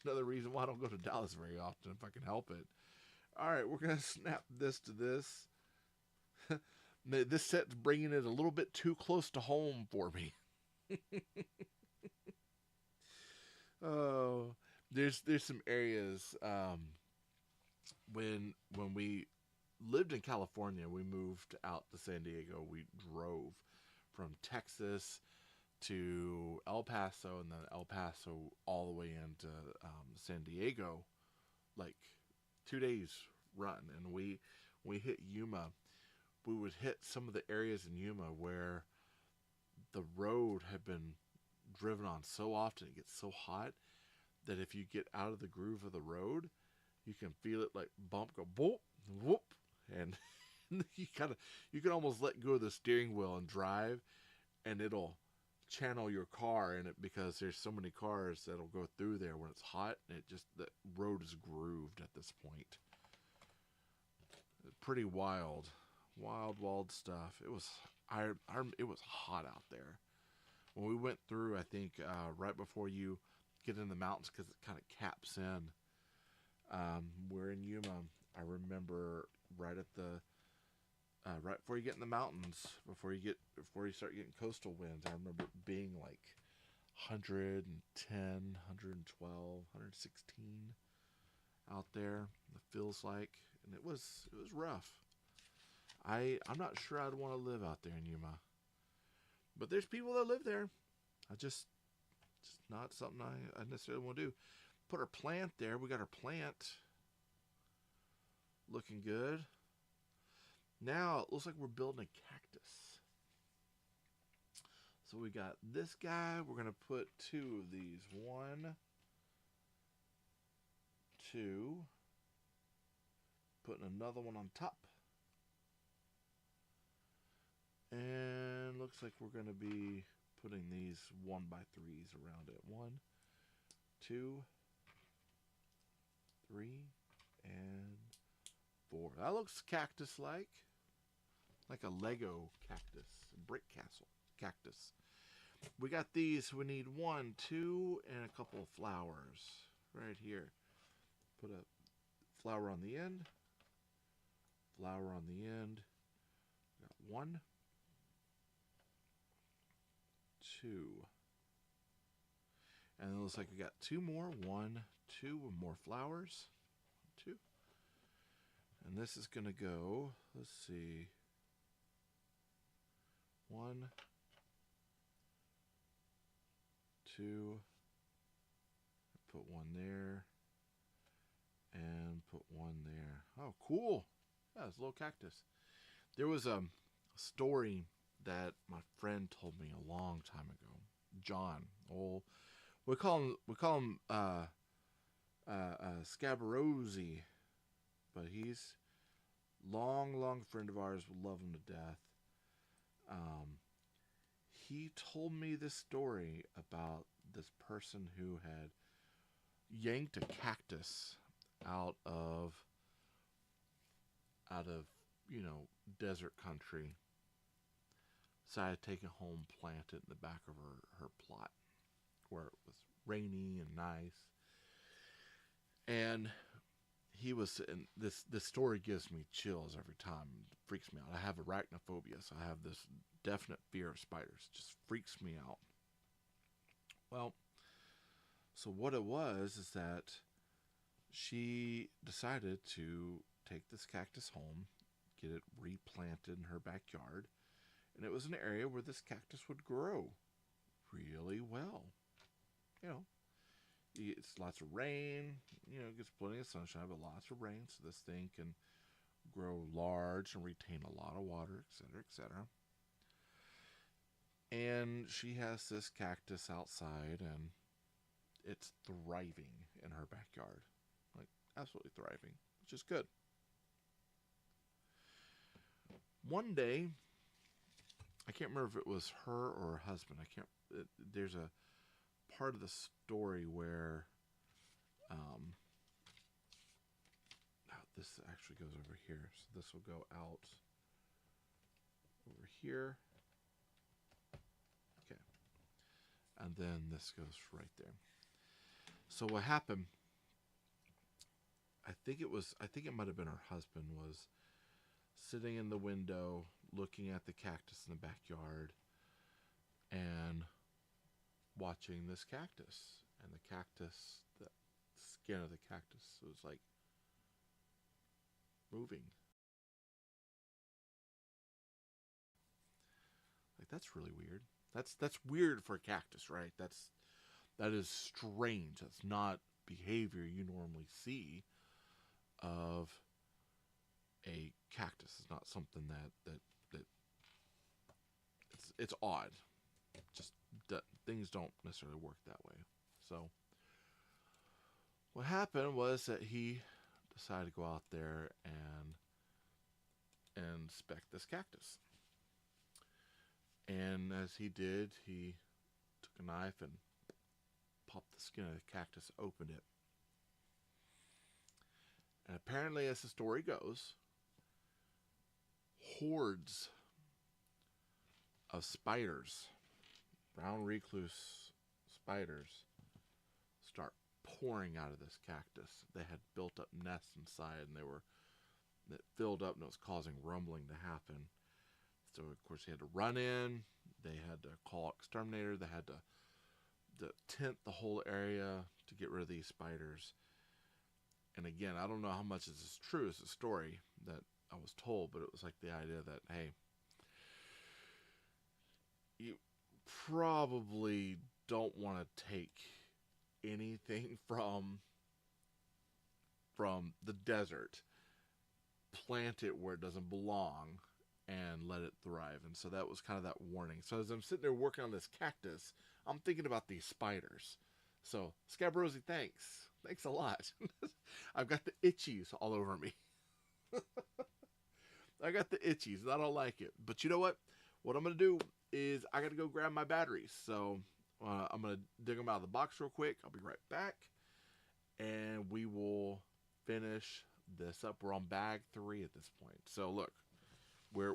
Another reason why I don't go to Dallas very often if I can help it. Alright, we're going to snap this to this. This set's bringing it a little bit too close to home for me. Oh, there's some areas when we lived in California, we moved out to San Diego. We drove from Texas to El Paso, and then El Paso all the way into San Diego, like 2 days run. And we hit Yuma. We would hit some of the areas in Yuma where the road had been driven on so often, it gets so hot that if you get out of the groove of the road, you can feel it like bump, go boop, whoop, and you can almost let go of the steering wheel and drive, and it'll channel your car in it because there's so many cars that'll go through there when it's hot, and the road is grooved at this point. Pretty wild stuff. It was it was hot out there when we went through. I think right before you get in the mountains, because it kind of caps in. We're in Yuma. I remember right at the right before you get in the mountains, before you start getting coastal winds, I remember it being like 110, 112, 116 out there. It feels like, and it was rough. I'm not sure I'd want to live out there in Yuma, but there's people that live there. Just not something I necessarily want to do. Put our plant there. We got our plant looking good. Now it looks like we're building a cactus. So we got this guy. We're going to put 2 of these. 1, 2. Putting another one on top. And looks like we're going to be putting these 1x3s around it. 1, 2, 3, and 4. That looks cactus-like. Like a Lego cactus. A brick castle cactus. We got these. We need 1, 2, and a couple of flowers. Right here. Put a flower on the end. Flower on the end. We got 1, 2. And it looks like we got 2 more. 1, 2, with more flowers. 2. And this is going to go, let's see, 1, 2, put 1 there, and put 1 there. Oh, cool. Yeah, it's a little cactus. There was a story that my friend told me a long time ago. John. Oh, we call him Scabarozzi, but he's long friend of ours. We love him to death. He told me this story about this person who had yanked a cactus out of desert country. Decided to take it home, plant it in the back of her plot where it was rainy and nice. And he was, and this story gives me chills every time. It freaks me out. I have arachnophobia, so I have this definite fear of spiders. It just freaks me out. Well, so what it was is that she decided to take this cactus home, get it replanted in her backyard, and it was an area where this cactus would grow really well. It's lots of rain, it gets plenty of sunshine, but lots of rain, so this thing can grow large and retain a lot of water, etc., etc. And she has this cactus outside, and it's thriving in her backyard. Like, absolutely thriving, which is good. One day, I can't remember if it was her or her husband. I can't. There's a part of the story where this actually goes over here. So this will go out over here. Okay. And then this goes right there. So what happened, I think it might have been her husband, was sitting in the window looking at the cactus in the backyard and watching this cactus. And the cactus, the skin of the cactus was like moving. Like, that's really weird. That's weird for a cactus, right? That is strange. That's not behavior you normally see of a cactus. It's not something that it's odd. Just things don't necessarily work that way. So what happened was that he decided to go out there and inspect this cactus. And as he did, he took a knife and popped the skin of the cactus, opened it. And apparently, as the story goes, hordes of spiders, brown recluse spiders, start pouring out of this cactus. They had built up nests inside, and that filled up, and it was causing rumbling to happen. So of course he had to run in. They had to call exterminator. They had to tent the whole area to get rid of these spiders. And again, I don't know how much this is true. It's a story that I was told, but it was like the idea that, hey, you probably don't want to take anything from the desert, plant it where it doesn't belong, and let it thrive. And so that was kind of that warning. So as I'm sitting there working on this cactus, I'm thinking about these spiders. So Scabrosi, thanks a lot. I've got the itchies all over me. I got the itchies, and I don't like it. But you know what I'm gonna do is I gotta go grab my batteries. So I'm gonna dig them out of the box real quick. I'll be right back, and we will finish this up. We're on bag 3 at this point. So look, we're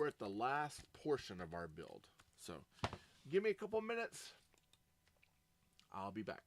at the last portion of our build. So give me a couple minutes. I'll be back.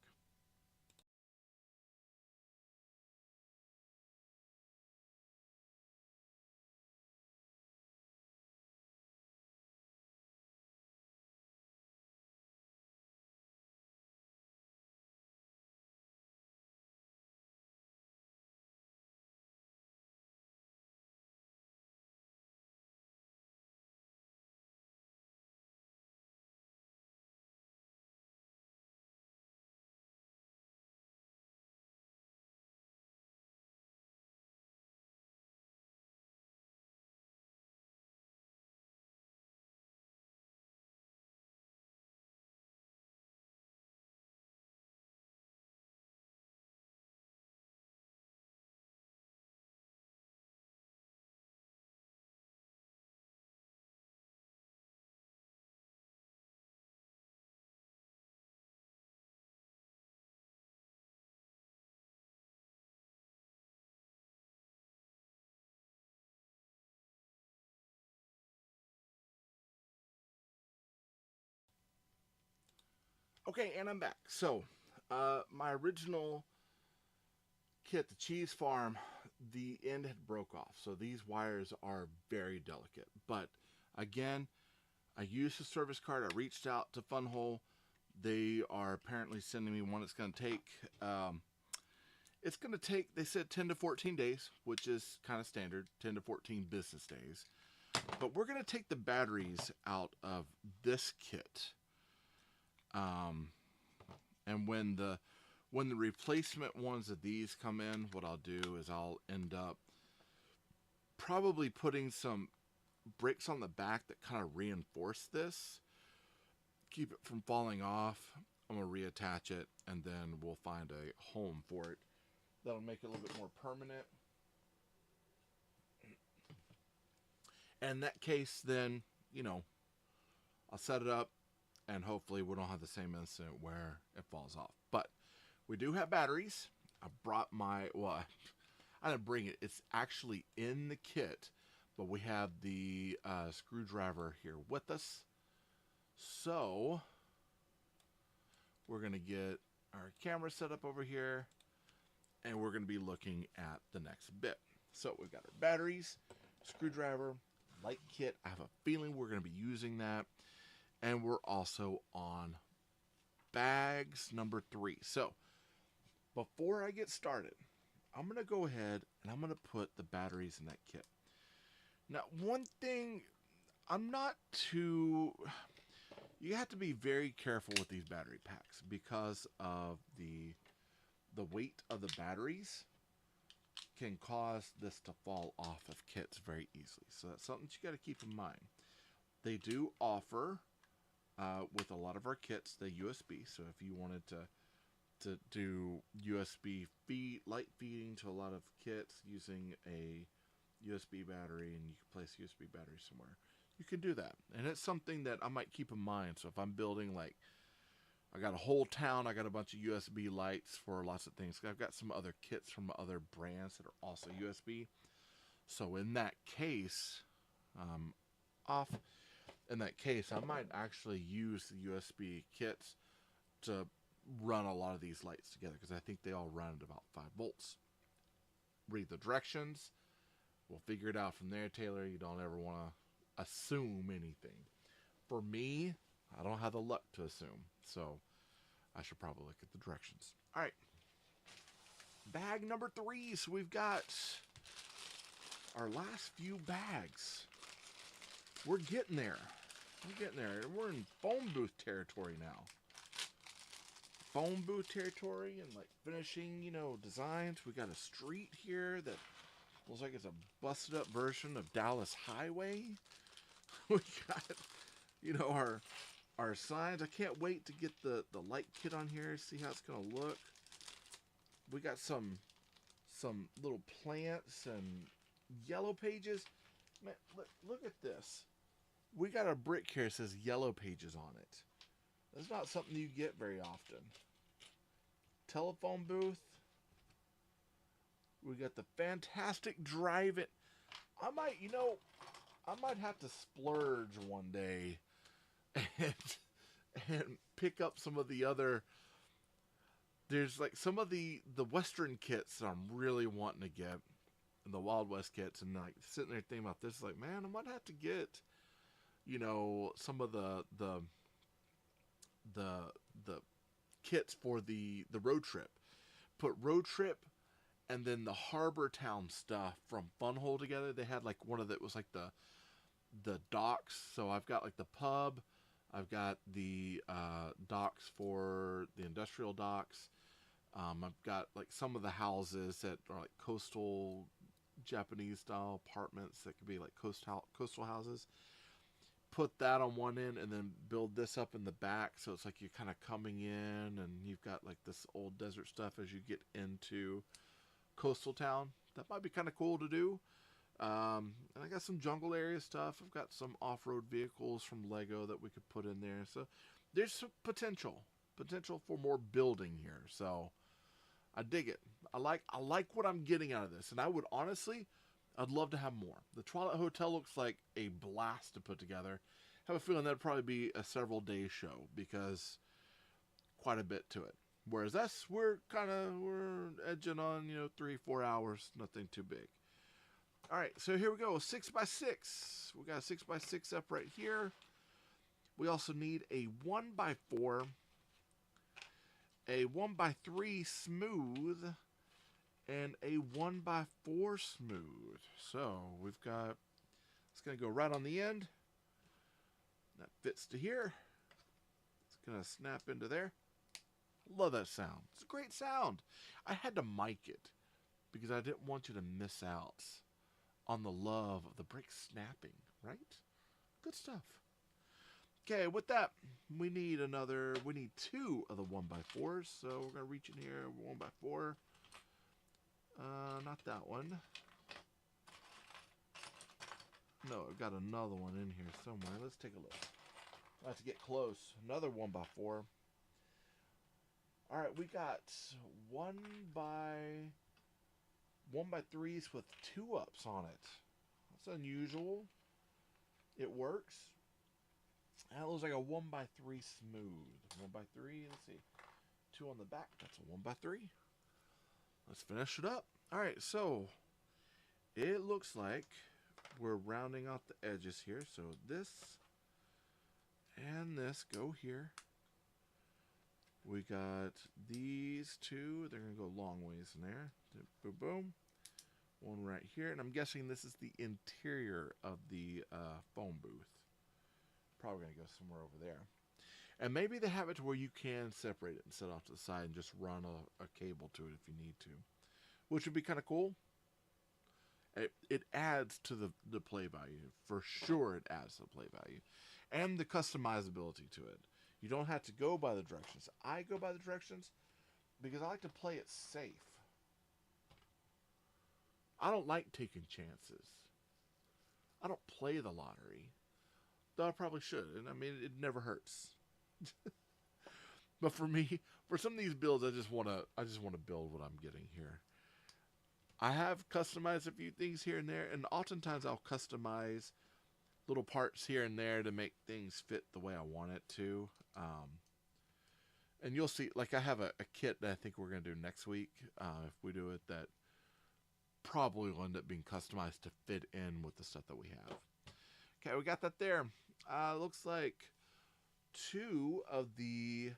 Okay, and I'm back. So, my original kit, the cheese farm, the end had broke off. So these wires are very delicate. But again, I used the service card. I reached out to Funhole. They are apparently sending me one. It's going to take, they said 10 to 14 days, which is kind of standard, 10 to 14 business days. But we're going to take the batteries out of this kit. And when the replacement ones of these come in, what I'll do is I'll end up probably putting some bricks on the back that kind of reinforce this. keep it from falling off, I'm going to reattach it, and then we'll find a home for it that'll make it a little bit more permanent. And in that case, then, you know, I'll set it up, and hopefully we don't have the same incident where it falls off. But we do have batteries. I brought my, well, I didn't bring it. It's actually in the kit, but we have the screwdriver here with us. So we're going to get our camera set up over here, and we're going to be looking at the next bit. So we've got our batteries, screwdriver, light kit. I have a feeling we're going to be using that. And we're also on bags number 3. So before I get started, I'm going to go ahead and I'm going to put the batteries in that kit. Now, one thing, I'm not too... You have to be very careful with these battery packs because of the weight of the batteries can cause this to fall off of kits very easily. So that's something you got to keep in mind. They do offer, with a lot of our kits, the USB. So if you wanted to do USB light feeding to a lot of kits using a USB battery, and you can place USB battery somewhere, you can do that. And it's something that I might keep in mind. So if I'm building, like, I got a whole town, I got a bunch of USB lights for lots of things. I've got some other kits from other brands that are also USB. So in that case, in that case, I might actually use the USB kits to run a lot of these lights together, because I think they all run at about 5 volts. Read the directions. We'll figure it out from there, Taylor. You don't ever want to assume anything. For me, I don't have the luck to assume, so I should probably look at the directions. All right. Bag number 3. So we've got our last few bags. We're getting there. We're getting there. We're in phone booth territory now. Phone booth territory and like finishing, you know, designs. We got a street here that looks like it's a busted up version of Dallas Highway. We got, you know, our signs. I can't wait to get the light kit on here, see how it's gonna look. We got some little plants and yellow pages. Man, look at this. We got a brick here that says Yellow Pages on it. That's not something you get very often. Telephone booth. We got the fantastic drive-in. I might have to splurge one day and pick up some of the other. There's like some of the Western kits that I'm really wanting to get, and the Wild West kits, and like sitting there thinking about this, like, man, I might have to get, you know, some of the kits for the road trip. Put road trip and then the Harbor Town stuff from Funhole together. They had like one of it was like the docks. So I've got like the pub, I've got the docks for the industrial docks. I've got like some of the houses that are like coastal Japanese style apartments that could be like coastal houses. Put that on one end and then build this up in the back, so it's like you're kind of coming in and you've got like this old desert stuff as you get into coastal town. That might be kind of cool to do. And I got some jungle area stuff. I've got some off-road vehicles from Lego that we could put in there. So there's some potential for more building here. So I dig it. I like what I'm getting out of this, and I would honestly, I'd love to have more. The Twilight Hotel looks like a blast to put together. I have a feeling that'd probably be a several day show because quite a bit to it. Whereas us, we're edging on, 3-4 hours, nothing too big. All right, so here we go, 6x6. We got a 6x6 up right here. We also need a 1x4, a 1x3 smooth, and a 1x4 smooth. So we've got, it's going to go right on the end. That fits to here. It's going to snap into there. Love that sound. It's a great sound. I had to mic it because I didn't want you to miss out on the love of the brick snapping, right? Good stuff. Okay, with that, we need two of the 1x4s. So we're going to reach in here, 1x4. Not that one. No, I've got another one in here somewhere. Let's take a look. I have to get close. Another 1x4. All right, we got 1x3s with 2-ups on it. That's unusual. It works. That looks like a 1x3 smooth. 1x3, let's see. 2 on the back, that's a 1x3. Let's finish it up. All right, so it looks like we're rounding out the edges here. So this and this go here. We got these two. They're going to go long ways in there. Boom, boom. One right here. And I'm guessing this is the interior of the phone booth. Probably going to go somewhere over there. And maybe they have it to where you can separate it and set off to the side and just run a cable to it if you need to. Which would be kind of cool. It adds to the play value. For sure it adds to the play value. And the customizability to it. You don't have to go by the directions. I go by the directions because I like to play it safe. I don't like taking chances. I don't play the lottery. Though I probably should. And I mean, it never hurts. But for me, for some of these builds, I just want to build what I'm getting here. I have customized a few things here and there, and oftentimes I'll customize little parts here and there to make things fit the way I want it to. And you'll see, like I have a kit that I think we're going to do next week, if we do it, that probably will end up being customized to fit in with the stuff that we have. Okay, we got that there. Looks like 2 of the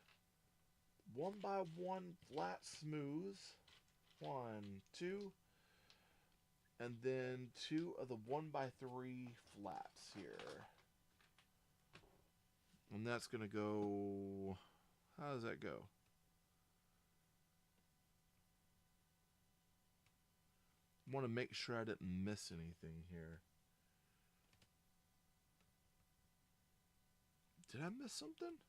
1x1 flat smooths. 1, 2. And then 2 of the 1x3 flats here. And that's going to go... How does that go? Want to make sure I didn't miss anything here. Did I miss something?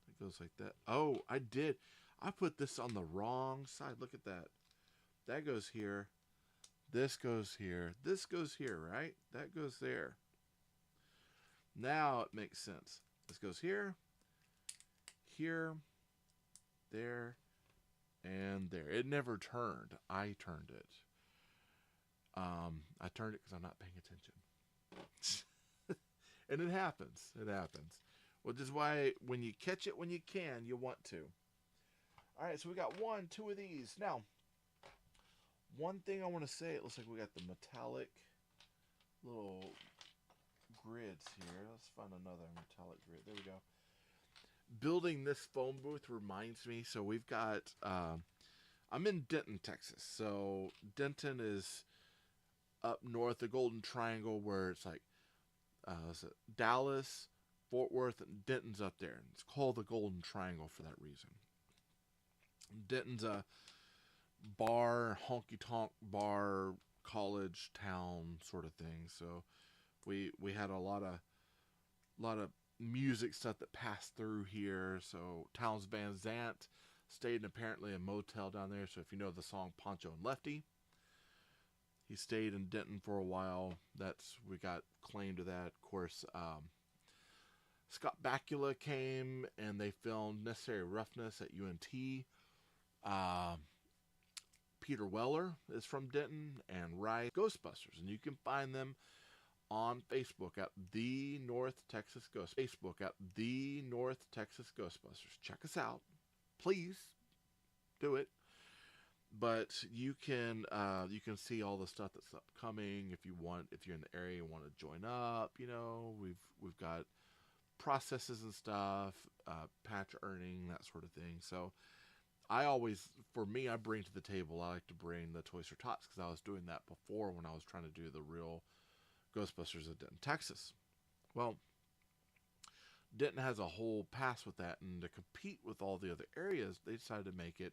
It goes like that. Oh, I did. I put this on the wrong side. Look at that. That goes here. This goes here. This goes here, right? That goes there. Now it makes sense. This goes here, here, there, and there. It never turned. I turned it. I turned it because I'm not paying attention. And it happens. It happens. Which is why when you catch it when you can, you want to. All right, so we got 1, 2 of these. Now, one thing I want to say, it looks like we got the metallic little grids here. Let's find another metallic grid. There we go. Building this phone booth reminds me. So we've got, I'm in Denton, Texas. So Denton is up north, the Golden Triangle, where it's like Dallas, Fort Worth, and Denton's up there. And it's called the Golden Triangle for that reason. Denton's a bar, honky-tonk bar, college town sort of thing. So we had a lot of music stuff that passed through here. So Townes Van Zandt stayed in apparently a motel down there. So if you know the song Poncho and Lefty, he stayed in Denton for a while. We got claim to that. Of course, Scott Bakula came and they filmed Necessary Roughness at UNT. Peter Weller is from Denton, and Rice Ghostbusters, and you can find them on Facebook at the North Texas Ghostbusters. Check us out, please do it. But you can see all the stuff that's upcoming if you want. If you're in the area and want to join up, we've got processes and stuff, patch earning, that sort of thing. So I bring to the table, I like to bring the Toys for Tots, because I was doing that before when I was trying to do the real Ghostbusters of Denton, Texas. Well, Denton has a whole pass with that, and to compete with all the other areas, they decided to make it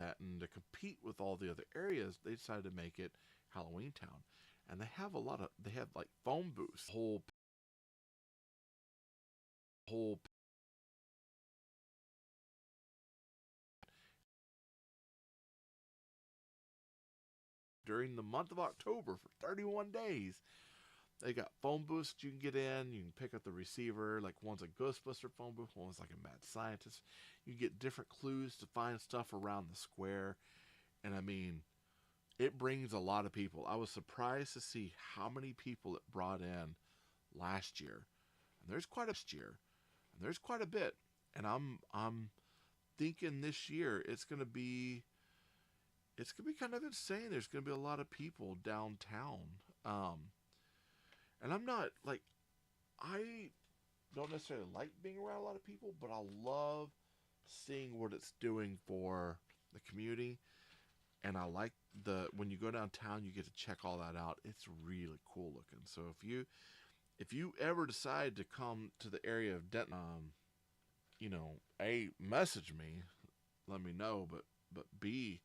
Halloween Town. And they have like phone booths, whole during the month of October for 31 days. They got phone booths you can get in. You can pick up the receiver. Like one's a Ghostbuster phone booth, one's like a Mad Scientist. You get different clues to find stuff around the square. And I mean, it brings a lot of people. I was surprised to see how many people it brought in last year. And there's quite a bit. And I'm thinking this year it's gonna be kind of insane. There's gonna be a lot of people downtown. And I'm not like, I don't necessarily like being around a lot of people, but I love seeing what it's doing for the community. And I like when you go downtown, you get to check all that out. It's really cool looking. So if you ever decide to come to the area of Denton, A, message me, let me know, but B,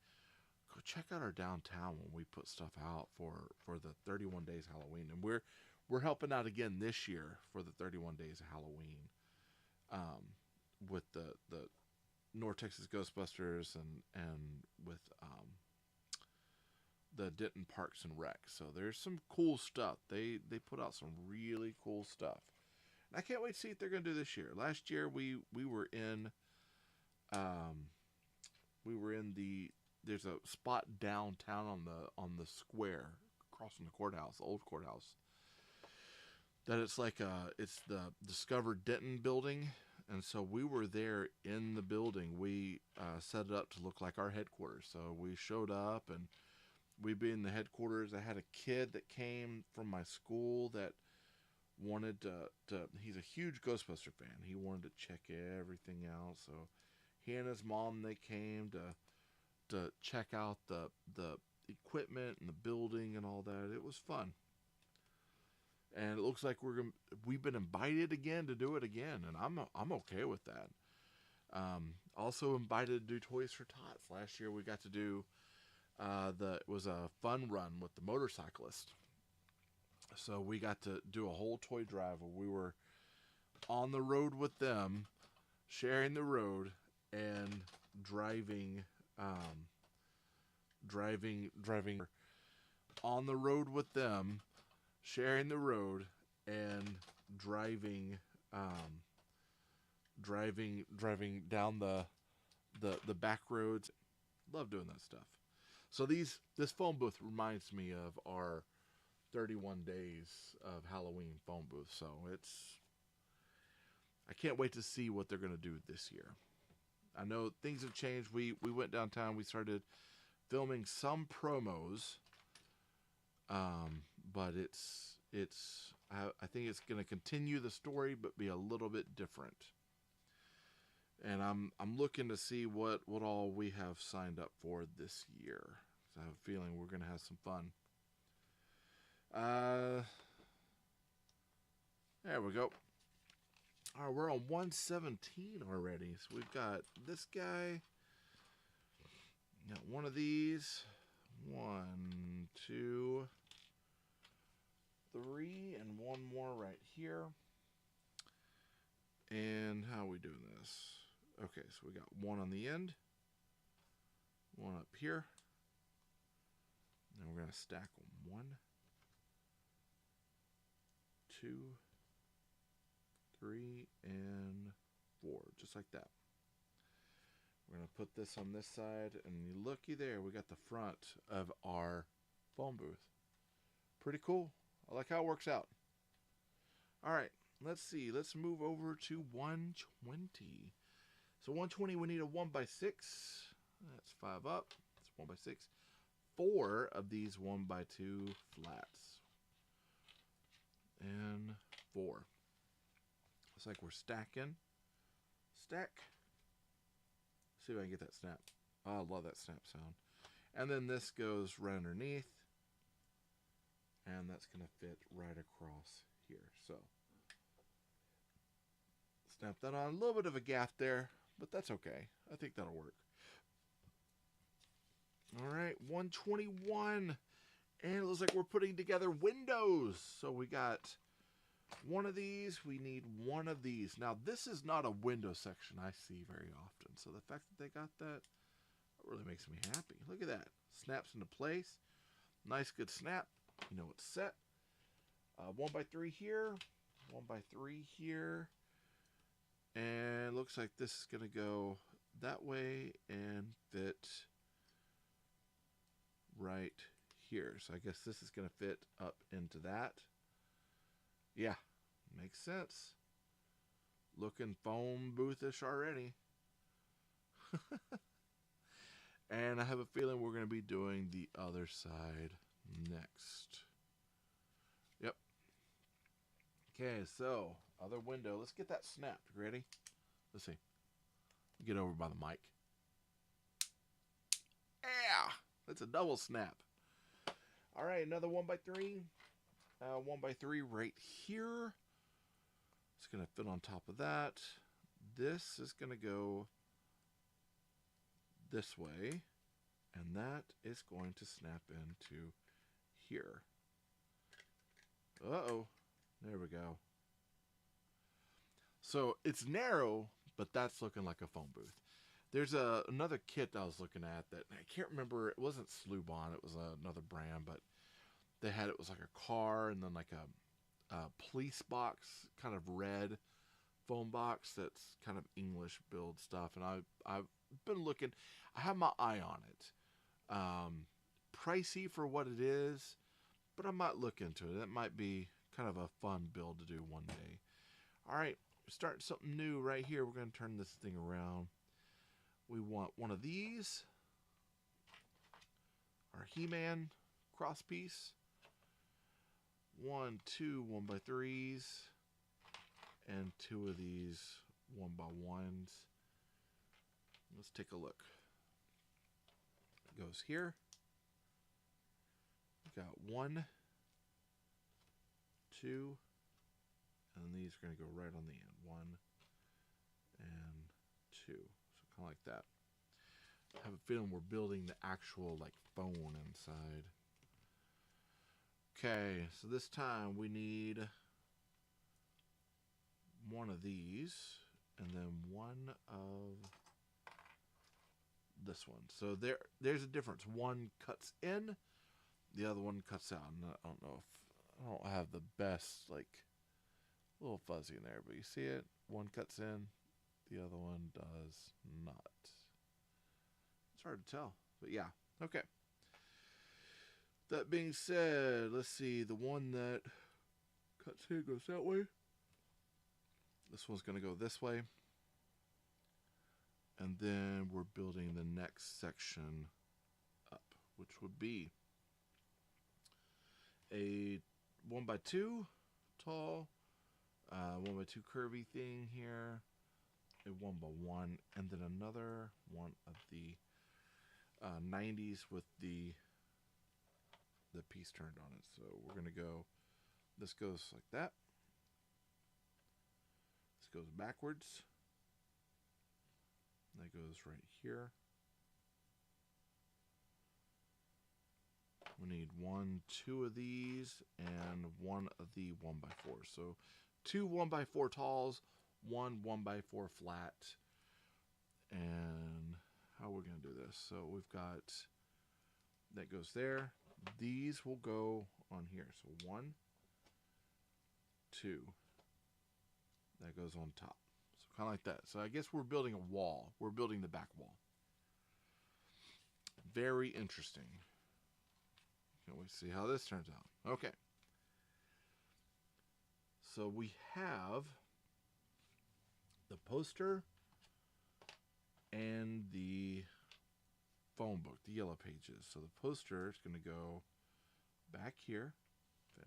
go check out our downtown when we put stuff out for the 31 days Halloween. And we're helping out again this year for the 31 days of Halloween, with the North Texas Ghostbusters and with the Denton Parks and Rec. So there's some cool stuff. They put out some really cool stuff. And I can't wait to see what they're going to do this year. Last year we were in there's a spot downtown on the square across from the courthouse, the old courthouse. That it's like it's the Discover Denton building. And so we were there in the building. We set it up to look like our headquarters. So we showed up and we'd be in the headquarters. I had a kid that came from my school that wanted to he's a huge Ghostbuster fan. He wanted to check everything out. So he and his mom, they came to check out the equipment and the building and all that. It was fun. And it looks like we've been invited again to do it again, and I'm okay with that. Also invited to do Toys for Tots. Last year we got to do it was a fun run with the motorcyclist. So we got to do a whole toy drive where we were on the road with them, sharing the road and driving on the road with them, sharing the road and driving down the back roads. Love doing that stuff. So this phone booth reminds me of our 31 days of Halloween phone booth. So I can't wait to see what they're going to do this year. I know things have changed. We went downtown. We started filming some promos. But I think it's going to continue the story, but be a little bit different. And I'm looking to see what all we have signed up for this year. So I have a feeling we're going to have some fun. There we go. All right, we're on 117 already. So we've got this guy. Got one of these. 1, 2, 3, and one more right here. And how are we doing this? Okay, so we got one on the end, one up here. Now we're going to stack them. 1, 2, 3, and 4, just like that. We're going to put this on this side, and looky there, we got the front of our phone booth. Pretty cool. I like how it works out. All right, let's see. Let's move over to 120. So 120, we need a 1x6. That's 5 up. That's 1x6. 4 of these 1x2 flats. And 4. Looks like we're stacking. Stack. See if I can get that snap. Oh, I love that snap sound. And then this goes right underneath. And that's going to fit right across here. So, snap that on. A little bit of a gap there, but that's okay. I think that'll work. All right, 121. And it looks like we're putting together windows. So we got one of these. We need one of these. Now, this is not a window section I see very often. So the fact that they got that really makes me happy. Look at that. Snaps into place. Nice, good snap. You know it's set. 1x3 here, 1x3 here, and looks like this is going to go that way and fit right here. So I guess this is going to fit up into that. Yeah, makes sense. Looking phone boothish already. And I have a feeling we're going to be doing the other side next. Yep. Okay, so other window. Let's get that snapped. Ready? Let's see. Get over by the mic. Yeah, that's a double snap. All right, another 1x3. 1x3 right here. It's going to fit on top of that. This is going to go this way, and that is going to snap into here. Uh-oh. There we go. So it's narrow, but that's looking like a phone booth. There's another kit I was looking at that I can't remember. It wasn't Slubon. It was another brand, but they had it was like a car and then like a police box, kind of red phone box that's kind of English build stuff. And I've been looking. I have my eye on it. Pricey for what it is, but I might look into it. That might be kind of a fun build to do one day. All right, starting something new right here. We're going to turn this thing around. We want one of these. Our He-Man cross piece. 1, 2 1x3s. And 2 of these 1x1s. Let's take a look. It goes here. We got 1, 2, and these are going to go right on the end. 1 and 2. So kind of like that. I have a feeling we're building the actual like phone inside. Okay, so this time we need one of these and then one of this one. So there's a difference. One cuts in, the other one cuts out. And I don't know if I don't have the best like little fuzzy in there, but you see it. One cuts in, the other one does not. It's hard to tell, but yeah. Okay. That being said, let's see. The one that cuts in goes that way. This one's going to go this way. And then we're building the next section up, which would be a 1x2 tall, 1x2 curvy thing here, a 1x1, and then another one of the 90s with the piece turned on it. So we're going to go, this goes like that. This goes backwards. That goes right here. We need 1, 2 of these and one of the 1x4. So 2 1x4 talls, 1 1x4 flat. And how are we going to do this? So we've got, that goes there. These will go on here. So 1, 2. That goes on top. So kind of like that. So I guess we're building a wall. We're building the back wall. Very interesting. Can't wait to see how this turns out. Okay. So we have the poster and the phone book, the yellow pages. So the poster is going to go back here.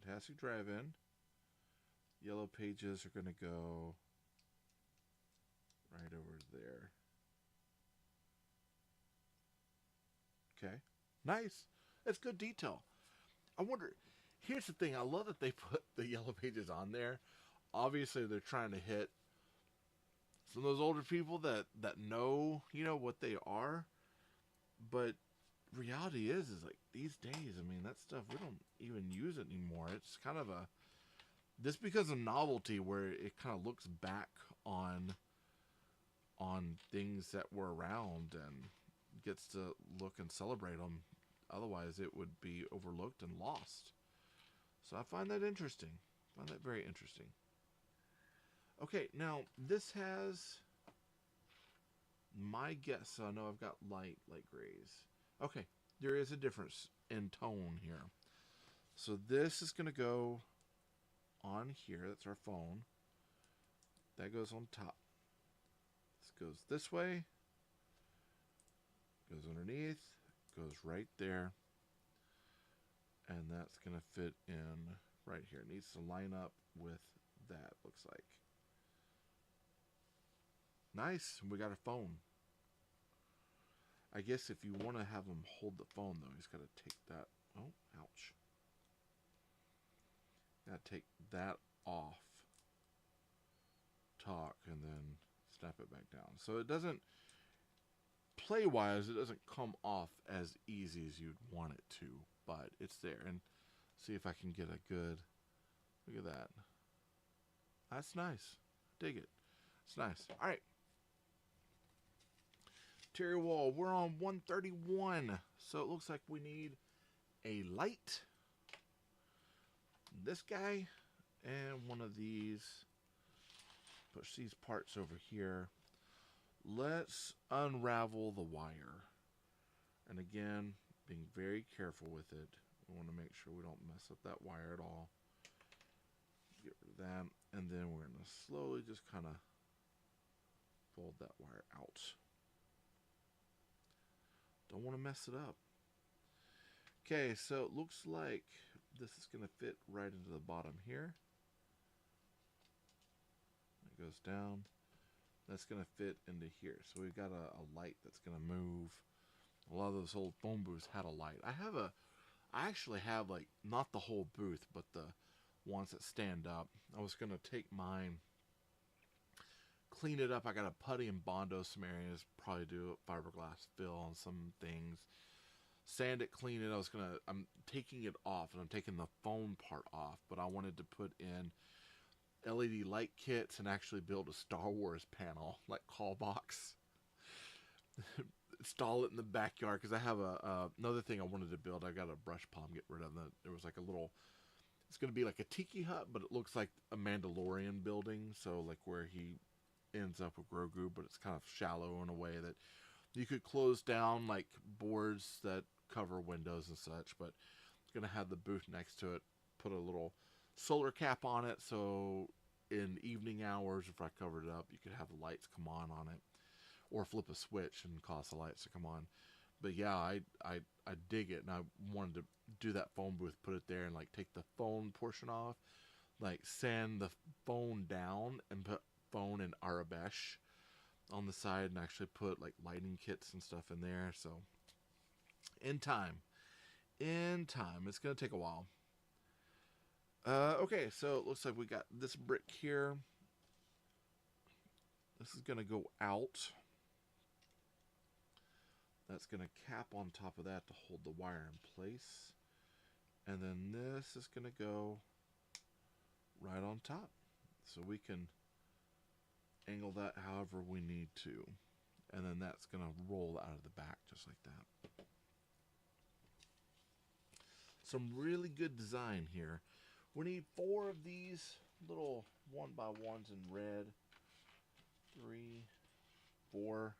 Fantastic Drive-In. Yellow pages are going to go right over there. Okay. Nice. That's good detail. I wonder, here's the thing. I love that they put the yellow pages on there. Obviously, they're trying to hit some of those older people that know, you know, what they are. But reality is like these days, I mean, that stuff, we don't even use it anymore. It's kind of a, this becomes a novelty where it kind of looks back on things that were around and gets to look and celebrate them Otherwise, it would be overlooked and lost. So I find that interesting. I find that very interesting. Okay, now this has my guess. So I know I've got light grays. Okay, there is a difference in tone here. So this is going to go on here. That's our phone. That goes on top. This goes this way. Goes underneath. Goes right there. And that's going to fit in right here. It needs to line up with that, looks like. Nice. We got a phone. I guess if you want to have him hold the phone, though, he's got to take that. Oh, ouch. Got to take that off. Talk, and then snap it back down. So it doesn't, play-wise, it doesn't come off as easy as you'd want it to. But it's there. And see if I can get a good, look at that. That's nice. Dig it. It's nice. All right. Interior wall. We're on 131. So it looks like we need a light. This guy. And one of these. Push these parts over here. Let's unravel the wire. And again, being very careful with it. We want to make sure we don't mess up that wire at all. Get rid of that. And then we're going to slowly just kind of fold that wire out. Don't want to mess it up. Okay, so it looks like this is going to fit right into the bottom here. It goes down. That's going to fit into here. So we've got a light that's going to move. A lot of those old phone booths had a light. I actually have, like, not the whole booth, but the ones that stand up. I was going to take mine, clean it up. I got to putty and Bondo some areas, probably do a fiberglass fill on some things. Sand it, clean it. I'm taking it off, and I'm taking the phone part off, but I wanted to put in LED light kits and actually build a Star Wars panel, like call box. Install it in the backyard, because I have another thing I wanted to build. I got a brush palm, get rid of that. There was like a little, it's going to be like a tiki hut, but it looks like a Mandalorian building. So like where he ends up with Grogu, but it's kind of shallow in a way that you could close down like boards that cover windows and such. But it's going to have the booth next to it, put a little solar cap on it, so in evening hours, if I covered it up, you could have the lights come on it. Or flip a switch and cause the lights to come on. But yeah, I dig it, and I wanted to do that phone booth, put it there, and like take the phone portion off, like sand the phone down and put phone in Arabesh on the side, and actually put like lighting kits and stuff in there. So in time, it's gonna take a while. Okay, so it looks like we got this brick here. This is gonna go out. That's going to cap on top of that to hold the wire in place. And then this is going to go right on top. So we can angle that however we need to. And then that's going to roll out of the back just like that. Some really good design here. We need 4 of these little 1x1s in red. 3, 4.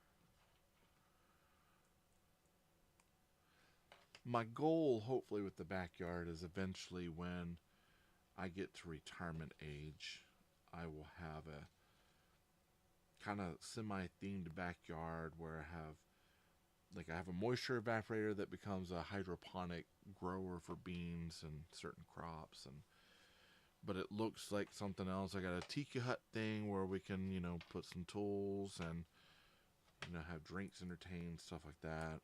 My goal, hopefully, with the backyard is eventually when I get to retirement age, I will have a kind of semi-themed backyard where I have a moisture evaporator that becomes a hydroponic grower for beans and certain crops, but it looks like something else. I got a tiki hut thing where we can, put some tools and, have drinks entertained, stuff like that.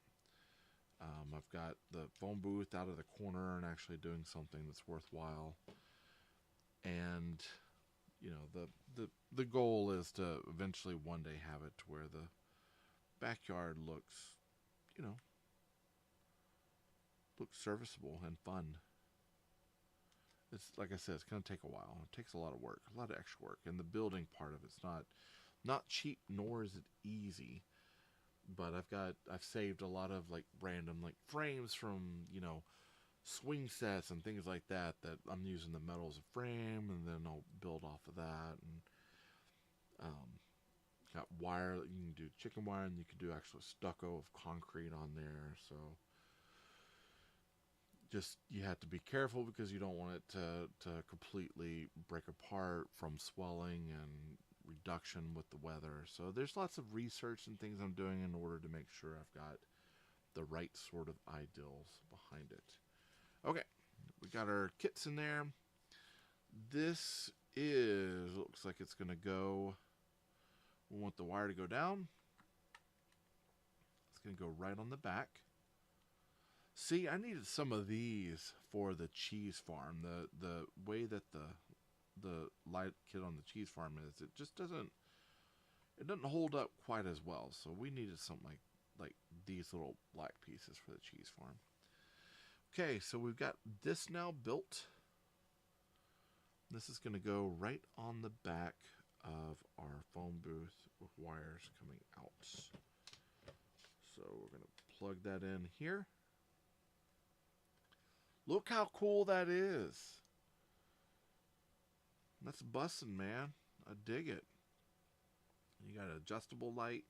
I've got the phone booth out of the corner and actually doing something that's worthwhile. And, the goal is to eventually one day have it to where the backyard looks, looks serviceable and fun. It's like I said, it's going to take a while. It takes a lot of work, a lot of extra work. And the building part of it's not cheap, nor is it easy. but I've saved a lot of like random like frames from, you know, swing sets and things like that I'm using the metal as a frame, and then I'll build off of that. And um, got wire, you can do chicken wire, and you can do actual stucco of concrete on there. So just you have to be careful because you don't want it to completely break apart from swelling and reduction with the weather. So there's lots of research and things I'm doing in order to make sure I've got the right sort of ideals behind it. Okay, we got our kits in there. This looks like it's gonna go, we want the wire to go down. It's gonna go right on the back. See, I needed some of these for the cheese farm. The way that the light kit on the cheese farm is, it just doesn't hold up quite as well. So we needed something like these little black pieces for the cheese farm. Okay, so we've got this now built. This is going to go right on the back of our phone booth with wires coming out. So we're going to plug that in here. Look how cool that is. That's bussin', man. I dig it. You got an adjustable light.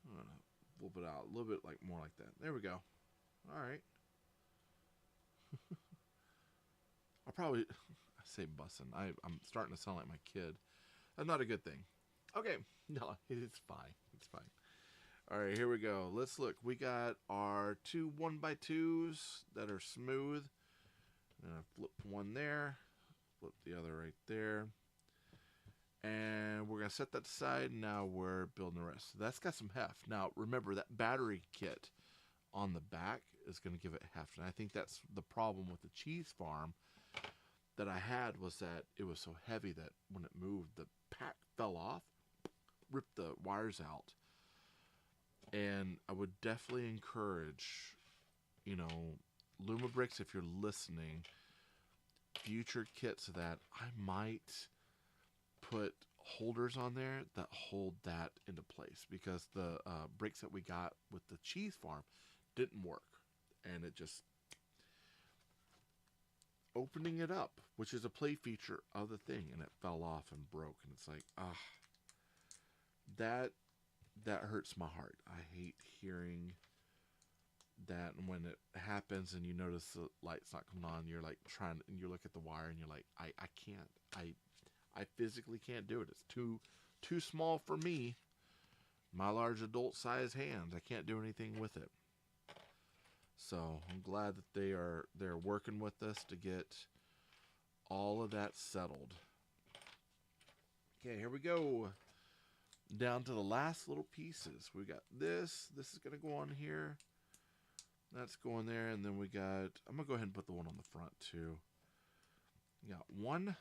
I'm going to flip it out a little bit like more like that. There we go. All right. I'll probably I say bussin'. I'm starting to sound like my kid. That's not a good thing. Okay, no, it's fine. It's fine. All right, here we go. Let's look. We got our two 1x2s that are smooth. Flip one there. Flip the other right there. And we're going to set that aside. Now we're building the rest. So that's got some heft. Now, remember that battery kit on the back is going to give it heft. And I think that's the problem with the cheese farm that I had, was that it was so heavy that when it moved, the pack fell off, ripped the wires out. And I would definitely encourage, you know, Lumibricks, if you're listening, future kits of that, I might put holders on there that hold that into place, because the brakes that we got with the cheese farm didn't work, and it just opening it up, which is a play feature of the thing, and it fell off and broke, and it's like, that hurts my heart. I hate hearing that. And when it happens and you notice the light's not coming on, you're like trying, and you look at the wire and you're like, I can't, I physically can't do it. It's too small for me, my large adult size hands. I can't do anything with it. So I'm glad that they're working with us to get all of that settled. Okay, here we go. Down to the last little pieces. We got this. This is going to go on here. That's going there. And then we got, I'm going to go ahead and put the one on the front too. We got one.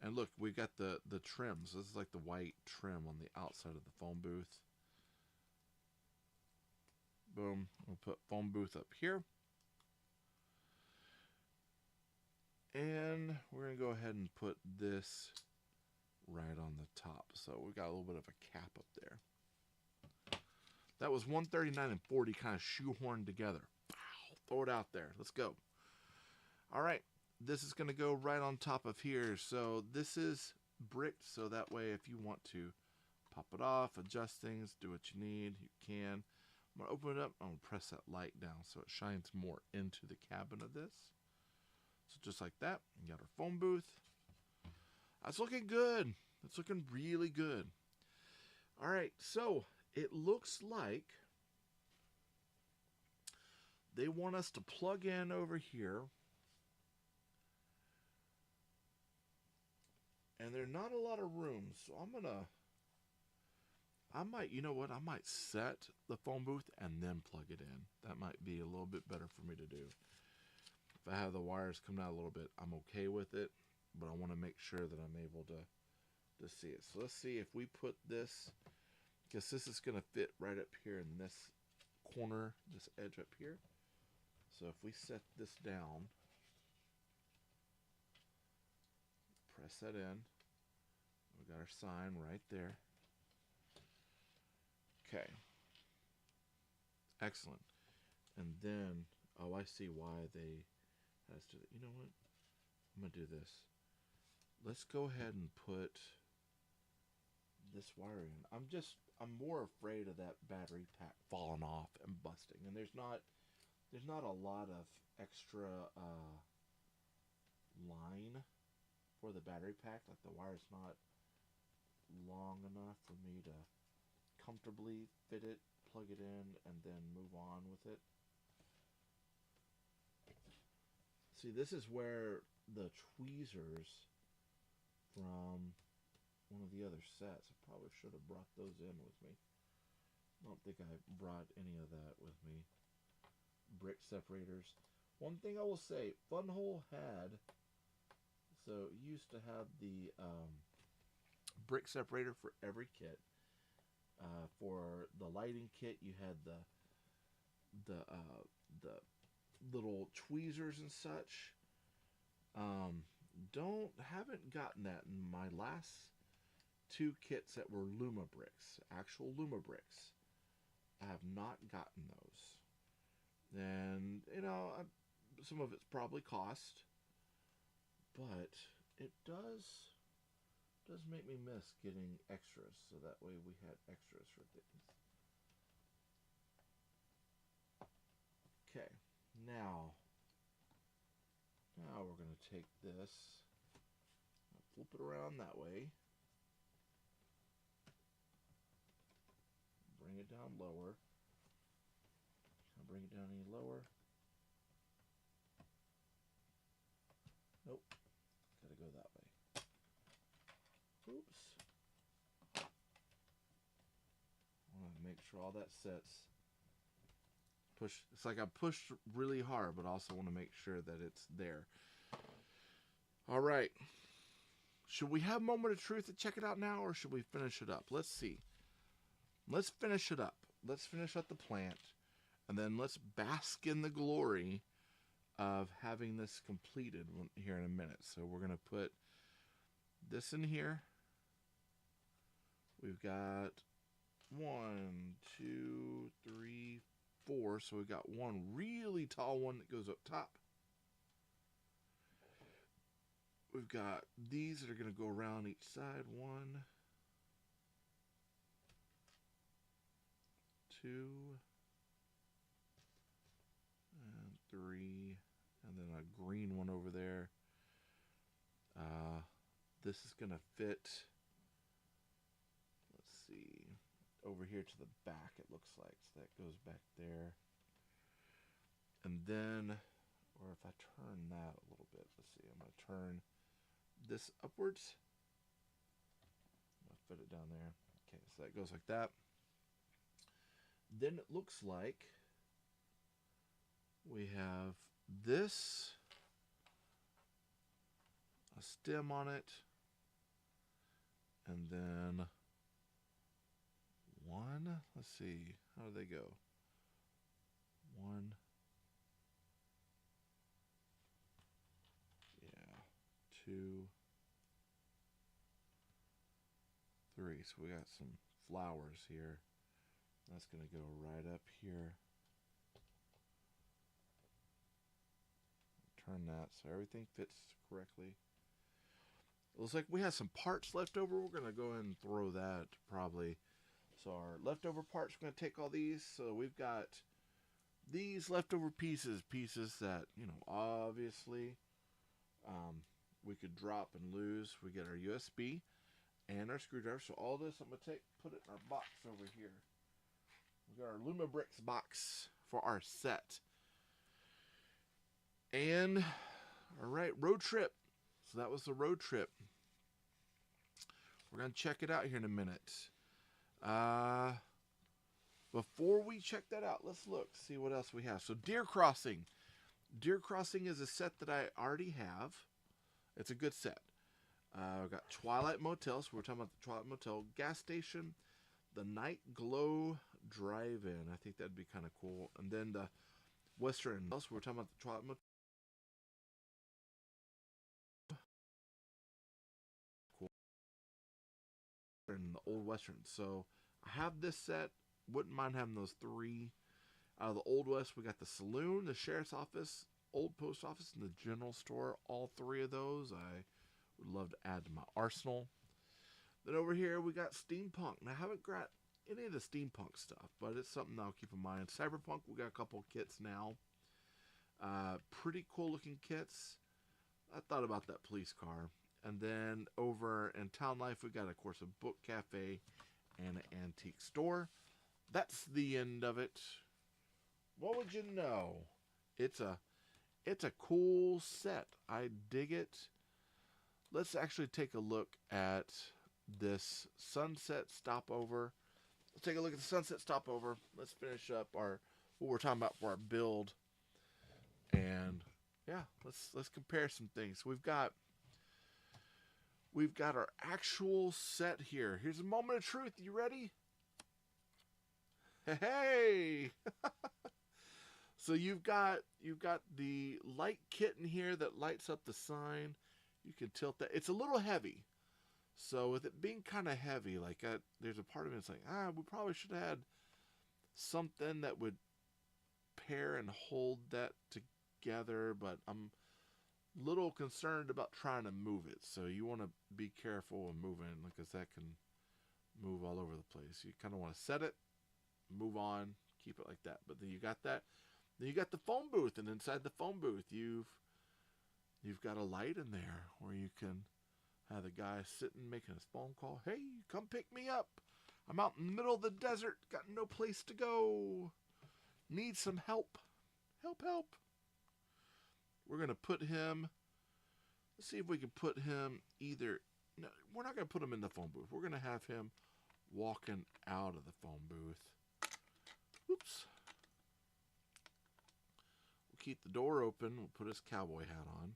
And look, we've got the trims. This is like the white trim on the outside of the phone booth. Boom. We'll put phone booth up here. And we're going to go ahead and put this right on the top. So we got a little bit of a cap up there. That was 139 and 40 kind of shoehorned together. Throw it out there. Let's go. All right. This is going to go right on top of here. So this is bricked, so that way if you want to pop it off, adjust things, do what you need, you can. I'm going to open it up. I'm going to press that light down so it shines more into the cabin of this. So just like that, you got our phone booth. That's looking good. It's looking really good. All right, so it looks like they want us to plug in over here. And there's not a lot of room, so you know what, I might set the phone booth and then plug it in. That might be a little bit better for me to do. If I have the wires coming out a little bit, I'm okay with it, but I want to make sure that I'm able to see it. So let's see if we put this, because this is going to fit right up here in this corner, this edge up here. So if we set this down, press that in, we got our sign right there. Okay. Excellent. And then, oh, I see why they has to. You know what? I'm gonna do this. Let's go ahead and put this wire in. I'm more afraid of that battery pack falling off and busting. And there's not a lot of extra line for the battery pack. Like the wire's not long enough for me to comfortably fit it, plug it in, and then move on with it. See, this is where the tweezers from one of the other sets, I probably should have brought those in with me. I don't think I brought any of that with me. Brick separators. One thing I will say, Funhole had, so it used to have the brick separator for every kit. For the lighting kit, you had the little tweezers and such. Haven't gotten that in my last two kits that were Lumibricks, actual Lumibricks. I have not gotten those, and some of it's probably cost, but it does make me miss getting extras, so that way we had extras for things. Okay, now we're going to take this, flip it around that way, bring it down lower. Can I bring it down any lower? Nope, gotta go that way. Oops. I want to make sure all that sets. It's like I pushed really hard, but also want to make sure that it's there. All right. Should we have moment of truth to check it out now, or should we finish it up? Let's see. Let's finish it up. Let's finish up the plant, and then let's bask in the glory of having this completed here in a minute. So we're going to put this in here. We've got 1, 2, 3, 4. So we've got one really tall one that goes up top. We've got these that are going to go around each side. 1, 2, and 3, and then a green one over there. This is going to fit, let's see, over here to the back, it looks like. So that goes back there. And then, or if I turn that a little bit, let's see, I'm going to turn this upwards. I'll fit it down there. Okay, so that goes like that. Then it looks like we have this, a stem on it, and then one, let's see, how do they go? 1, yeah, 2, 3. So we got some flowers here. That's going to go right up here. Turn that so everything fits correctly. It looks like we have some parts left over. We're going to go ahead and throw that probably. So our leftover parts, we're going to take all these. So we've got these leftover pieces that, obviously we could drop and lose. We get our USB and our screwdriver. So all this I'm going to put it in our box over here. We got our Lumibricks box for our set. And, all right, road trip. So that was the road trip. We're going to check it out here in a minute. Before we check that out, let's look, see what else we have. So Deer Crossing. Deer Crossing is a set that I already have. It's a good set. We've got Twilight Motel. So we're talking about the Twilight Motel gas station. The Night Glow Drive-In. I think that'd be kind of cool. And then the Western. So we're talking about the Twilight Motel. And the Old Western. So I have this set wouldn't mind having those 3. Out of the Old West, we got the saloon, the sheriff's office, old post office, and the general store. All 3 of those I would love to add to my arsenal. Then over here, we got steampunk. Now, I haven't got any of the steampunk stuff, but it's something I'll keep in mind. Cyberpunk, we got a couple kits now. Pretty cool looking kits. I thought about that police car. And then over in Town Life, we got, of course, a book cafe and an antique store. That's the end of it. What would you know? It's a cool set. I dig it. Let's actually take a look at this Sunset Stopover. Let's take a look at the Sunset Stopover. Let's finish up what we're talking about for our build. And yeah, let's compare some things. We've got our actual set here. Here's a moment of truth. You ready? Hey! So you've got the light kit in here that lights up the sign. You can tilt that. It's a little heavy. So with it being kind of heavy, like there's a part of it that's like, we probably should have had something that would pair and hold that together, but I'm a little concerned about trying to move it. So you want to be careful of moving, because that can move all over the place. You kind of want to set it, move on, keep it like that. But then you got that. Then you got the phone booth, and inside the phone booth, you've got a light in there where you can have the guy sitting making his phone call. Hey, come pick me up. I'm out in the middle of the desert. Got no place to go. Need some help. Help. We're going to put him. Let's see if we can put him either. No, we're not going to put him in the phone booth. We're going to have him walking out of the phone booth. Oops. We'll keep the door open. We'll put his cowboy hat on.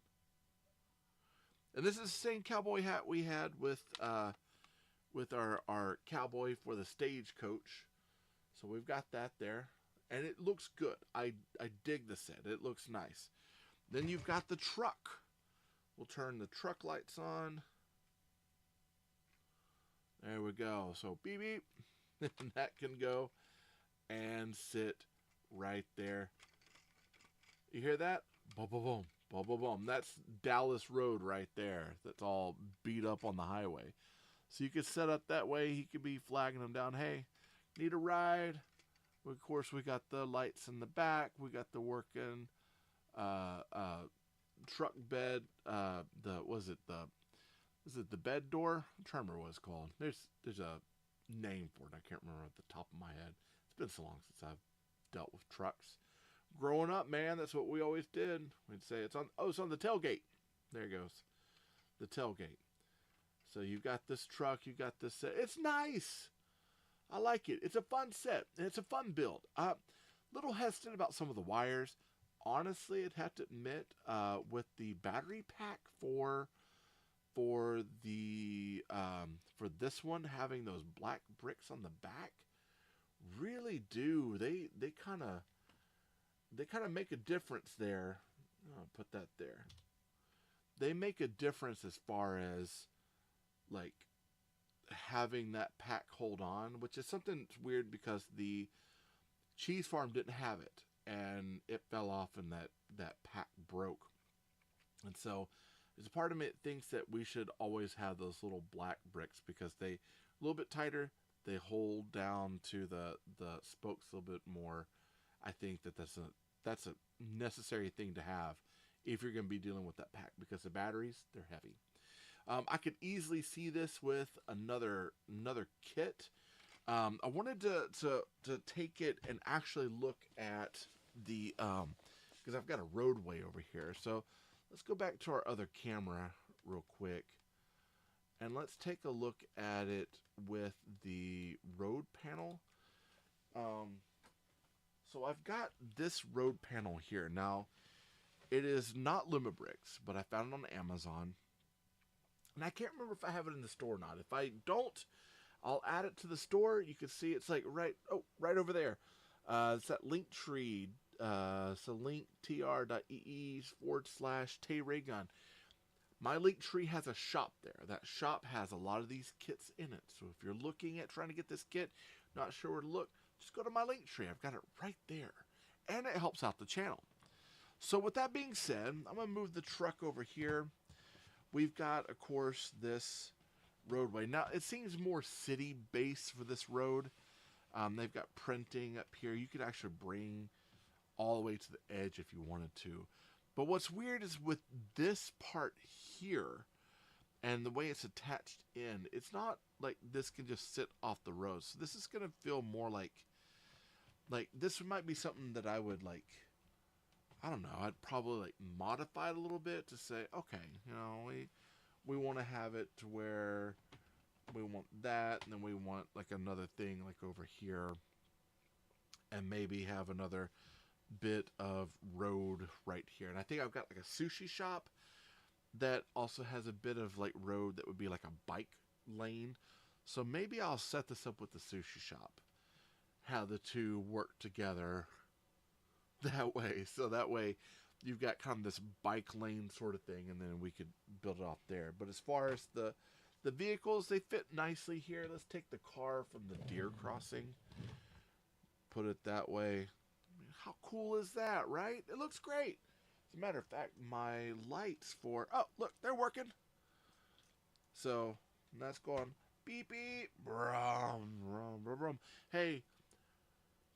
And this is the same cowboy hat we had with our cowboy for the stagecoach. So we've got that there. And it looks good. I dig the set. It looks nice. Then you've got the truck. We'll turn the truck lights on. There we go. So beep beep. And that can go and sit right there. You hear that? Boom, boom, boom. Boom, boom, boom. That's Dallas Road right there. That's all beat up on the highway. So you could set up that way. He could be flagging them down. Hey, need a ride? Of course, we got the lights in the back. We got the working truck bed. Was it the bed door? I'm trying to remember what it's called. There's a name for it. I can't remember at the top of my head. It's been so long since I've dealt with trucks. Growing up, man, that's what we always did. We'd say it's on the tailgate. There it goes. The tailgate. So you've got this truck, you got this set. It's nice. I like it. It's a fun set, and it's a fun build. Little hesitant about some of the wires. Honestly, I'd have to admit, with the battery pack for this one, having those black bricks on the back, really do. They kind of make a difference there. I'll put that there. They make a difference as far as like having that pack hold on, which is something weird because the cheese farm didn't have it, and it fell off and that pack broke. And so there's a part of me that thinks that we should always have those little black bricks because they a little bit tighter. They hold down to the spokes a little bit more. I think that's a necessary thing to have if you're going to be dealing with that pack, because the batteries, they're heavy. I could easily see this with another kit. I wanted to take it and actually look at the because I've got a roadway over here. So let's go back to our other camera real quick, and let's take a look at it with the road panel. So I've got this road panel here. Now, it is not Lumibricks, but I found it on Amazon. And I can't remember if I have it in the store or not. If I don't, I'll add it to the store. You can see it's like right over there. It's that link tree. So linktr.ee/TayRayGun. My link tree has a shop there. That shop has a lot of these kits in it. So if you're looking at trying to get this kit, not sure where to look, just go to my link tree. I've got it right there. And it helps out the channel. So with that being said, I'm going to move the truck over here. We've got, of course, this roadway. Now, it seems more city-based for this road. They've got printing up here. You could actually bring all the way to the edge if you wanted to. But what's weird is with this part here and the way it's attached in, it's not like this can just sit off the road. So this is going to feel more like this might be something that I would like, I don't know, I'd probably like modify it a little bit to say, okay, you know, we want to have it to where we want that, and then we want like another thing like over here, and maybe have another bit of road right here. And I think I've got like a sushi shop that also has a bit of like road that would be like a bike lane. So maybe I'll set this up with the sushi shop, how the two work together that way. So that way you've got kind of this bike lane sort of thing, and then we could build it off there. But as far as the vehicles, they fit nicely here. Let's take the car from the deer crossing, put it that way. How cool is that, right? It looks great. As a matter of fact, my lights for... Oh, look, they're working. So, that's going beep, beep. Brum, brum, brum, brum. Hey,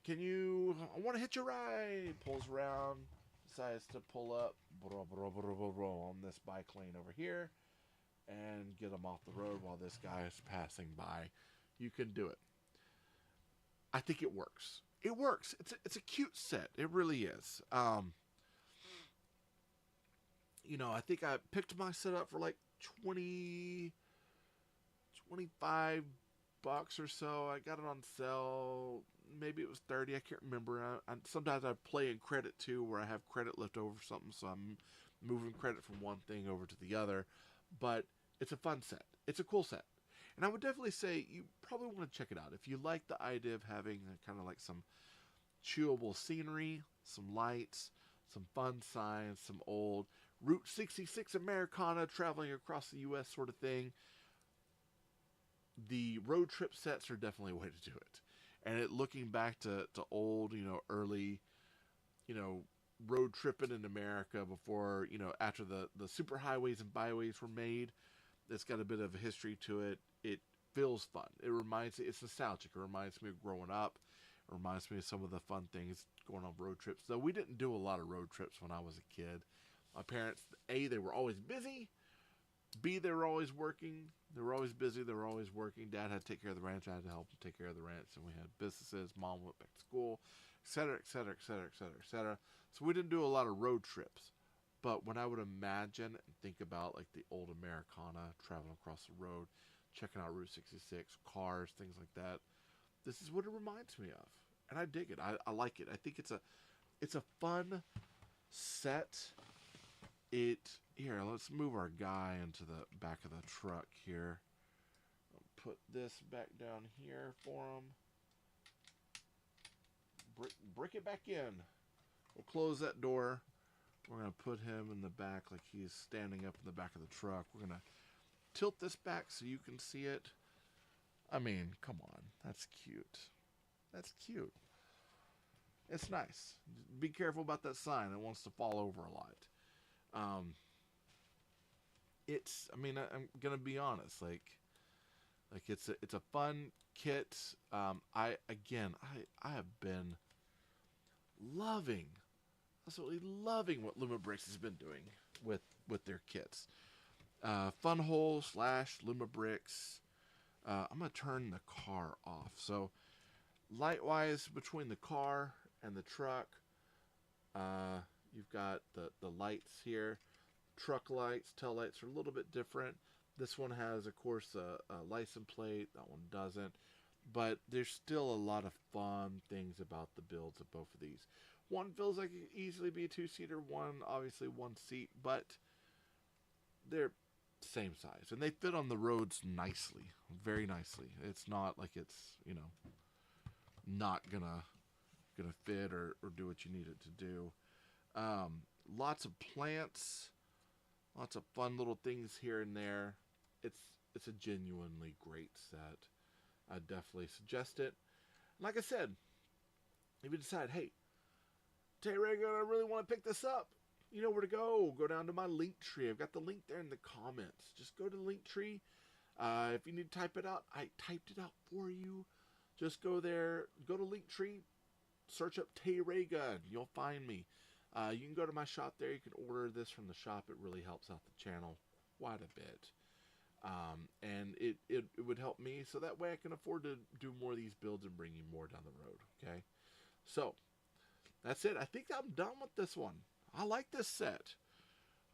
can you... I want to hitch a ride. Pulls around, decides to pull up brum, brum, brum, brum, brum, on this bike lane over here and get them off the road while this guy is passing by. You can do it. I think it works. It works. It's a cute set. It really is. You know, I think I picked my setup for like 20, 25 bucks or so. I got it on sale. Maybe it was 30. I can't remember. Sometimes I play in credit too, where I have credit left over for something, so I'm moving credit from one thing over to the other. But it's a fun set. It's a cool set. And I would definitely say you probably want to check it out. If you like the idea of having kind of like some chewable scenery, some lights, some fun signs, some old Route 66 Americana traveling across the U.S. sort of thing, the road trip sets are definitely a way to do it. And looking back to old, you know, early, you know, road tripping in America before, you know, after the super highways and byways were made, it's got a bit of a history to it. It feels fun. It's nostalgic. It reminds me of growing up. It reminds me of some of the fun things going on road trips. Though we didn't do a lot of road trips when I was a kid. My parents, A, they were always busy. B, they were always working. They were always busy. They were always working. Dad had to take care of the ranch. I had to help him take care of the ranch. And we had businesses. Mom went back to school, etc., etc., etc., etc., etc. So we didn't do a lot of road trips. But when I would imagine and think about like the old Americana traveling across the road, checking out Route 66, cars, things like that, this is what it reminds me of. And I dig it. I like it. I think it's a fun set. Here, let's move our guy into the back of the truck here. I'll put this back down here for him. Brick it back in. We'll close that door. We're going to put him in the back like he's standing up in the back of the truck. We're going to tilt this back so you can see it. I mean, come on. That's cute. That's cute. It's nice. Be careful about that sign. It wants to fall over a lot. I'm going to be honest. Like it's a fun kit. I have been absolutely loving what Lumibricks has been doing with their kits. Funhole / Lumibricks. I'm going to turn the car off. So, light-wise, between the car and the truck, you've got the lights here. Truck lights, tail lights are a little bit different. This one has, of course, a license plate. That one doesn't. But there's still a lot of fun things about the builds of both of these. One feels like it could easily be a two-seater. One, obviously, one seat. But they're same size. And they fit on the roads nicely. Very nicely. It's not like it's, you know, not gonna fit or do what you need it to do. Lots of plants. Lots of fun little things here and there. It's a genuinely great set. I definitely suggest it. Like I said, if you decide, hey, TayRayGun, I really want to pick this up, you know where to go. Go down to my link tree. I've got the link there in the comments. Just go to the link tree. If you need to type it out, I typed it out for you. Just go there, go to Linktree, search up TayRayGun. You'll find me. You can go to my shop there. You can order this from the shop. It really helps out the channel quite a bit. And it would help me so that way I can afford to do more of these builds and bring you more down the road. Okay? So, that's it. I think I'm done with this one. I like this set.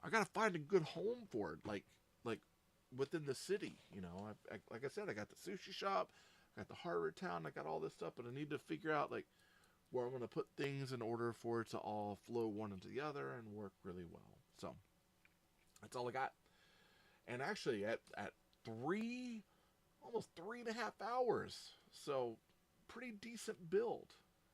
I got to find a good home for it. Like within the city, you know. Like I said, I got the sushi shop. I got the hardware town. I got all this stuff. But I need to figure out, like, where I'm going to put things in order for it to all flow one into the other and work really well. So, that's all I got. And actually, at almost 3.5 hours. So, pretty decent build.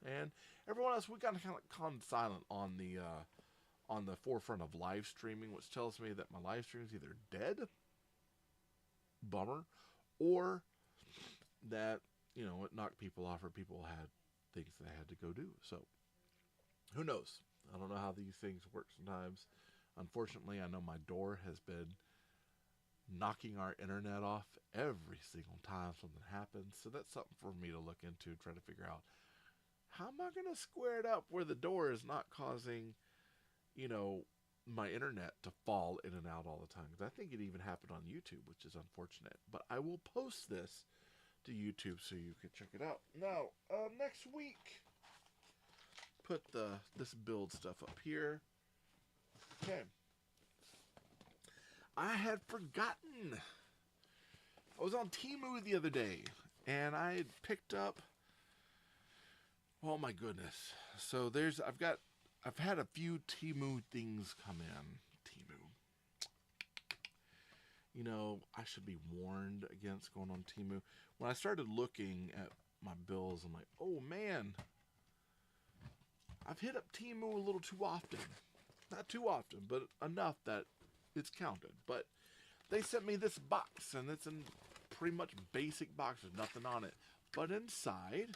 And everyone else, we got kind of gone silent on the forefront of live streaming, which tells me that my live stream is either dead, bummer, or that, you know, it knocked people off or people had things they had to go do. So, who knows? I don't know how these things work sometimes. Unfortunately, I know my door has been knocking our internet off every single time something happens. So that's something for me to look into, try to figure out how am I going to square it up where the door is not causing, you know, my internet to fall in and out all the time. Because I think it even happened on YouTube, which is unfortunate. But I will post this to YouTube so you can check it out. Now, next week, put this build stuff up here. Okay. I had forgotten. I was on Temu the other day, and I had picked up, oh my goodness. So I've had a few Temu things come in. Temu. You know, I should be warned against going on Temu. When I started looking at my bills, I'm like, oh man, I've hit up Temu a little too often. Not too often, but enough that it's counted. But they sent me this box, and it's a pretty much basic box. There's nothing on it. But inside,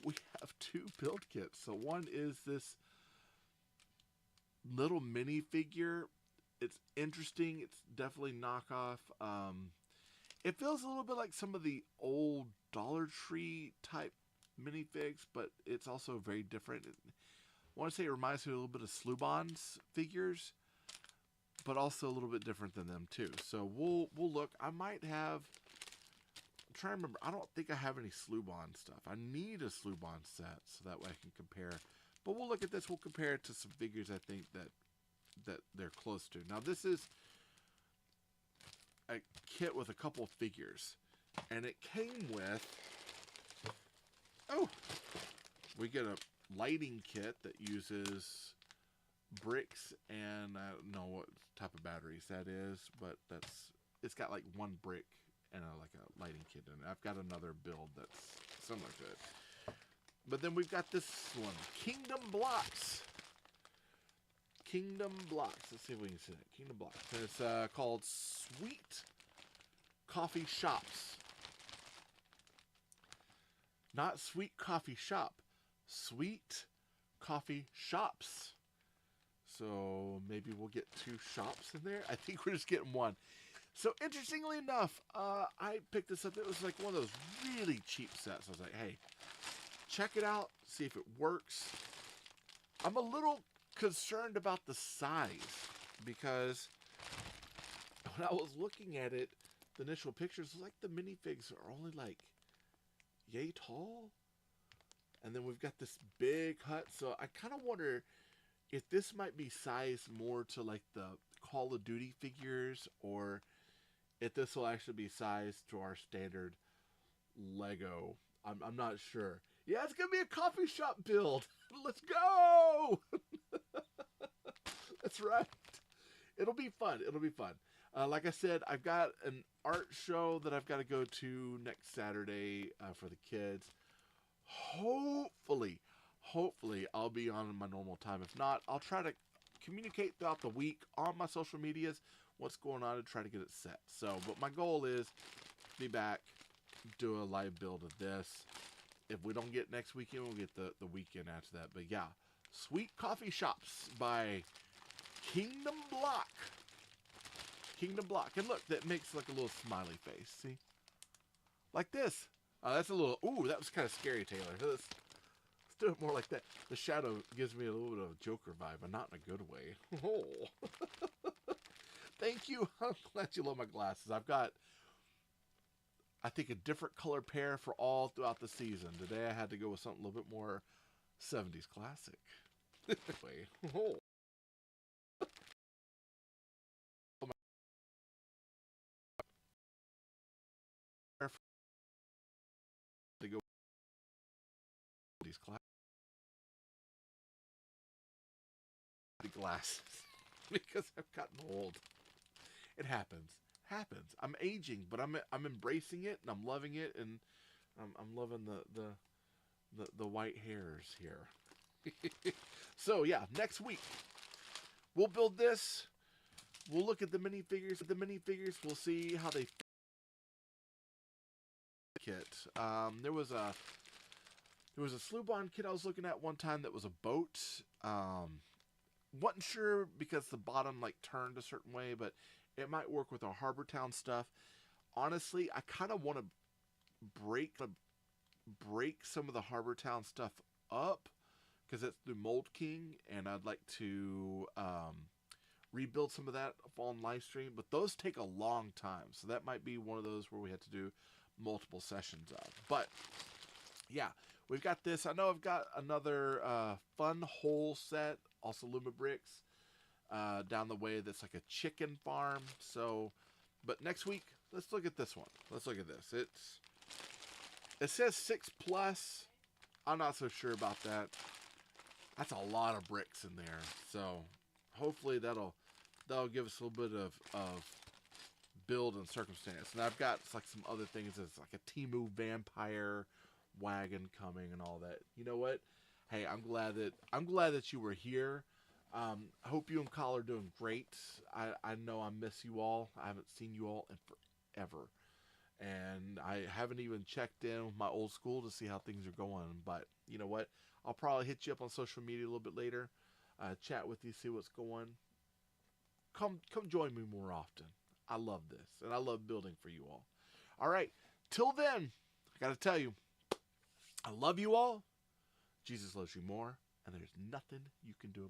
we have 2 build kits. So one is this little minifigure. It's interesting. It's definitely knockoff. It feels a little bit like some of the old Dollar Tree type minifigs, but it's also very different. I want to say it reminds me a little bit of Slubon's figures, but also a little bit different than them too. So we'll look. I might have. I'm trying to remember. I don't think I have any Slubon stuff. I need a Slubon set so that way I can compare. But we'll look at this. We'll compare it to some figures I think that they're close to. Now this is a kit with a couple of figures, and it came with. Oh, we get a lighting kit that uses bricks, and I don't know what type of batteries that is, but it's got like 1 brick and like a lighting kit in it. I've got another build that's similar to it. But then we've got this one, Kingdom Blocks. Kingdom Blocks. Let's see if we can see it. Kingdom Blocks. And it's called Sweet Coffee Shops. Not Sweet Coffee Shop. Sweet Coffee Shops. So maybe we'll get 2 shops in there. I think we're just getting 1. So interestingly enough, I picked this up. It was like one of those really cheap sets. I was like, hey, check it out. See if it works. I'm a little concerned about the size because when I was looking at it, the initial pictures, like the minifigs are only like yay tall. And then we've got this big hut. So I kind of wonder if this might be sized more to like the Call of Duty figures, or if this will actually be sized to our standard Lego. I'm not sure. Yeah, it's going to be a coffee shop build. Let's go! That's right. It'll be fun. It'll be fun. Like I said, I've got an art show that I've got to go to next Saturday for the kids. Hopefully, I'll be on my normal time. If not, I'll try to communicate throughout the week on my social medias what's going on and try to get it set. So, but my goal is to be back, do a live build of this, if we don't get next weekend, we'll get the weekend after that. But yeah, Sweet Coffee Shops by Kingdom Block. Kingdom Block. And look, that makes like a little smiley face. See? Like this. That's a little... Ooh, that was kind of scary, Taylor. Let's do it more like that. The shadow gives me a little bit of a Joker vibe, but not in a good way. Oh. Thank you. I'm glad you love my glasses. I've got, I think, a different color pair for all throughout the season. Today I had to go with something a little bit more 70s classic. Oh. To go these glasses because I've gotten old. It happens. I'm aging, but I'm embracing it and I'm loving it, and I'm loving the white hairs here. So yeah, next week we'll build this. We'll look at the minifigures. We'll see how they kit. There was a Slough kit I was looking at one time that was a boat. Wasn't sure because the bottom like turned a certain way, but it might work with our Harbor Town stuff. Honestly, I kind of want to break some of the Harbor Town stuff up because it's through Mold King, and I'd like to rebuild some of that on live stream. But those take a long time, so that might be one of those where we have to do multiple sessions of. But yeah, we've got this. I know I've got another fun hole set, also Lumibricks, down the way that's like a chicken farm. So, but next week, let's look at this one. Let's look at this. It says 6+. I'm not so sure about that. That's a lot of bricks in there. So hopefully that'll give us a little bit of build and circumstance. And I've got like some other things. It's like a Temu vampire wagon coming and all that. You know what? Hey, I'm glad that you were here. I hope you and Kyle are doing great. I know I miss you all. I haven't seen you all in forever. And I haven't even checked in with my old school to see how things are going. But you know what? I'll probably hit you up on social media a little bit later. Chat with you, see what's going. Come join me more often. I love this. And I love building for you all. All right. Till then, I got to tell you, I love you all. Jesus loves you more. And there's nothing you can do about it.